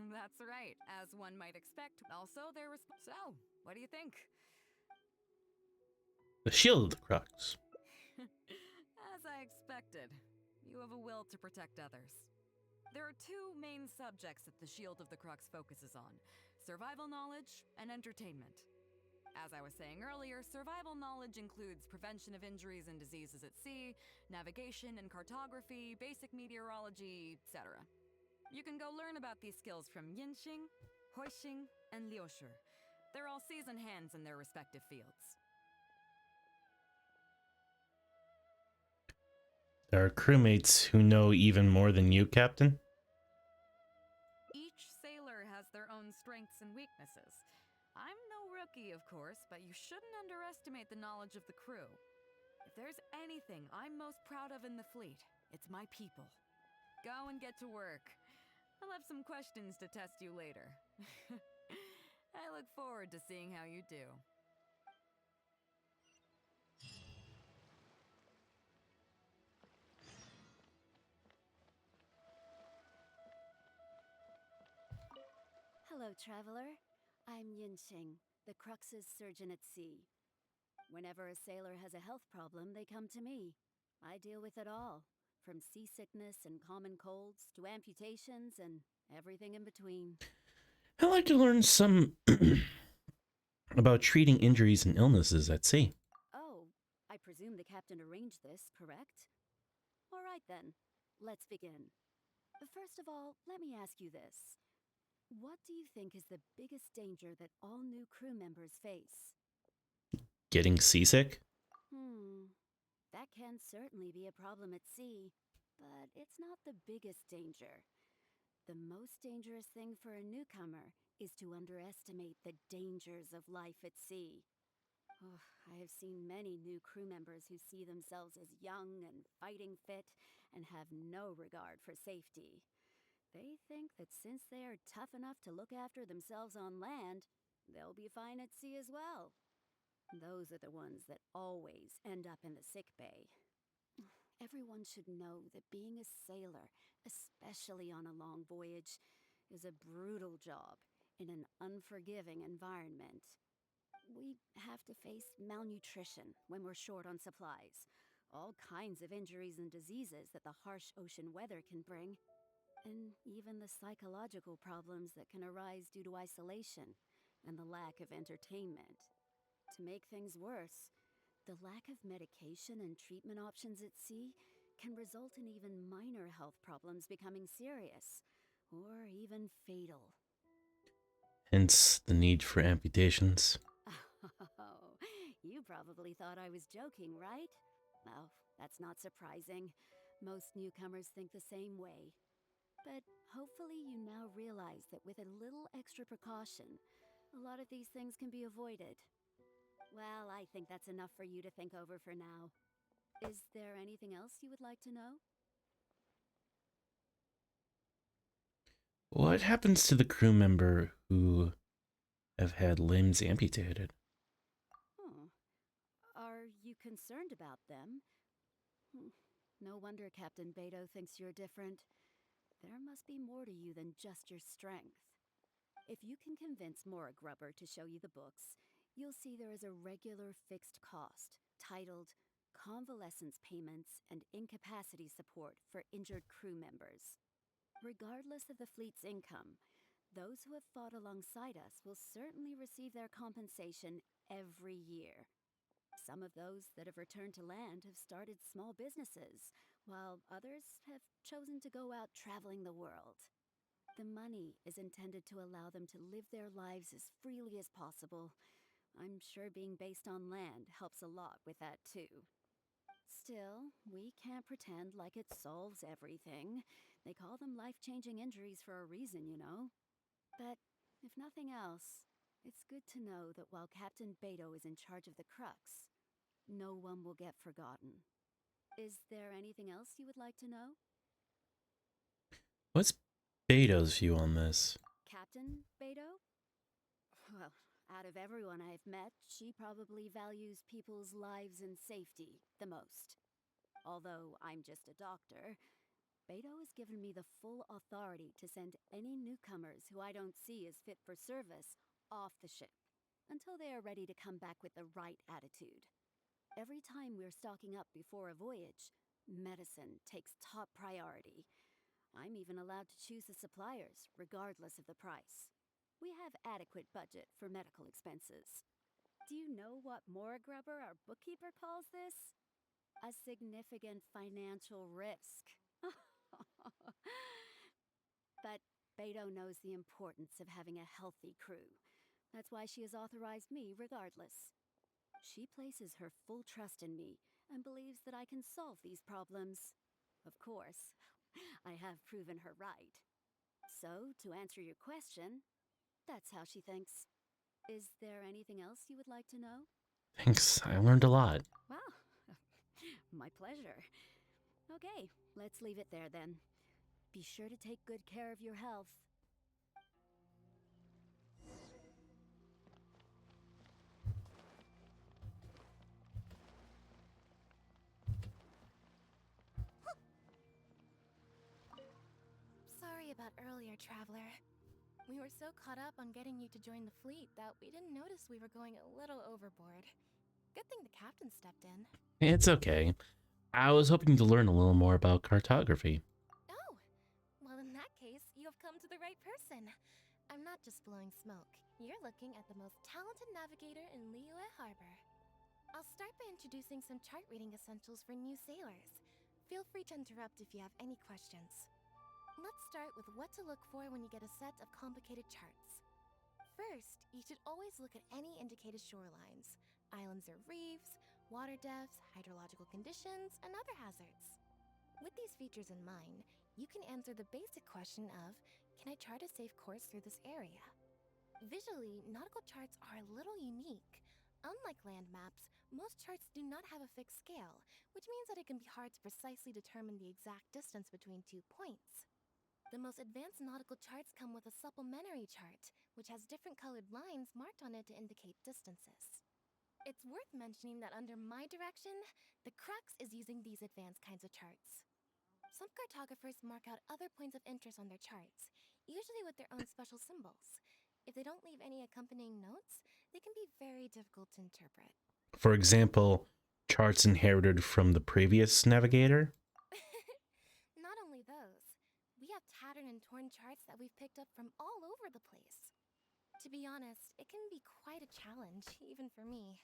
That's right, as one might expect. Also, they're so, what do you think? The Shield of the Crux. As I expected, you have a will to protect others. There are two main subjects that the Shield of the Crux focuses on: survival knowledge and entertainment. As I was saying earlier, survival knowledge includes prevention of injuries and diseases at sea, navigation and cartography, basic meteorology, etc. You can go learn about these skills from Yinxing, Huixing, and Liushi. They're all seasoned hands in their respective fields. There are crewmates who know even more than you, Captain? Each sailor has their own strengths and weaknesses. I'm no rookie, of course, but you shouldn't underestimate the knowledge of the crew. If there's anything I'm most proud of in the fleet, it's my people. Go and get to work. I'll have some questions to test you later. I look forward to seeing how you do. Hello, traveler. I'm Yinxing, the Crux's surgeon at sea. Whenever a sailor has a health problem, they come to me. I deal with it all, from seasickness and common colds to amputations and everything in between. I'd like to learn some about treating injuries and illnesses at sea. Oh, I presume the captain arranged this, correct? All right then, let's begin. First of all, let me ask you this. What do you think is the biggest danger that all new crew members face? Getting seasick? That can certainly be a problem at sea, but it's not the biggest danger. The most dangerous thing for a newcomer is to underestimate the dangers of life at sea. Oh, I have seen many new crew members who see themselves as young and fighting fit and have no regard for safety. They think that since they are tough enough to look after themselves on land, they'll be fine at sea as well. Those are the ones that always end up in the sick bay. Everyone should know that being a sailor, especially on a long voyage, is a brutal job in an unforgiving environment. We have to face malnutrition when we're short on supplies, all kinds of injuries and diseases that the harsh ocean weather can bring, and even the psychological problems that can arise due to isolation and the lack of entertainment. To make things worse, the lack of medication and treatment options at sea can result in even minor health problems becoming serious, or even fatal. Hence the need for amputations. Oh, you probably thought I was joking, right? Oh, that's not surprising. Most newcomers think the same way. But hopefully you now realize that with a little extra precaution, a lot of these things can be avoided. Well, I think that's enough for you to think over for now. Is there anything else you would like to know? What happens to the crew member who have had limbs amputated? Are you concerned about them? No wonder Captain Beto thinks you're different. There must be more to you than just your strength. If you can convince Mora Grubber to show you the books, you'll see there is a regular fixed cost titled Convalescence Payments and Incapacity Support for Injured Crew Members. Regardless of the fleet's income, those who have fought alongside us will certainly receive their compensation every year. Some of those that have returned to land have started small businesses, while others have chosen to go out traveling the world. The money is intended to allow them to live their lives as freely as possible. I'm sure being based on land helps a lot with that too. Still, we can't pretend like it solves everything. They call them life-changing injuries for a reason, you know. But if nothing else, it's good to know that while Captain Beto is in charge of the Crux, no one will get forgotten. Is there anything else you would like to know? What's Beto's view on this? Captain Beto? Well, out of everyone I've met, she probably values people's lives and safety the most. Although I'm just a doctor, Beto has given me the full authority to send any newcomers who I don't see as fit for service off the ship until they are ready to come back with the right attitude. Every time we're stocking up before a voyage, medicine takes top priority. I'm even allowed to choose the suppliers, regardless of the price. We have adequate budget for medical expenses. Do you know what Mora Grubber, our bookkeeper, calls this? A significant financial risk. But Beto knows the importance of having a healthy crew. That's why she has authorized me regardless. She places her full trust in me and believes that I can solve these problems. Of course, I have proven her right. So, to answer your question, that's how she thinks. Is there anything else you would like to know? Thanks, I learned a lot. Wow, my pleasure. Okay, let's leave it there then. Be sure to take good care of your health. Sorry about earlier, Traveler. We were so caught up on getting you to join the fleet that we didn't notice we were going a little overboard. Good thing the captain stepped in. It's okay. I was hoping to learn a little more about cartography. Oh! Well, in that case, you have come to the right person. I'm not just blowing smoke. You're looking at the most talented navigator in Liyue Harbor. I'll start by introducing some chart reading essentials for new sailors. Feel free to interrupt if you have any questions. Let's start with what to look for when you get a set of complicated charts. First, you should always look at any indicated shorelines, islands or reefs, water depths, hydrological conditions, and other hazards. With these features in mind, you can answer the basic question of, can I chart a safe course through this area? Visually, nautical charts are a little unique. Unlike land maps, most charts do not have a fixed scale, which means that it can be hard to precisely determine the exact distance between 2 points. The most advanced nautical charts come with a supplementary chart, which has different colored lines marked on it to indicate distances. It's worth mentioning that under my direction, the Crux is using these advanced kinds of charts. Some cartographers mark out other points of interest on their charts, usually with their own special symbols. If they don't leave any accompanying notes, they can be very difficult to interpret. For example, charts inherited from the previous navigator? Not only those, we have tattered and torn charts that we've picked up from all over the place. To be honest, it can be quite a challenge, even for me.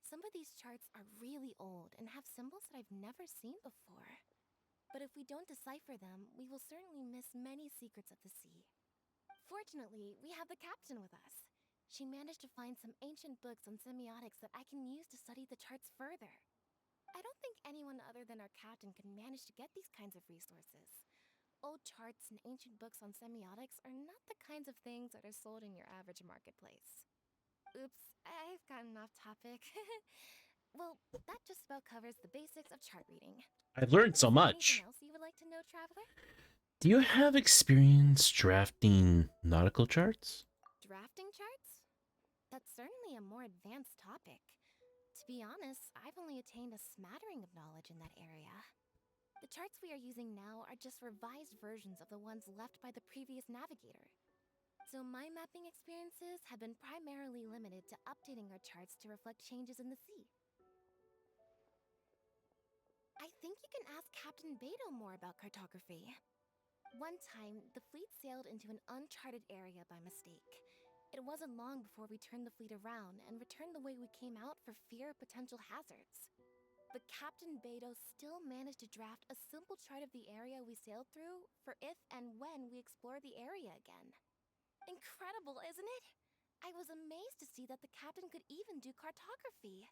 Some of these charts are really old and have symbols that I've never seen before. But if we don't decipher them, we will certainly miss many secrets of the sea. Fortunately, we have the captain with us. She managed to find some ancient books on semiotics that I can use to study the charts further. I don't think anyone other than our captain could manage to get these kinds of resources. Old charts and ancient books on semiotics are not the kinds of things that are sold in your average marketplace. Oops, I've gotten off topic. Well, that just about covers the basics of chart reading. I've learned so much. Anything else you would like to know, Traveler? Do you have experience drafting nautical charts? Drafting charts? That's certainly a more advanced topic. To be honest, I've only attained a smattering of knowledge in that area. The charts we are using now are just revised versions of the ones left by the previous navigator. So my mapping experiences have been primarily limited to updating our charts to reflect changes in the sea. I think you can ask Captain Beto more about cartography. One time, the fleet sailed into an uncharted area by mistake. It wasn't long before we turned the fleet around and returned the way we came out for fear of potential hazards. But Captain Beto still managed to draft a simple chart of the area we sailed through for if and when we explore the area again. Incredible, isn't it? I was amazed to see that the captain could even do cartography.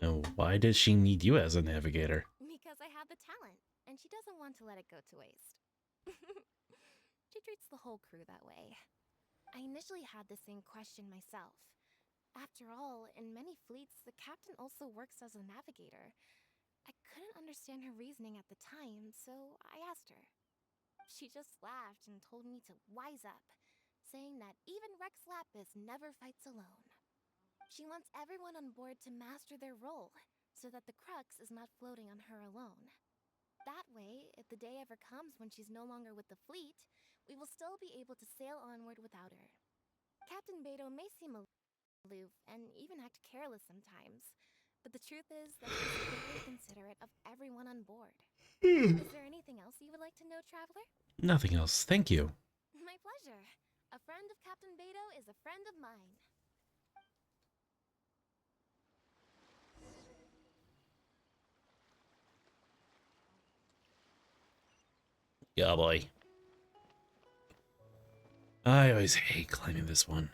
And why does she need you as a navigator? Because I have the talent, and she doesn't want to let it go to waste. She treats the whole crew that way. I initially had the same question myself. After all, in many fleets, the captain also works as a navigator. I couldn't understand her reasoning at the time, so I asked her. She just laughed and told me to wise up, saying that even Rex Lapis never fights alone. She wants everyone on board to master their role, so that the Crux is not floating on her alone. That way, if the day ever comes when she's no longer with the fleet, we will still be able to sail onward without her. Captain Beto may seem aloof and even act careless sometimes, but the truth is that she's very considerate of everyone on board. Is there anything else you would like to know, Traveler? Nothing else, thank you. My pleasure. A friend of Captain Beto is a friend of mine. Yeah, boy. I always hate climbing this one.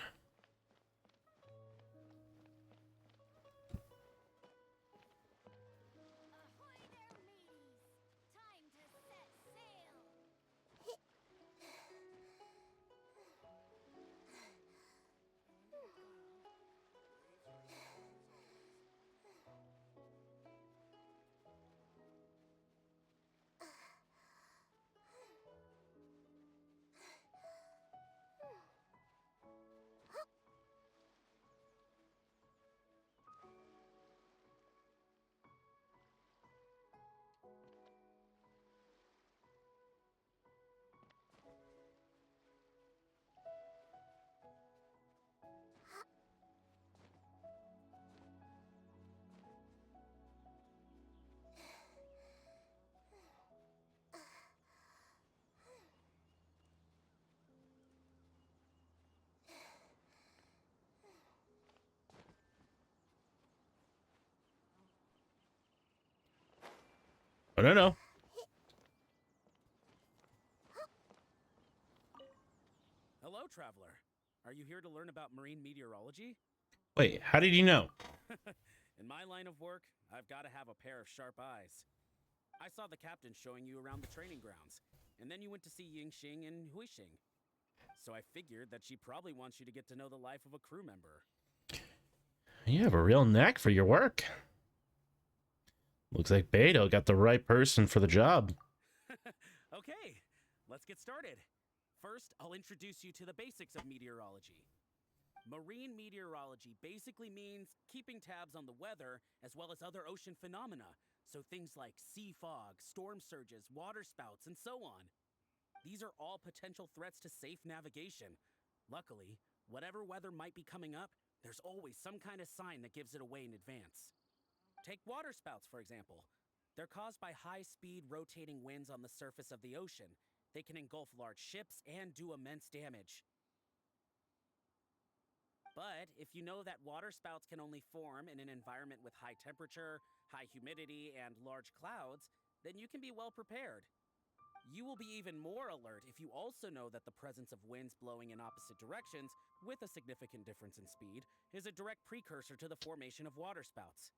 I don't know. Hello, Traveler. Are you here to learn about marine meteorology? Wait, how did you know? In my line of work, I've got to have a pair of sharp eyes. I saw the captain showing you around the training grounds, and then you went to see Yingxing and Huixing. So I figured that she probably wants you to get to know the life of a crew member. You have a real knack for your work. Looks like Beto got the right person for the job. Okay, let's get started. First, I'll introduce you to the basics of meteorology. Marine meteorology basically means keeping tabs on the weather as well as other ocean phenomena, so things like sea fog, storm surges, waterspouts, and so on. These are all potential threats to safe navigation. Luckily, whatever weather might be coming up, there's always some kind of sign that gives it away in advance. Take waterspouts, for example. They're caused by high-speed rotating winds on the surface of the ocean. They can engulf large ships and do immense damage. But if you know that waterspouts can only form in an environment with high temperature, high humidity, and large clouds, then you can be well prepared. You will be even more alert if you also know that the presence of winds blowing in opposite directions, with a significant difference in speed, is a direct precursor to the formation of waterspouts.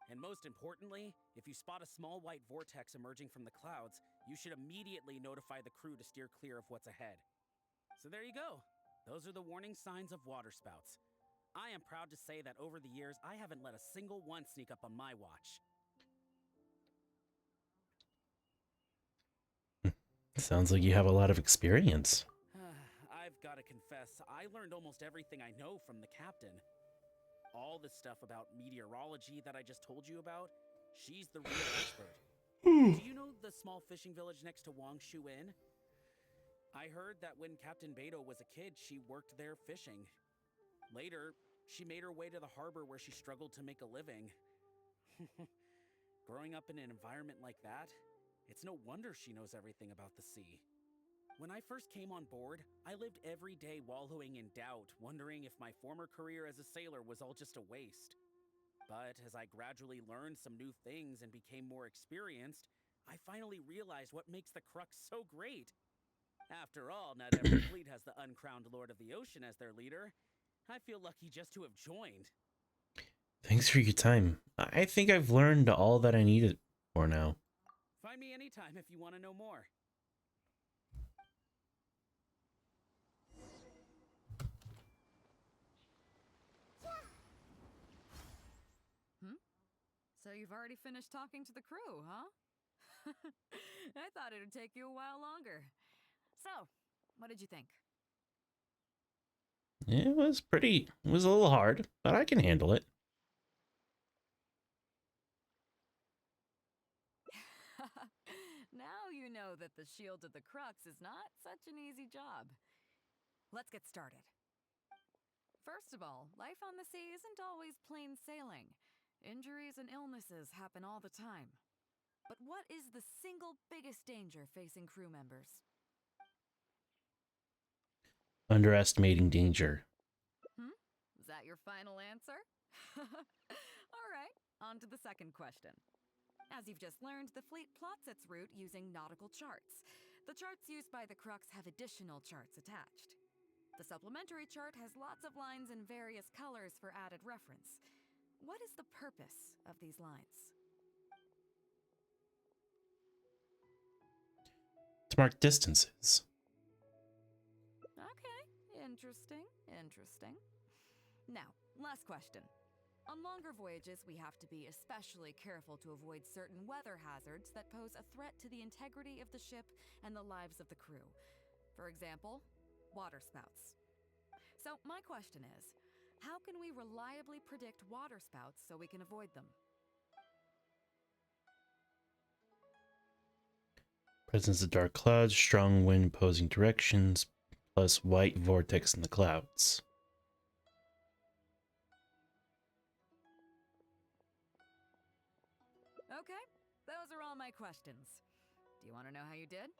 And most importantly, if you spot a small white vortex emerging from the clouds, you should immediately notify the crew to steer clear of what's ahead. So there you go. Those are the warning signs of waterspouts. I am proud to say that over the years, I haven't let a single one sneak up on my watch. Sounds like you have a lot of experience. I've got to confess, I learned almost everything I know from the captain. All the stuff about meteorology that I just told you about, she's the real expert. Do you know the small fishing village next to Wangshu Inn? I heard that when Captain Beto was a kid, she worked there fishing. Later, she made her way to the harbor where she struggled to make a living. Growing up in an environment like that, it's no wonder she knows everything about the sea. When I first came on board, I lived every day wallowing in doubt, wondering if my former career as a sailor was all just a waste. But as I gradually learned some new things and became more experienced, I finally realized what makes the Crux so great. After all, not every fleet has the uncrowned Lord of the Ocean as their leader. I feel lucky just to have joined. Thanks for your time. I think I've learned all that I needed for now. Find me anytime if you want to know more. So you've already finished talking to the crew, huh? I thought it would take you a while longer. So, what did you think? It was a little hard, but I can handle it. Now you know that the Shield of the Crux is not such an easy job. Let's get started. First of all, life on the sea isn't always plain sailing. Injuries and illnesses happen all the time. But what is the single biggest danger facing crew members? Underestimating danger. Is that your final answer? All right, on to the second question. As you've just learned, the fleet plots its route using nautical charts. The charts used by the Crux have additional charts attached. The supplementary chart has lots of lines in various colors for added reference. What is the purpose of these lines? To mark distances. Okay, interesting. Now, last question. On longer voyages, we have to be especially careful to avoid certain weather hazards that pose a threat to the integrity of the ship and the lives of the crew. For example, waterspouts. So my question is, how can we reliably predict waterspouts so we can avoid them? Presence of dark clouds, strong wind opposing directions, plus white vortex in the clouds. Okay, those are all my questions. Do you want to know how you did?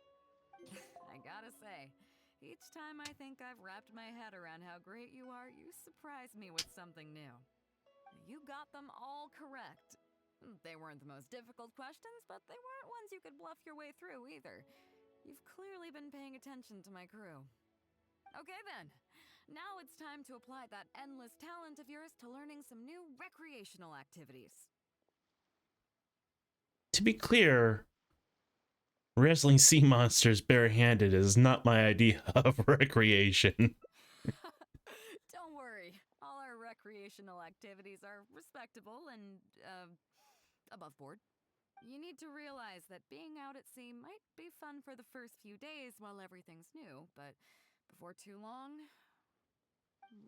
I gotta say, each time I think I've wrapped my head around how great you are, you surprise me with something new. You got them all correct. They weren't the most difficult questions, but they weren't ones you could bluff your way through either. You've clearly been paying attention to my crew. Okay then, now it's time to apply that endless talent of yours to learning some new recreational activities. To be clear, wrestling sea monsters barehanded is not my idea of recreation. Don't worry, all our recreational activities are respectable and, above board. You need to realize that being out at sea might be fun for the first few days while everything's new, but before too long,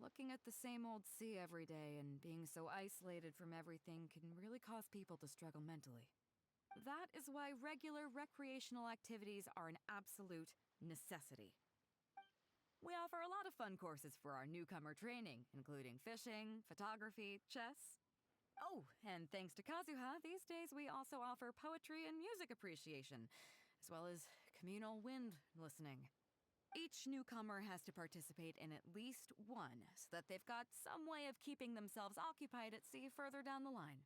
looking at the same old sea every day and being so isolated from everything can really cause people to struggle mentally. That is why regular recreational activities are an absolute necessity. We offer a lot of fun courses for our newcomer training, including fishing, photography, chess. Oh, and thanks to Kazuha, these days we also offer poetry and music appreciation, as well as communal wind listening. Each newcomer has to participate in at least one, so that they've got some way of keeping themselves occupied at sea further down the line.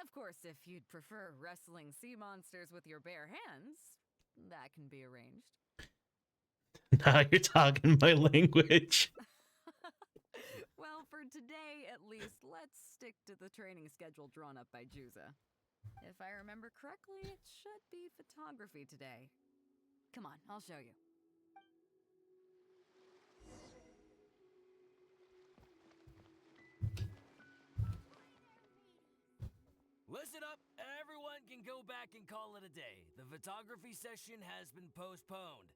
Of course, if you'd prefer wrestling sea monsters with your bare hands, that can be arranged. Now you're talking my language. Well, for today, at least, let's stick to the training schedule drawn up by Juza. If I remember correctly, it should be photography today. Come on, I'll show you. Listen up, everyone can go back and call it a day. The photography session has been postponed.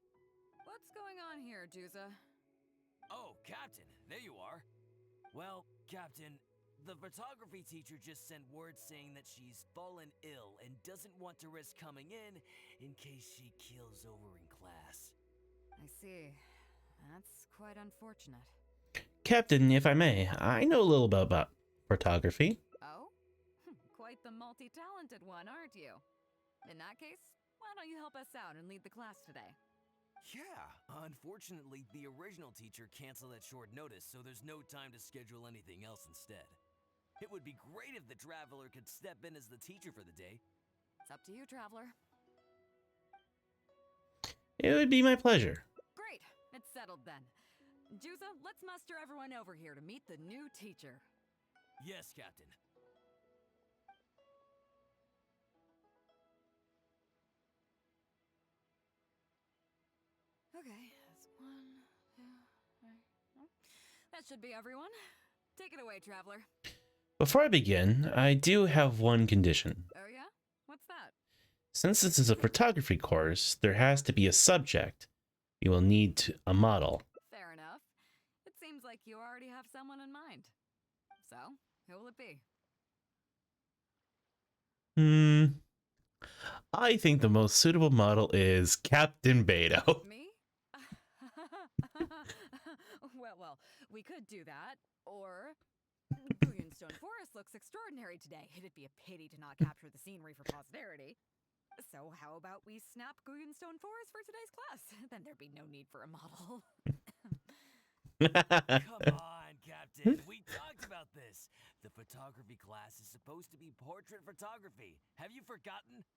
What's going on here, Juza? Oh, Captain, there you are. Well, Captain, the photography teacher just sent word saying that she's fallen ill and doesn't want to risk coming in case she keels over in class. I see. That's quite unfortunate. Captain, if I may, I know a little bit about photography. Oh? Quite the multi-talented one, aren't you? In that case, why don't you help us out and lead the class today? Yeah, unfortunately, the original teacher canceled at short notice, so there's no time to schedule anything else instead. It would be great if the Traveler could step in as the teacher for the day. It's up to you, Traveler. It would be my pleasure. Great, it's settled then. Juza, let's muster everyone over here to meet the new teacher. Yes, Captain. Okay, that's 1, 2, 3. That should be everyone. Take it away, Traveler. Before I begin, I do have one condition. Oh yeah? What's that? Since this is a photography course, there has to be a subject. You will need a model. Fair enough. It seems like you already have someone in mind. So, who will it be? I think the most suitable model is Captain Beidou. Me? well, we could do that. Or, Guyenstone Forest looks extraordinary today. It'd be a pity to not capture the scenery for posterity. So how about we snap Guyenstone Forest for today's class? Then there'd be no need for a model. Come on, Captain. We talked about this. The photography class is supposed to be portrait photography. Have you forgotten?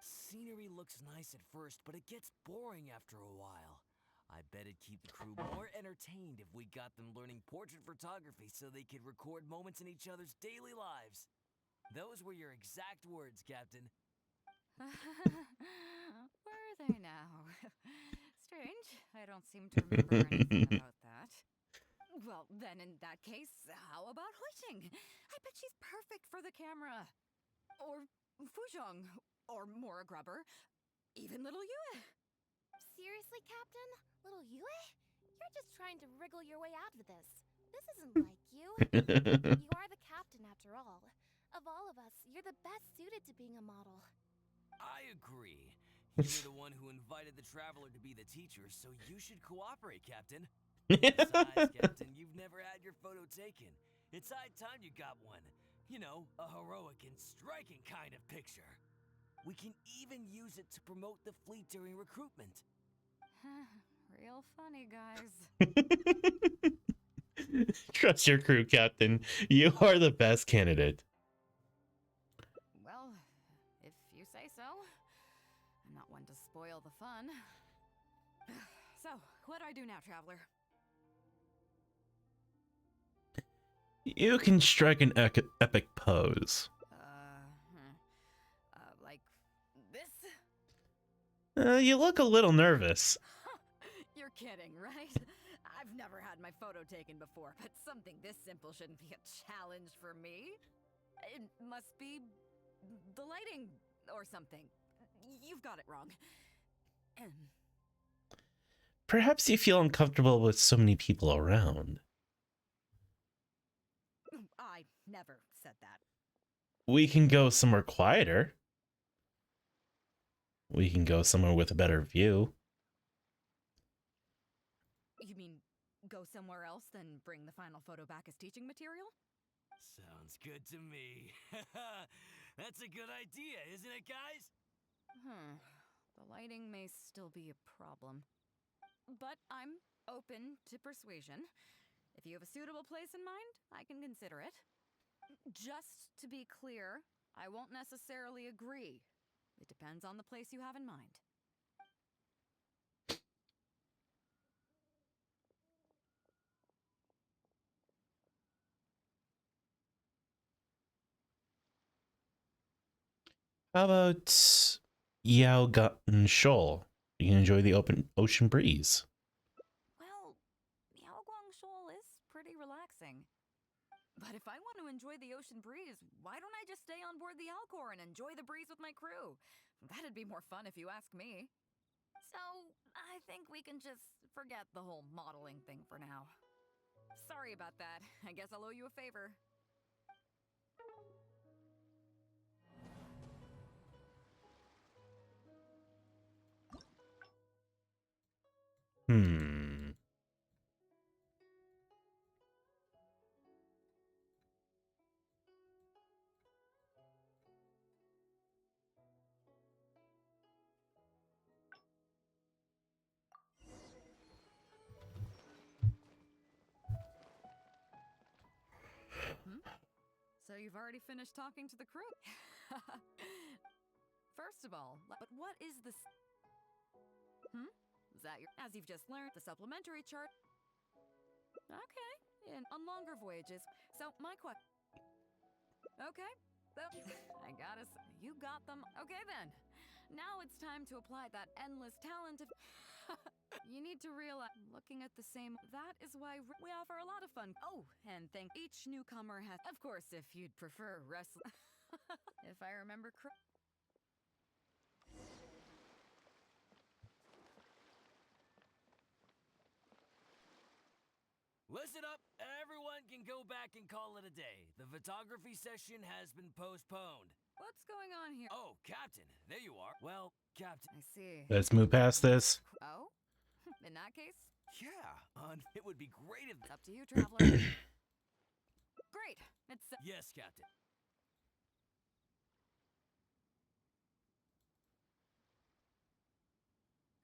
Scenery looks nice at first, but it gets boring after a while. I bet it'd keep the crew more entertained if we got them learning portrait photography so they could record moments in each other's daily lives. Those were your exact words, Captain. Were they now? Strange. I don't seem to remember anything about that. Well, then in that case, how about Huixing? I bet she's perfect for the camera. Or Fuzhong. Or Mora Grubber. Even Little Yue. Seriously, Captain? Little Yue? You're just trying to wriggle your way out of this. This isn't like you. You are the captain after all. Of all of us, you're the best suited to being a model. I agree. You're the one who invited the Traveler to be the teacher, so you should cooperate, Captain. Besides, Captain, you've never had your photo taken. It's high time you got one. You know, a heroic and striking kind of picture. We can even use it to promote the fleet during recruitment. Real funny, guys. Trust your crew, Captain. You are the best candidate. Well, if you say so. I'm not one to spoil the fun. So, what do I do now, Traveler? You can strike an epic pose. Like this? You look a little nervous. You're kidding, right? I've never had my photo taken before, but something this simple shouldn't be a challenge for me. It must be the lighting or something. You've got it wrong. Perhaps you feel uncomfortable with so many people around. I never said that. We can go somewhere quieter. We can go somewhere with a better view. You mean go somewhere else, then bring the final photo back as teaching material? Sounds good to me. That's a good idea, isn't it, guys? The lighting may still be a problem. But I'm open to persuasion. If you have a suitable place in mind, I can consider it. Just to be clear, I won't necessarily agree. It depends on the place you have in mind. How about Yaogan Shoal? You can enjoy the open ocean breeze. Well, Yaoguang Shoal is pretty relaxing. But if I want to enjoy the ocean breeze, why don't I just stay on board the Alcor and enjoy the breeze with my crew? That'd be more fun if you ask me. So, I think we can just forget the whole modeling thing for now. Sorry about that. I guess I'll owe you a favor. So you've already finished talking to the crew? First of all, but what is this? Is that your, as you've just learned, the supplementary chart? Okay, on longer voyages. So my question. Okay, so I gotta say, you got them. Okay then. Now it's time to apply that endless talent of. You need to realize, looking at the same, that is why we offer a lot of fun. Oh, and thank each newcomer has, of course, if you'd prefer wrestling. If I remember correctly. Listen up, everyone can go back and call it a day. The photography session has been postponed. What's going on here? Oh, Captain, there you are. Well, Captain. I see. Let's move past this. Oh? In that case? Yeah, it would be great if... It's up to you, Traveler. Great. It's... Yes, Captain.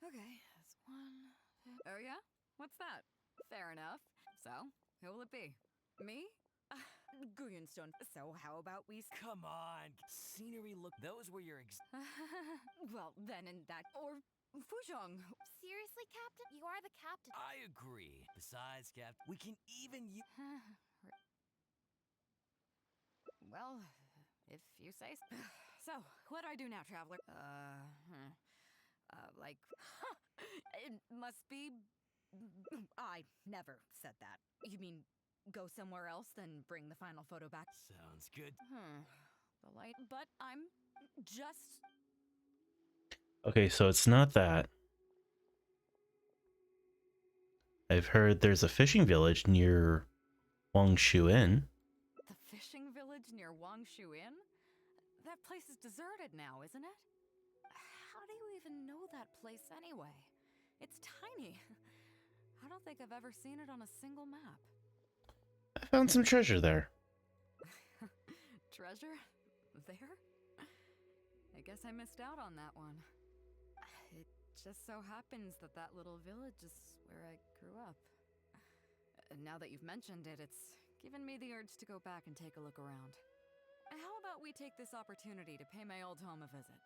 Okay, that's one... Oh yeah? What's that? Fair enough. So, who will it be? Me? Guyunstone. So how about we... Come on. Scenery look... Those were your... Well, then in that... Or... Fuzhong. Seriously, Captain? You are the captain. I agree. Besides, Captain, we can even use... Well, if you say so. So, what do I do now, Traveler? Like... It must be... I never said that. You mean go somewhere else, then bring the final photo back? Sounds good. The light... But I'm just... Okay, so it's not that. I've heard there's a fishing village near Wangshu Inn. The fishing village near Wangshu Inn? That place is deserted now, isn't it? How do you even know that place anyway? It's tiny. I don't think I've ever seen it on a single map. I found some treasure there. Treasure? There? I guess I missed out on that one. It just so happens that that little village is where I grew up. Now that you've mentioned it, it's given me the urge to go back and take a look around. How about we take this opportunity to pay my old home a visit?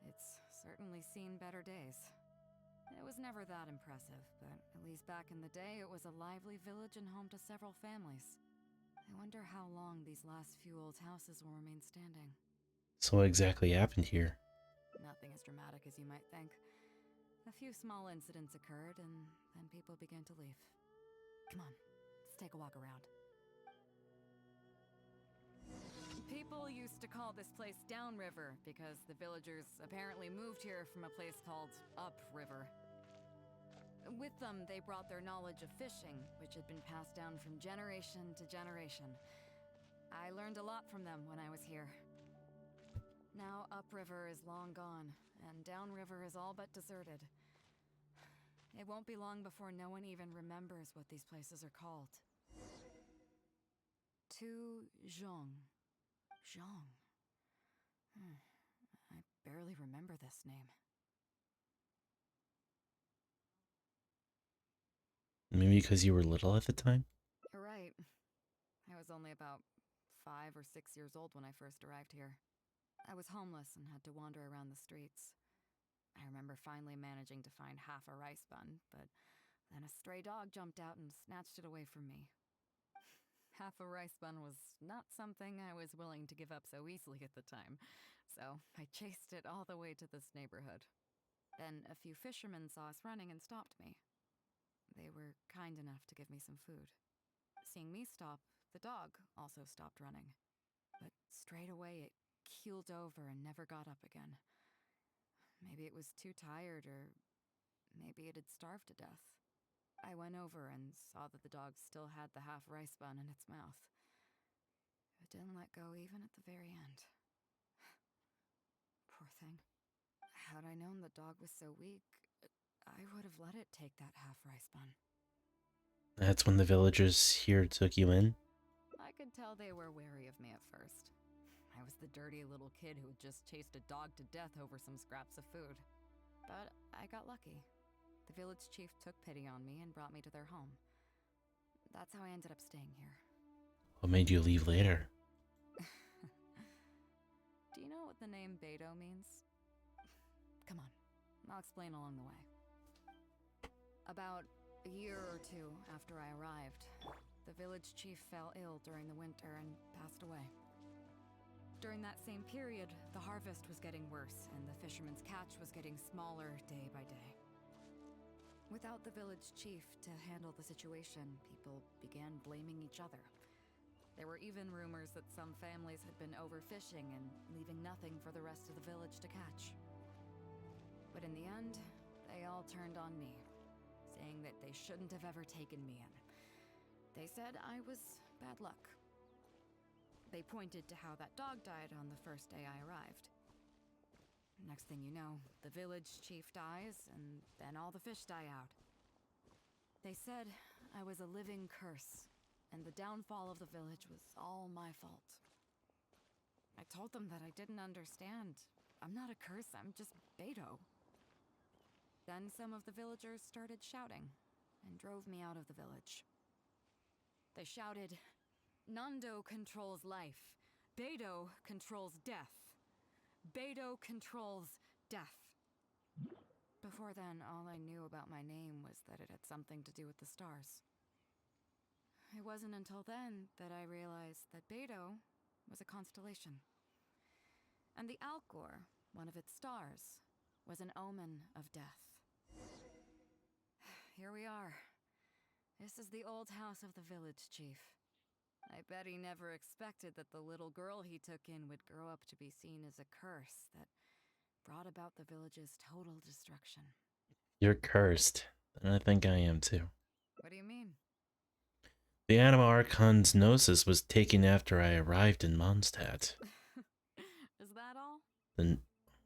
It's certainly seen better days. It was never that impressive, but at least back in the day, it was a lively village and home to several families. I wonder how long these last few old houses will remain standing. So what exactly happened here? Nothing as dramatic as you might think. A few small incidents occurred, and then people began to leave. Come on, let's take a walk around. People used to call this place Downriver because the villagers apparently moved here from a place called Upriver. With them, they brought their knowledge of fishing, which had been passed down from generation to generation. I learned a lot from them when I was here. Now Upriver is long gone, and Downriver is all but deserted. It won't be long before no one even remembers what these places are called. To Zhong. Zhong. I barely remember this name. Maybe because you were little at the time? Right. I was only about 5 or 6 years old when I first arrived here. I was homeless and had to wander around the streets. I remember finally managing to find half a rice bun, but then a stray dog jumped out and snatched it away from me. Half a rice bun was not something I was willing to give up so easily at the time, so I chased it all the way to this neighborhood. Then a few fishermen saw us running and stopped me. They were kind enough to give me some food. Seeing me stop, the dog also stopped running. But straight away it keeled over and never got up again. Maybe it was too tired, or maybe it had starved to death. I went over and saw that the dog still had the half rice bun in its mouth. It didn't let go even at the very end. Poor thing. Had I known the dog was so weak, I would have let it take that half rice bun. That's when the villagers here took you in? I could tell they were wary of me at first. I was the dirty little kid who had just chased a dog to death over some scraps of food. But I got lucky. The village chief took pity on me and brought me to their home. That's how I ended up staying here. What made you leave later? Do you know what the name Beidou means? Come on, I'll explain along the way. About a year or two after I arrived, the village chief fell ill during the winter and passed away. During that same period, the harvest was getting worse and the fishermen's catch was getting smaller day by day. Without the village chief to handle the situation, people began blaming each other. There were even rumors that some families had been overfishing and leaving nothing for the rest of the village to catch. But in the end, they all turned on me, saying that they shouldn't have ever taken me in. They said I was bad luck. They pointed to how that dog died on the first day I arrived. Next thing you know, the village chief dies, and then all the fish die out. They said I was a living curse, and the downfall of the village was all my fault. I told them that I didn't understand. I'm not a curse, I'm just Beidou. Then some of the villagers started shouting, and drove me out of the village. They shouted, "Nando controls life. Beidou controls death. Beidou controls death." Before then, all I knew about my name was that it had something to do with the stars. It wasn't until then that I realized that Beidou was a constellation. And the Alcor, one of its stars, was an omen of death. Here we are. This is the old house of the village chief. I bet he never expected that the little girl he took in would grow up to be seen as a curse that brought about the village's total destruction. You're cursed, and I think I am too. What do you mean? The Anima Archon's Gnosis was taken after I arrived in Mondstadt. Is that all? The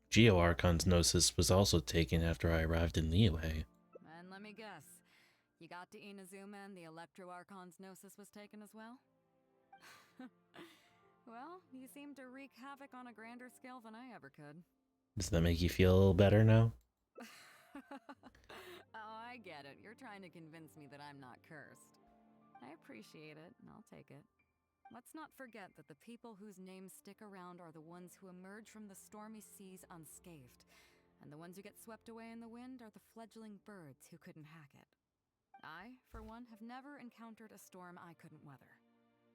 Geo Archon's Gnosis was also taken after I arrived in Liyue. And let me guess, you got to Inazuma and the Electro Archon's Gnosis was taken as well? Well, you seem to wreak havoc on a grander scale than I ever could. Does that make you feel a little better now? Oh, I get it. You're trying to convince me that I'm not cursed. I appreciate it, and I'll take it. Let's not forget that the people whose names stick around are the ones who emerge from the stormy seas unscathed, and the ones who get swept away in the wind are the fledgling birds who couldn't hack it. I, for one, have never encountered a storm I couldn't weather.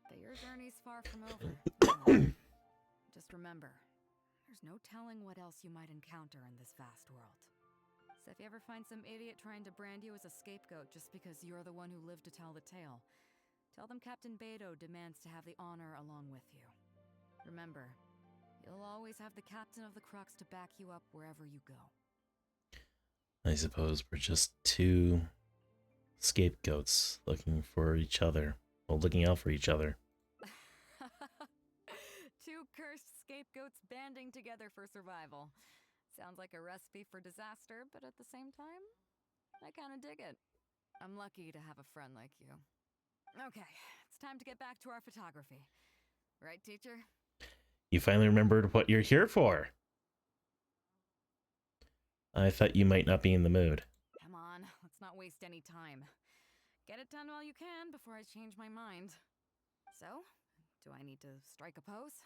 But your journey's far from over. Just remember, there's no telling what else you might encounter in this vast world. So if you ever find some idiot trying to brand you as a scapegoat just because you're the one who lived to tell the tale, tell them Captain Beidou demands to have the honor along with you. Remember, you'll always have the captain of the Crux to back you up wherever you go. I suppose we're just two scapegoats looking for each other. Well, looking out for each other. Two cursed scapegoats banding together for survival. Sounds like a recipe for disaster, but at the same time, I kind of dig it. I'm lucky to have a friend like you. Okay, it's time to get back to our photography. Right, teacher? You finally remembered what you're here for. I thought you might not be in the mood. Come on, let's not waste any time. Get it done while you can before I change my mind. So, do I need to strike a pose?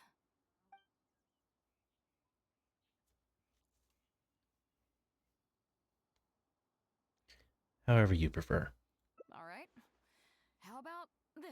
However you prefer. All right. How about this?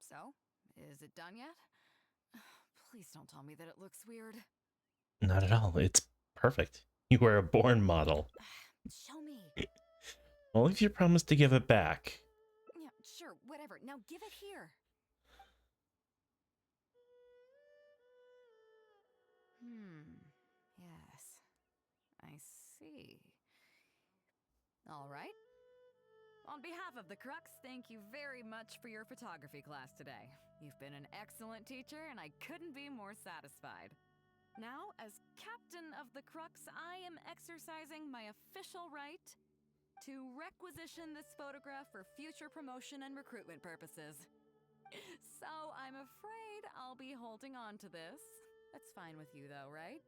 So, is it done yet? Please don't tell me that it looks weird. Not at all. It's perfect. You are a born model. Show me. Only if you promise to give it back. Yeah, sure, whatever. Now give it here. Yes. I see. All right. On behalf of the Crux, thank you very much for your photography class today. You've been an excellent teacher, and I couldn't be more satisfied. Now, as captain of the Crux, I am exercising my official right to requisition this photograph for future promotion and recruitment purposes. So I'm afraid I'll be holding on to this. That's fine with you, though, right?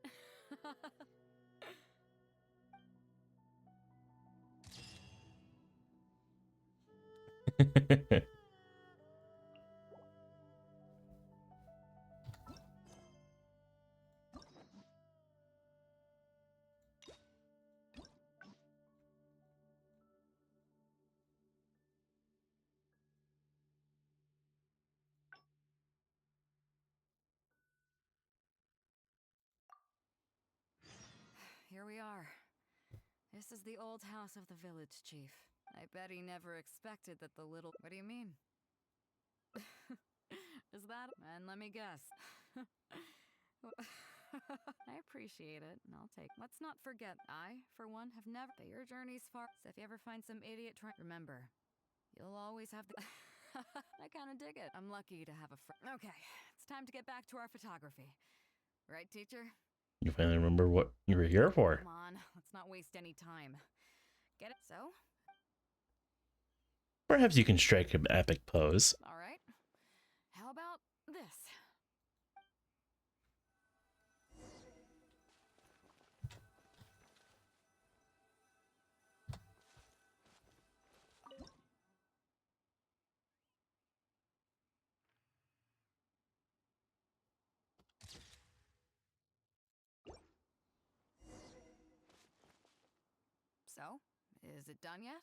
Here we are. This is the old house of the village chief. I bet he never expected that the little... What do you mean? Is that... And let me guess. I appreciate it, and I'll take... Let's not forget, I, for one, have never... That your journey's far... So if you ever find some idiot trying... Remember, you'll always have the... I kinda dig it. I'm lucky to have a friend. Okay, it's time to get back to our photography. Right, teacher? You finally remember what you were here for. Come on, let's not waste any time. Get it? So? Perhaps you can strike an epic pose. All right. How about this? So, is it done yet?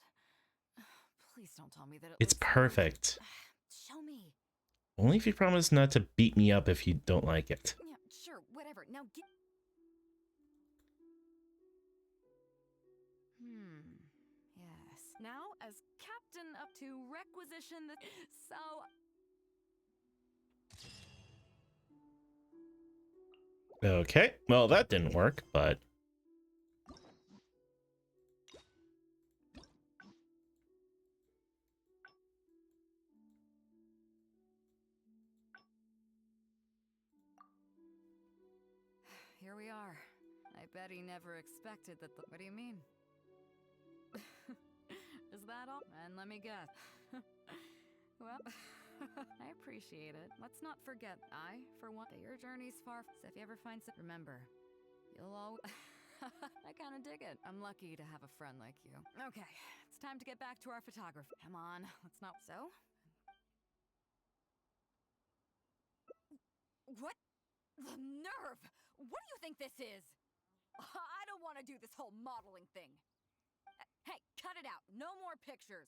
Please don't tell me that It's perfect. Show me. Only if you promise not to beat me up if you don't like it. Yeah, sure, whatever. Now get... Yes. Now, as captain up to requisition the... So... Okay, well that didn't work, but... Here we are. I I bet he never expected that. What do you mean? Is that all? And let me guess. Well, I appreciate it. Let's not forget, for one, that your journey's far. So if you ever find some, remember, you'll always. I kind of dig it. I'm lucky to have a friend like you. Okay, it's time to get back to our photography. Come on, let's not. So? What? The nerve! What do you think this is? I don't want to do this whole modeling thing. Hey, cut it out. No more pictures.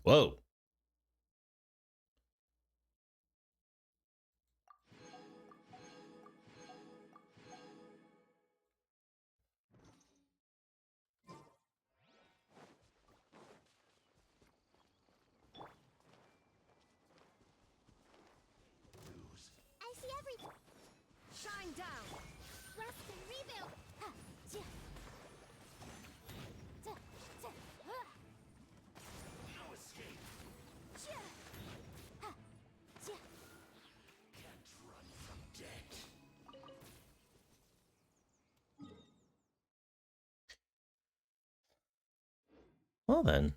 Whoa. I see everything. Shine down. Rest and rebuild. No escape. Can't run from death. Well then.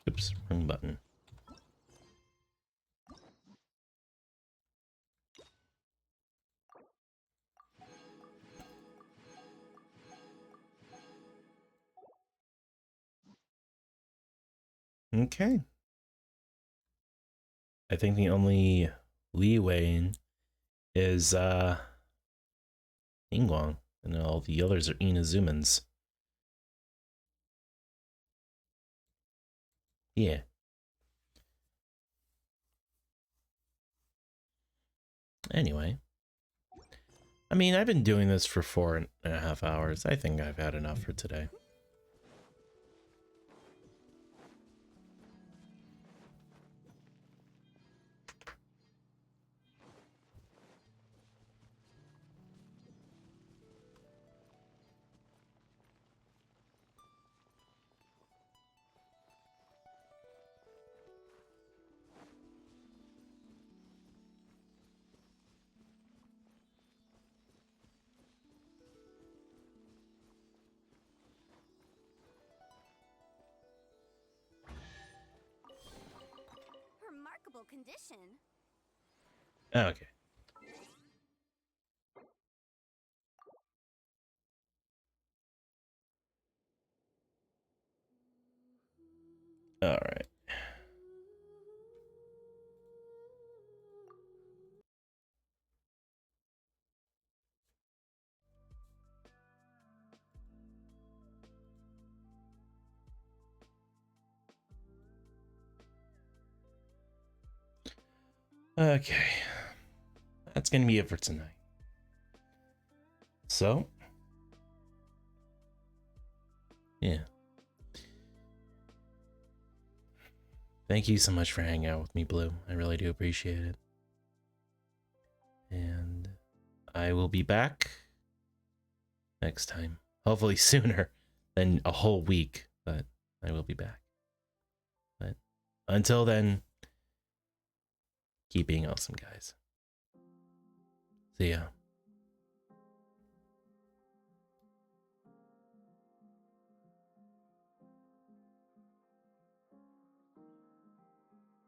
Oops, wrong button. Okay. I think the only leeway is Ningguang, and all the others are Inazumans. Yeah. Anyway. I mean, I've been doing this for 4.5 hours. I think I've had enough for today. Remarkable condition. Okay. All right. Okay. That's going to be it for tonight. So, yeah. Thank you so much for hanging out with me, Blue. I really do appreciate it. And I will be back next time. Hopefully sooner than a whole week, but I will be back. But until then, keep being awesome, guys. See ya.